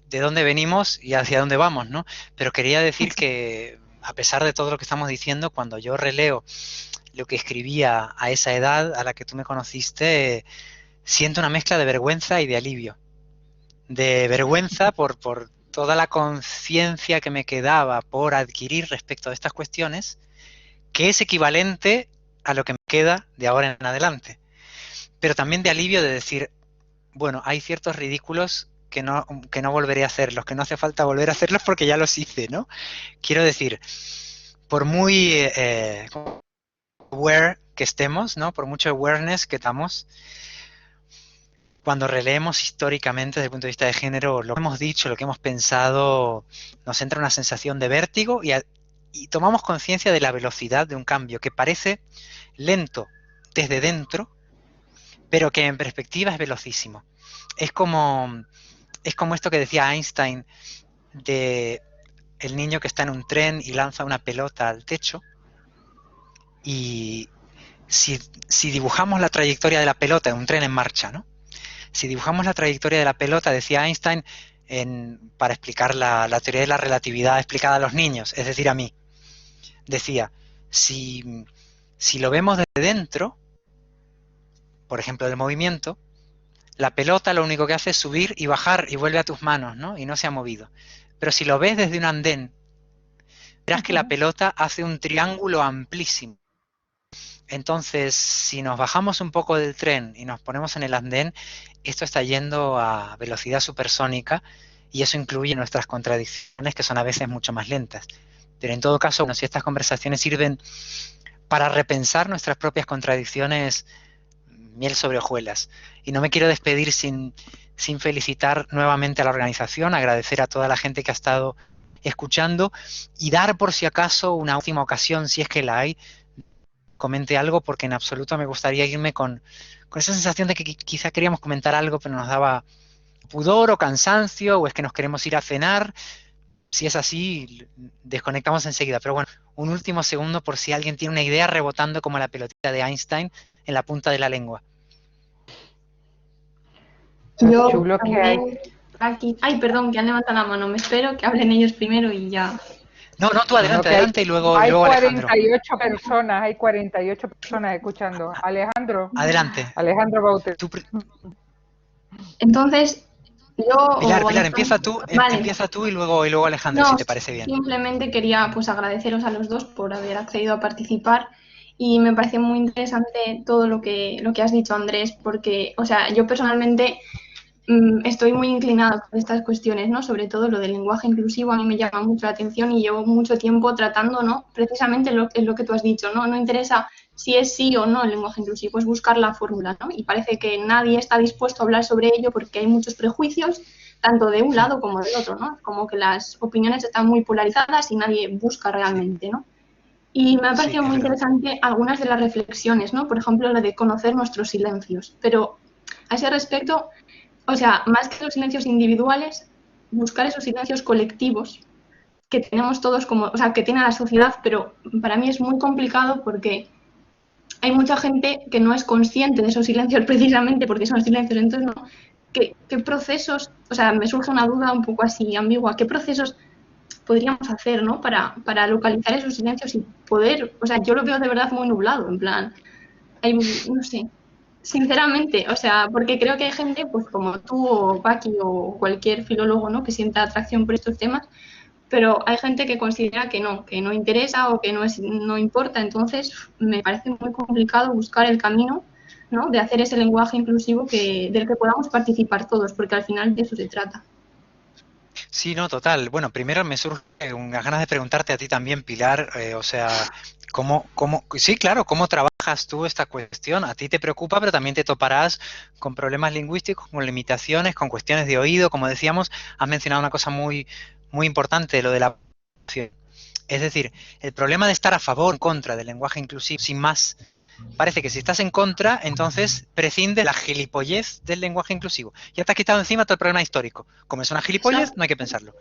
de dónde venimos y hacia dónde vamos, ¿no? Pero quería decir que, a pesar de todo lo que estamos diciendo, cuando yo releo lo que escribía a esa edad a la que tú me conociste, siento una mezcla de vergüenza y de alivio. De vergüenza por toda la conciencia que me quedaba por adquirir respecto a estas cuestiones, que es equivalente a lo que me queda de ahora en adelante. Pero también de alivio de decir, bueno, hay ciertos ridículos que no volveré a hacerlos, que no hace falta volver a hacerlos porque ya los hice, ¿no? Quiero decir, por muy aware que estemos, ¿no? Por mucho awareness que damos, cuando releemos históricamente desde el punto de vista de género lo que hemos dicho, lo que hemos pensado, nos entra una sensación de vértigo y tomamos conciencia de la velocidad de un cambio que parece lento desde dentro, pero que en perspectiva es velocísimo. Es como esto que decía Einstein de el niño que está en un tren y lanza una pelota al techo, y si dibujamos la trayectoria de la pelota en un tren en marcha, ¿no? Si dibujamos la trayectoria de la pelota, decía Einstein, para explicar la teoría de la relatividad explicada a los niños, es decir, a mí, decía, si lo vemos desde dentro, por ejemplo, del movimiento, la pelota lo único que hace es subir y bajar y vuelve a tus manos, ¿no? Y no se ha movido. Pero si lo ves desde un andén, verás que la pelota hace un triángulo amplísimo. Entonces, si nos bajamos un poco del tren y nos ponemos en el andén, esto está yendo a velocidad supersónica y eso incluye nuestras contradicciones, que son a veces mucho más lentas. Pero en todo caso, bueno, si estas conversaciones sirven para repensar nuestras propias contradicciones, miel sobre hojuelas. Y no me quiero despedir sin felicitar nuevamente a la organización, agradecer a toda la gente que ha estado escuchando y dar por si acaso una última ocasión, si es que la hay, comente algo, porque en absoluto me gustaría irme con esa sensación de que quizá queríamos comentar algo, pero nos daba pudor o cansancio, o es que nos queremos ir a cenar. Si es así, desconectamos enseguida. Pero bueno, un último segundo por si alguien tiene una idea rebotando como la pelotita de Einstein en la punta de la lengua. Yo chulo que hay. Aquí. Ay, perdón, que han levantado la mano. Me espero que hablen ellos primero y ya. No, tú adelante, No, adelante y luego hay Alejandro. 48 personas, hay 48 personas escuchando. Alejandro. Adelante. Alejandro Baute. Entonces, yo... Pilar, empieza tú y luego Alejandro, No, si te parece bien. simplemente quería pues agradeceros a los dos por haber accedido a participar y me parece muy interesante todo lo que has dicho, Andrés, porque, o sea, yo personalmente estoy muy inclinada por estas cuestiones, ¿no? Sobre todo lo del lenguaje inclusivo a mí me llama mucho la atención y llevo mucho tiempo tratando, ¿no? Precisamente lo que tú has dicho, ¿no? No interesa si es sí o no el lenguaje inclusivo, es buscar la fórmula, ¿no? Y parece que nadie está dispuesto a hablar sobre ello porque hay muchos prejuicios, tanto de un lado como del otro, ¿no? Como que las opiniones están muy polarizadas y nadie busca realmente, ¿no? Y me ha parecido muy interesante algunas de las reflexiones, ¿no? Por ejemplo, la de conocer nuestros silencios. Pero a ese respecto, o sea, más que los silencios individuales, buscar esos silencios colectivos que tenemos todos como, o sea, que tiene la sociedad, pero para mí es muy complicado porque hay mucha gente que no es consciente de esos silencios precisamente porque son silencios. Entonces, ¿no? ¿Qué procesos, o sea, me surge una duda un poco así ambigua, qué procesos podríamos hacer, ¿no? Para localizar esos silencios y poder, o sea, yo lo veo de verdad muy nublado, en plan, no sé, sinceramente, o sea, porque creo que hay gente, pues como tú o Paqui o cualquier filólogo, ¿no? Que sienta atracción por estos temas, pero hay gente que considera que no interesa o que no importa, entonces me parece muy complicado buscar el camino, ¿no? De hacer ese lenguaje inclusivo del que podamos participar todos, porque al final de eso se trata. Sí, no, total. Bueno, primero me surge unas ganas de preguntarte a ti también, Pilar, o sea, sí, claro, ¿cómo trabajas tú esta cuestión? A ti te preocupa, pero también te toparás con problemas lingüísticos, con limitaciones, con cuestiones de oído, como decíamos, has mencionado una cosa muy, muy importante, lo de la... Es decir, el problema de estar a favor o en contra del lenguaje inclusivo, sin más, parece que si estás en contra, entonces prescinde la gilipollez del lenguaje inclusivo. Ya te has quitado encima todo el problema histórico. Como es una gilipollez, no hay que pensarlo.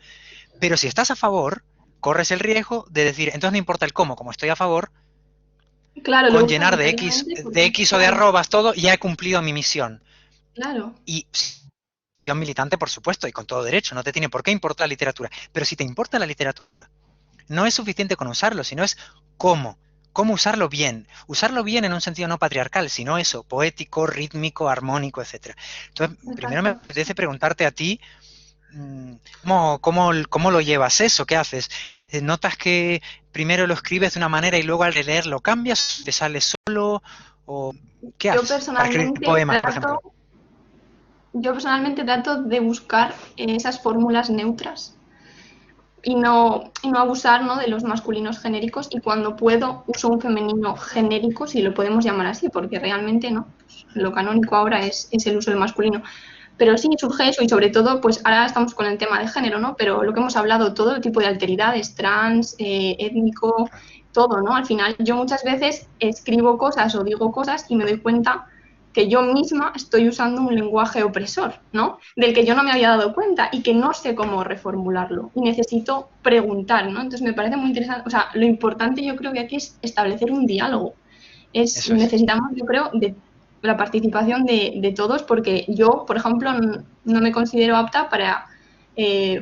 Pero si estás a favor, corres el riesgo de decir, entonces no importa el cómo, como estoy a favor, claro, con llenar de X o de arrobas todo, ya he cumplido mi misión. Claro. Y un militante, por supuesto, y con todo derecho, no te tiene por qué importar la literatura. Pero si te importa la literatura, no es suficiente con usarlo, sino es cómo usarlo bien en un sentido no patriarcal, sino eso, poético, rítmico, armónico, etcétera. Entonces, primero me apetece preguntarte a ti, ¿cómo lo llevas eso? ¿Qué haces? ¿Notas que primero lo escribes de una manera y luego al leer lo cambias? ¿Te sale solo? ¿O qué haces? Yo personalmente para escribir poemas, por ejemplo. Yo personalmente trato de buscar esas fórmulas neutras y no abusar, ¿no? De los masculinos genéricos, y cuando puedo uso un femenino genérico, si lo podemos llamar así, porque realmente no, pues, lo canónico ahora es el uso del masculino. Pero sí surge eso, y sobre todo, pues ahora estamos con el tema de género, ¿no? Pero lo que hemos hablado, todo tipo de alteridades, trans, étnico, todo, ¿no? Al final yo muchas veces escribo cosas o digo cosas y me doy cuenta que yo misma estoy usando un lenguaje opresor, ¿no? Del que yo no me había dado cuenta y que no sé cómo reformularlo. Y necesito preguntar, ¿no? Entonces me parece muy interesante. O sea, lo importante yo creo que aquí es establecer un diálogo. Necesitamos, yo creo, de la participación de todos, porque yo, por ejemplo, no me considero apta para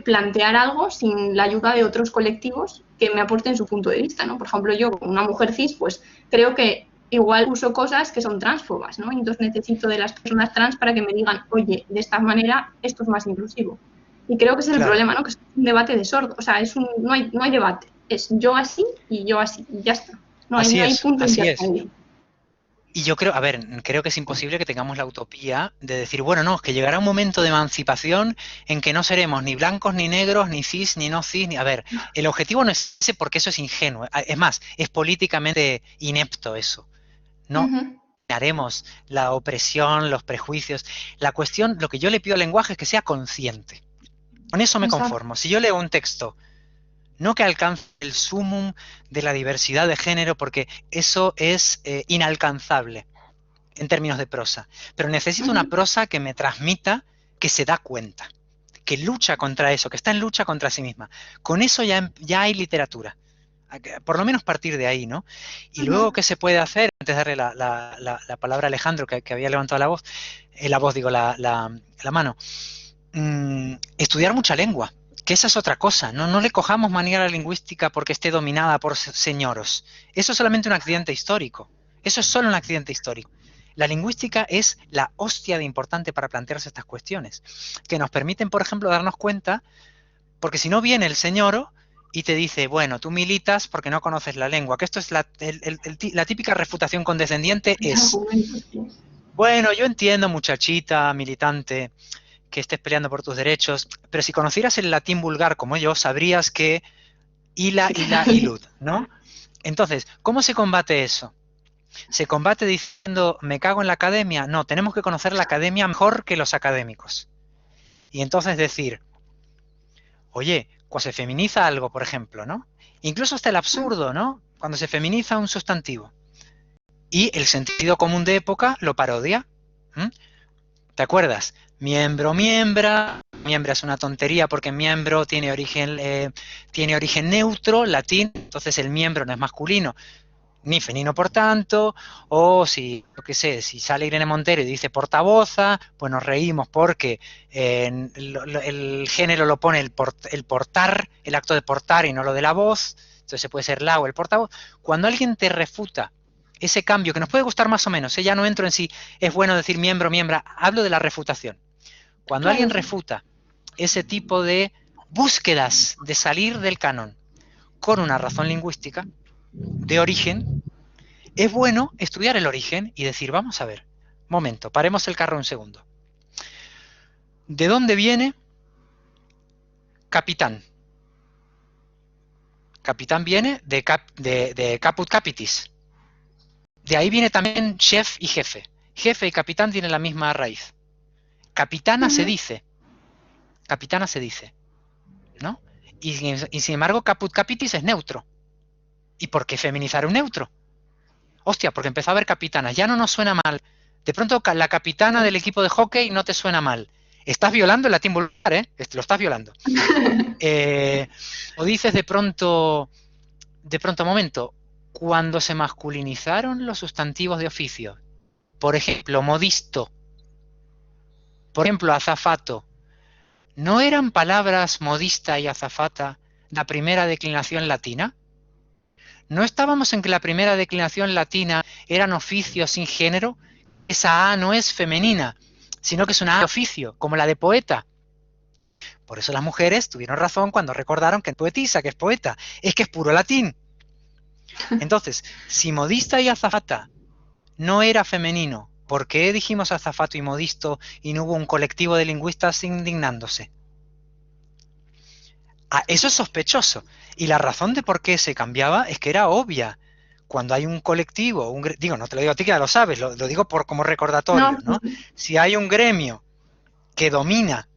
plantear algo sin la ayuda de otros colectivos que me aporten su punto de vista, ¿no? Por ejemplo, yo, como una mujer cis, pues creo que igual uso cosas que son transfobas, ¿no? Entonces necesito de las personas trans para que me digan, oye, de esta manera esto es más inclusivo. Y creo que es el problema, ¿no? Que es un debate de sordo. O sea, no hay debate. Es yo así y yo así. Y ya está. No hay punto intermedio. Y yo creo, a ver, creo que es imposible que tengamos la utopía de decir, bueno, no, es que llegará un momento de emancipación en que no seremos ni blancos, ni negros, ni cis, ni no cis, ni... A ver, el objetivo no es ese porque eso es ingenuo. Es más, es políticamente inepto eso. No haremos la opresión, los prejuicios. La cuestión, lo que yo le pido al lenguaje es que sea consciente. Con eso me conformo. Si yo leo un texto, no que alcance el sumum de la diversidad de género, porque eso es inalcanzable en términos de prosa. Pero necesito una prosa que me transmita que se da cuenta, que lucha contra eso, que está en lucha contra sí misma. Con eso ya hay literatura. Por lo menos partir de ahí, ¿no? Y luego, ¿qué se puede hacer? Antes de darle la palabra a Alejandro, que había levantado la mano. Estudiar mucha lengua. Que esa es otra cosa, no le cojamos manía a la lingüística porque esté dominada por señoros. Eso es solamente un accidente histórico. Eso es solo un accidente histórico. La lingüística es la hostia de importante para plantearse estas cuestiones, que nos permiten, por ejemplo, darnos cuenta, porque si no viene el señoro y te dice, bueno, tú militas porque no conoces la lengua, que esto es la típica refutación condescendiente es, bueno, yo entiendo, muchachita, militante, que estés peleando por tus derechos, pero si conocieras el latín vulgar como yo, sabrías que ila, ilud, ¿no? Entonces, ¿cómo se combate eso? ¿Se combate diciendo, me cago en la academia? No, tenemos que conocer la academia mejor que los académicos. Y entonces decir, oye, cuando se feminiza algo, por ejemplo, ¿no? Incluso hasta el absurdo, ¿no? Cuando se feminiza un sustantivo. Y el sentido común de época lo parodia. ¿Te acuerdas? Miembro, miembra es una tontería porque miembro tiene origen neutro, latín, entonces el miembro no es masculino, ni femenino por tanto, o si, yo qué sé, si sale Irene Montero y dice portavoza, pues nos reímos porque el género lo pone el portar, el acto de portar y no lo de la voz, entonces puede ser la o el portavoz. Cuando alguien te refuta ese cambio, que nos puede gustar más o menos, ya no entro en si es bueno decir miembro, miembra, hablo de la refutación. Cuando alguien refuta ese tipo de búsquedas de salir del canon con una razón lingüística de origen, es bueno estudiar el origen y decir, vamos a ver, momento, paremos el carro un segundo. ¿De dónde viene capitán? Capitán viene de caput capitis. De ahí viene también chef y jefe. Jefe y capitán tienen la misma raíz. Capitana se dice, ¿no? Y sin embargo, caput capitis es neutro. ¿Y por qué feminizar un neutro? Hostia, porque empezó a haber capitanas, ya no nos suena mal. De pronto la capitana del equipo de hockey no te suena mal. Estás violando el latín vulgar, ¿eh? Lo estás violando. O dices de pronto, momento, cuando se masculinizaron los sustantivos de oficio, por ejemplo, modisto, por ejemplo, azafato, ¿no eran palabras modista y azafata la primera declinación latina? ¿No estábamos en que la primera declinación latina eran oficios sin género? Esa A no es femenina, sino que es una A de oficio, como la de poeta. Por eso las mujeres tuvieron razón cuando recordaron que poetisa, que es poeta, es que es puro latín. Entonces, si modista y azafata no era femenino, ¿por qué dijimos azafato y modisto y no hubo un colectivo de lingüistas indignándose? Eso es sospechoso. Y la razón de por qué se cambiaba es que era obvia. Cuando hay un colectivo, digo, no te lo digo a ti que ya lo sabes, lo digo como recordatorio, ¿no? Si hay un gremio que domina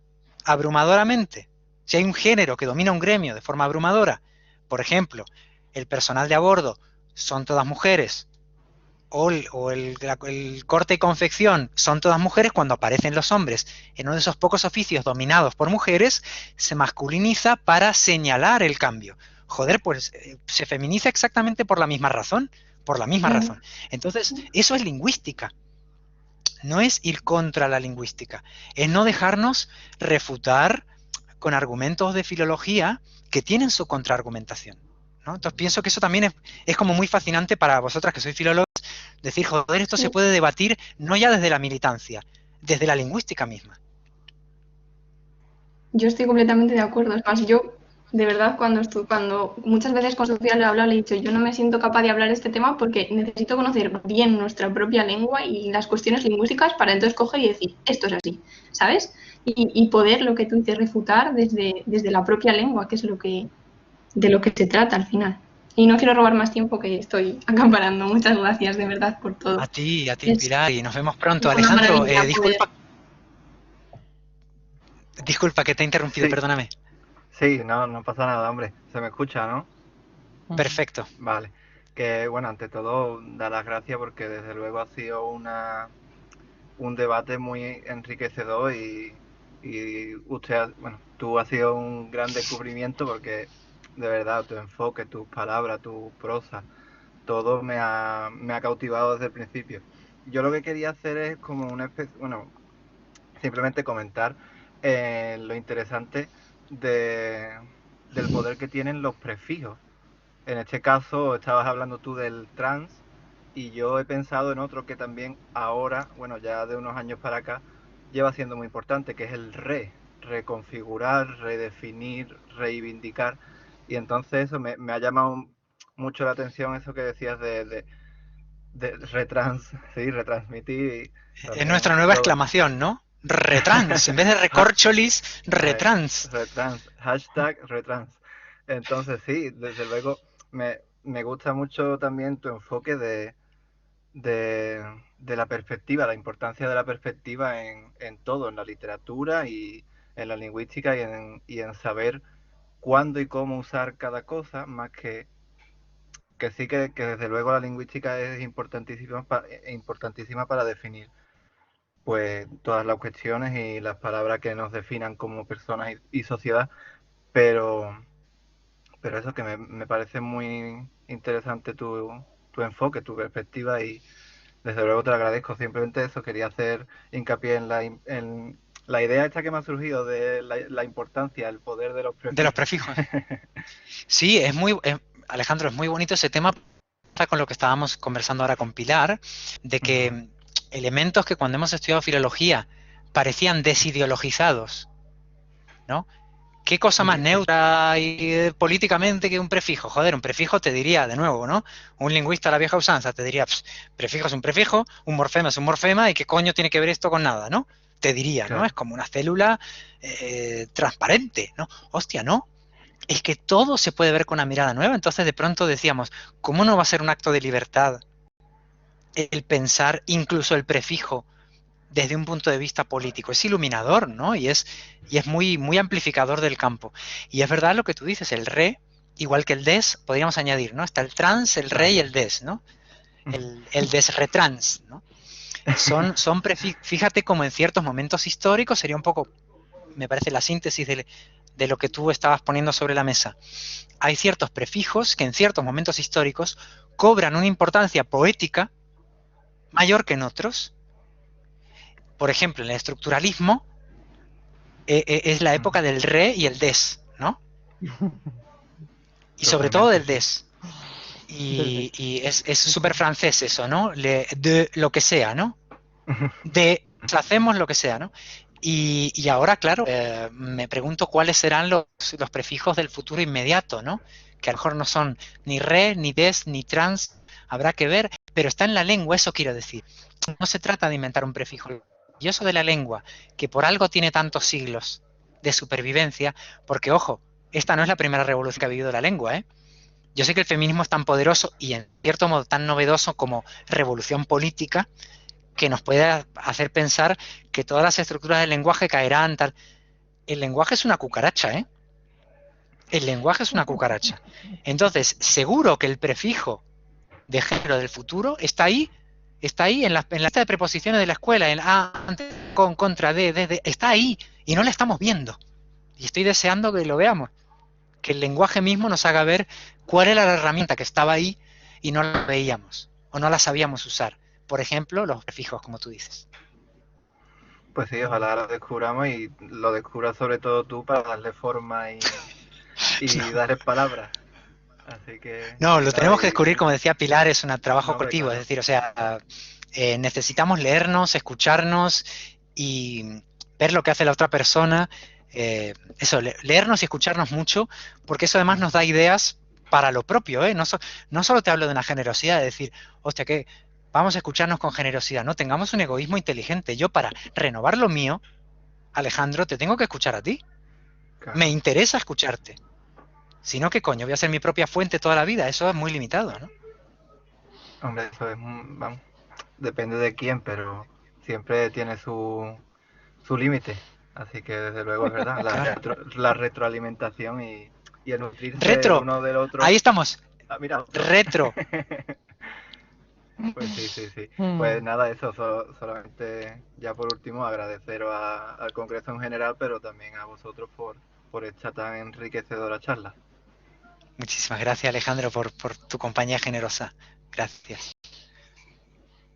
abrumadoramente, si hay un género que domina un gremio de forma abrumadora, por ejemplo, el personal de a bordo son todas mujeres, o el corte y confección son todas mujeres, cuando aparecen los hombres en uno de esos pocos oficios dominados por mujeres, se masculiniza para señalar el cambio. Joder, pues se feminiza exactamente por la misma razón, Entonces, eso es lingüística. No es ir contra la lingüística, es no dejarnos refutar con argumentos de filología que tienen su contraargumentación, ¿no? Entonces pienso que eso también es como muy fascinante para vosotras que sois filólogas, Decir, joder, esto se puede debatir no ya desde la militancia, desde la lingüística misma. Yo estoy completamente de acuerdo. Es más, yo, de verdad, cuando muchas veces con Sofía le he hablado, le he dicho, yo no me siento capaz de hablar de este tema porque necesito conocer bien nuestra propia lengua y las cuestiones lingüísticas para entonces coger y decir, esto es así, ¿sabes? Y poder, lo que tú dices, refutar desde la propia lengua, que es de lo que se trata al final. Y no quiero robar más tiempo, que estoy acaparando. Muchas gracias, de verdad, por todo. A ti, Es Pilar, y nos vemos pronto. una Alejandro, maravilla disculpa que te he interrumpido, Sí. perdóname. Sí, no pasa nada, hombre. Se me escucha, ¿no? Perfecto. Vale. Que, bueno, ante todo, dar las gracias porque desde luego ha sido un debate muy enriquecedor y usted, bueno, tú has sido un gran descubrimiento porque, de verdad, tu enfoque, tus palabras, tu prosa, todo me ha cautivado desde el principio. Yo lo que quería hacer es como una especie, bueno, simplemente comentar lo interesante del poder que tienen los prefijos. En este caso, estabas hablando tú del trans y yo he pensado en otro que también ahora, bueno, ya de unos años para acá, lleva siendo muy importante, que es el reconfigurar, redefinir, reivindicar. Y entonces eso me ha llamado mucho la atención eso que decías de retransmitir. Es nuestra nueva exclamación, ¿no? Retrans, en vez de recorcholis, retrans. Retrans, hashtag retrans. Entonces sí, desde luego me gusta mucho también tu enfoque de la perspectiva, la importancia de la perspectiva en todo, en la literatura y en la lingüística y en saber cuándo y cómo usar cada cosa, más que sí que desde luego la lingüística es importantísima para definir pues todas las cuestiones y las palabras que nos definan como personas y sociedad, pero eso que me parece muy interesante tu enfoque, tu perspectiva y desde luego te lo agradezco. Simplemente eso, quería hacer hincapié en la idea esta que me ha surgido de la importancia, el poder de los prefijos. De los prefijos. Sí, Alejandro, es muy bonito ese tema con lo que estábamos conversando ahora con Pilar, de que elementos que cuando hemos estudiado filología parecían desideologizados, ¿no? ¿Qué cosa más neutra y políticamente que un prefijo? Joder, un prefijo te diría, de nuevo, ¿no? Un lingüista a la vieja usanza te diría, prefijo es un prefijo, un morfema es un morfema, ¿y qué coño tiene que ver esto con nada, no? Te diría, Claro. ¿no? Es como una célula transparente, ¿no? Hostia, ¿no? Es que todo se puede ver con una mirada nueva. Entonces de pronto decíamos, ¿cómo no va a ser un acto de libertad el pensar incluso el prefijo desde un punto de vista político? Es iluminador, ¿no? Y es muy, muy amplificador del campo. Y es verdad lo que tú dices, el re, igual que el des, podríamos añadir, ¿no? Está el trans, el re y el des, ¿no? El desretrans, ¿no? Son prefijos. Fíjate como en ciertos momentos históricos sería un poco, me parece, la síntesis de lo que tú estabas poniendo sobre la mesa. Hay ciertos prefijos que en ciertos momentos históricos cobran una importancia poética mayor que en otros. Por ejemplo, en el estructuralismo es la época del re y el des, ¿no? Y sobre todo del des. Y es súper francés eso, ¿no? De lo que sea, ¿no? De hacemos lo que sea, ¿no? Y ahora, claro, me pregunto cuáles serán los prefijos del futuro inmediato, ¿no? Que a lo mejor no son ni re, ni des, ni trans, habrá que ver, pero está en la lengua, eso quiero decir. No se trata de inventar un prefijo. Y eso de la lengua, que por algo tiene tantos siglos de supervivencia, porque, ojo, esta no es la primera revolución que ha vivido la lengua, ¿eh? Yo sé que el feminismo es tan poderoso y en cierto modo tan novedoso como revolución política, que nos puede hacer pensar que todas las estructuras del lenguaje caerán, tal. El lenguaje es una cucaracha, ¿eh? El lenguaje es una cucaracha. Entonces, seguro que el prefijo de género del futuro está ahí en la lista de preposiciones de la escuela, en antes, con, contra, de, está ahí y no la estamos viendo. Y estoy deseando que lo veamos. Que el lenguaje mismo nos haga ver cuál era la herramienta que estaba ahí y no la veíamos o no la sabíamos usar. Por ejemplo, los prefijos, como tú dices. Pues sí, ojalá lo descubramos y lo descubras sobre todo tú para darle forma y darle palabras. Así que, No, lo nada, tenemos que descubrir, como decía Pilar, es un trabajo no, hombre, colectivo, es claro. decir, o sea, necesitamos leernos, escucharnos y ver lo que hace la otra persona. Eso, leernos y escucharnos mucho, porque eso además nos da ideas para lo propio, ¿eh? No solo te hablo de una generosidad, de decir, hostia, que vamos a escucharnos con generosidad, no, tengamos un egoísmo inteligente. Yo para renovar lo mío, Alejandro, te tengo que escuchar a ti. Claro. Me interesa escucharte. Si no, ¿qué coño? Voy a ser mi propia fuente toda la vida. Eso es muy limitado, ¿no? Hombre, eso es, vamos, depende de quién, pero siempre tiene su límite. Así que desde luego es verdad, Claro. la retroalimentación y el nutrirse el Retro. uno del otro. Ahí estamos. Ah, mira, otro. Retro. Pues sí, sí, sí. Pues Mm. nada, eso, solamente ya por último agradeceros al Congreso en general, pero también a vosotros por esta tan enriquecedora charla. Muchísimas gracias, Alejandro, por tu compañía generosa. Gracias.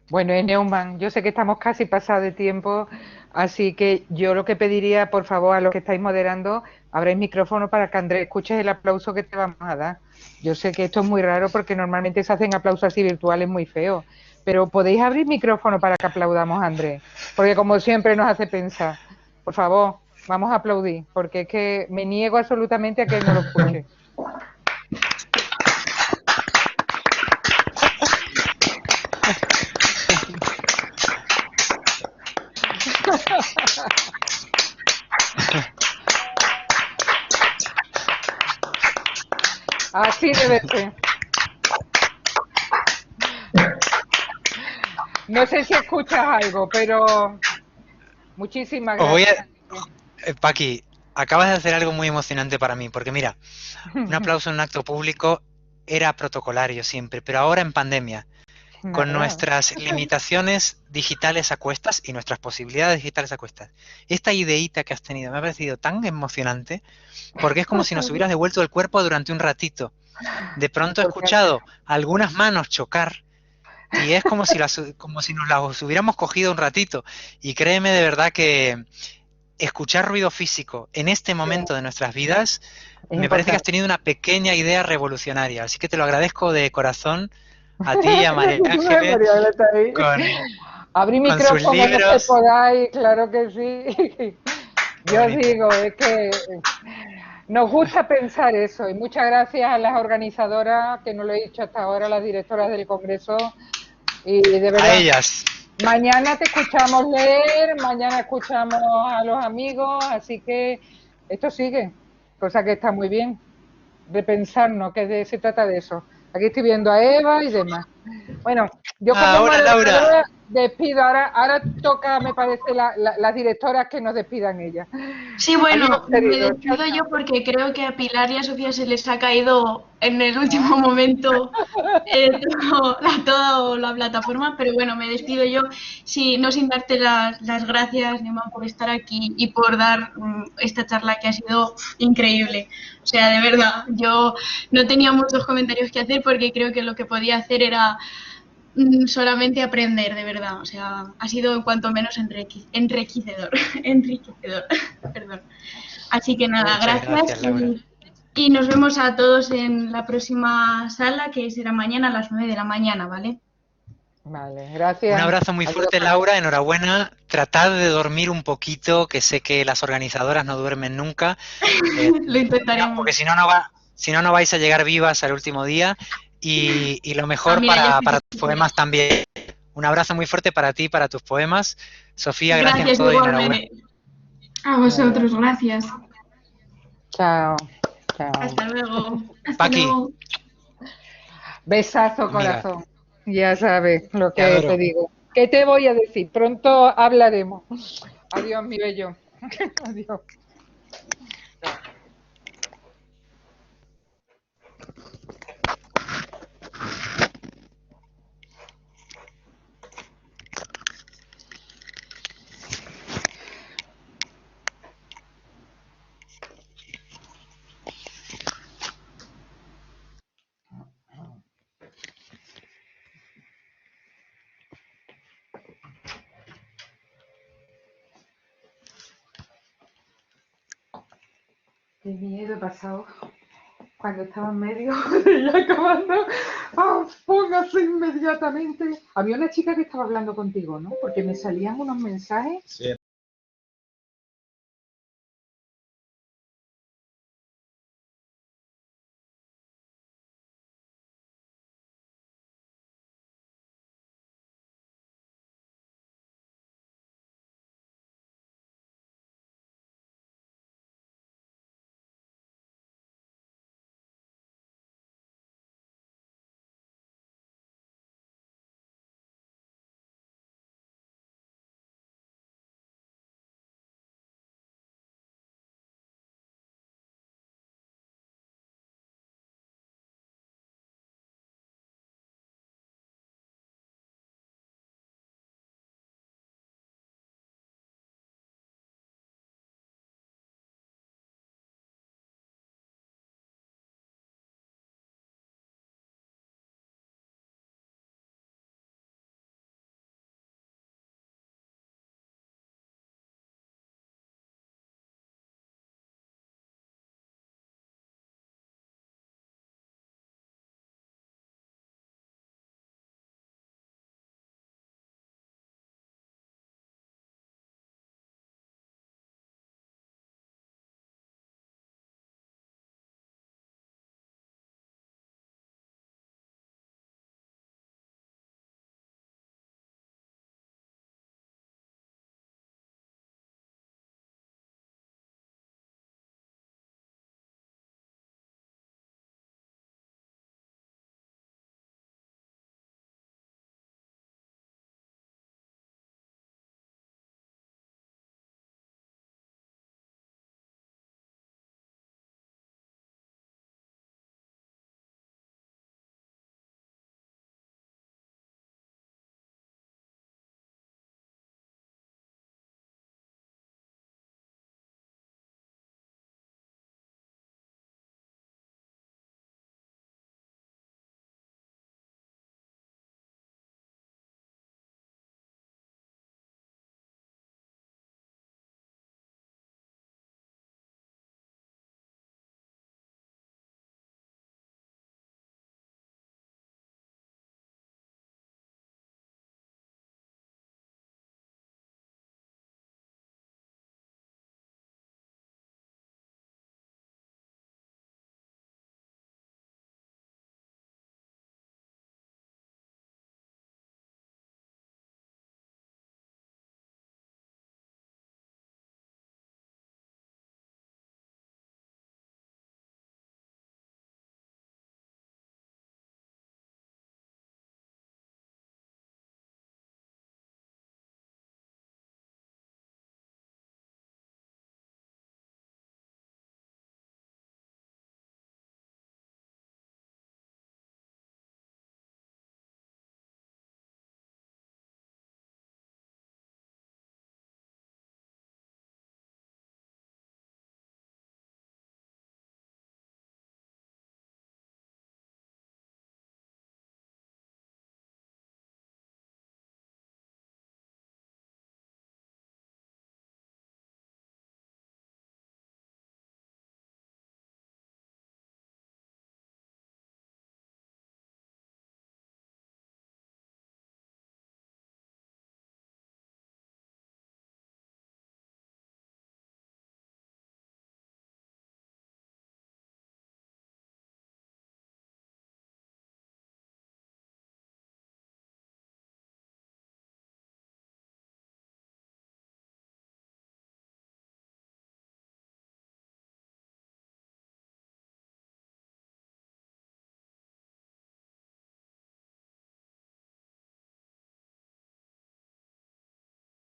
Bueno, Neumann, yo sé que estamos casi pasados de tiempo, así que yo lo que pediría, por favor, a los que estáis moderando, abráis micrófono para que Andrés escuches el aplauso que te vamos a dar. Yo sé que esto es muy raro porque normalmente se hacen aplausos así virtuales muy feos, pero podéis abrir micrófono para que aplaudamos a Andrés, porque como siempre nos hace pensar. Por favor, vamos a aplaudir, porque es que me niego absolutamente a que él no lo escuche. Así debe ser. No sé si escuchas algo, pero muchísimas Os voy gracias. a... Paqui, acabas de hacer algo muy emocionante para mí, porque mira, un aplauso en un acto público era protocolario siempre, pero ahora en pandemia, con Nada. nuestras limitaciones digitales a cuestas y nuestras posibilidades digitales a cuestas, esta ideíta que has tenido me ha parecido tan emocionante, porque es como si nos hubieras devuelto el cuerpo durante un ratito. De pronto he escuchado algunas manos chocar y es como si nos las hubiéramos cogido un ratito. Y créeme de verdad que escuchar ruido físico en este momento de nuestras vidas, Es me parece que has importante. tenido una pequeña idea revolucionaria. Así que te lo agradezco de corazón a ti y a María Ángeles María está ahí. con, Abrí con sus micrófono los que libros. podáis, claro que sí. Qué Yo os bonito. digo, es que nos gusta pensar eso y muchas gracias a las organizadoras, que no lo he dicho hasta ahora, las directoras del Congreso, y de A verdad, ellas. mañana te escuchamos leer, mañana escuchamos a los amigos, así que esto sigue, cosa que está muy bien, repensarnos, se trata de eso. Aquí estoy viendo a Eva y demás. Bueno, yo como Hola Laura. moderadora despido. Ahora toca, me parece, las directoras que nos despidan ellas. Sí, Adiós, bueno, me queridos. Chao, despido chao. yo porque creo que a Pilar y a Sofía se les ha caído en el último momento toda la plataforma, pero bueno, me despido yo, sí, no sin darte las gracias, Neumann, por estar aquí y por dar esta charla que ha sido increíble. O sea, de verdad, yo no tenía muchos comentarios que hacer porque creo que lo que podía hacer era solamente aprender, de verdad. O sea, ha sido en cuanto menos enriquecedor. Enriquecedor, perdón. Así que nada, Muchas gracias gracias, Laura. y nos vemos a todos en la próxima sala, que será mañana a las 9 de la mañana, ¿vale? Vale, Un gracias. abrazo muy Adiós. fuerte, Laura. Enhorabuena. Tratad de dormir un poquito, que sé que las organizadoras no duermen nunca, Lo porque intentaremos. si no, no vais a llegar vivas al último día. Y lo Ah, mejor mira, ya estoy para tus poemas también. Un abrazo muy fuerte para ti y para tus poemas. Sofía, gracias por Gracias todo y enhorabuena. igualmente. A vosotros, gracias. Chao. Chao. Hasta luego. Hasta Paqui, luego. Besazo, mira, corazón. Ya sabes lo te que te adoro. digo. ¿Qué te voy a decir? Pronto hablaremos. Adiós, mi bello. Adiós. Qué miedo he pasado. cuando estaba en medio ya acabando, póngase inmediatamente. Había una chica que estaba hablando contigo, ¿no? Porque me salían unos mensajes. Sí,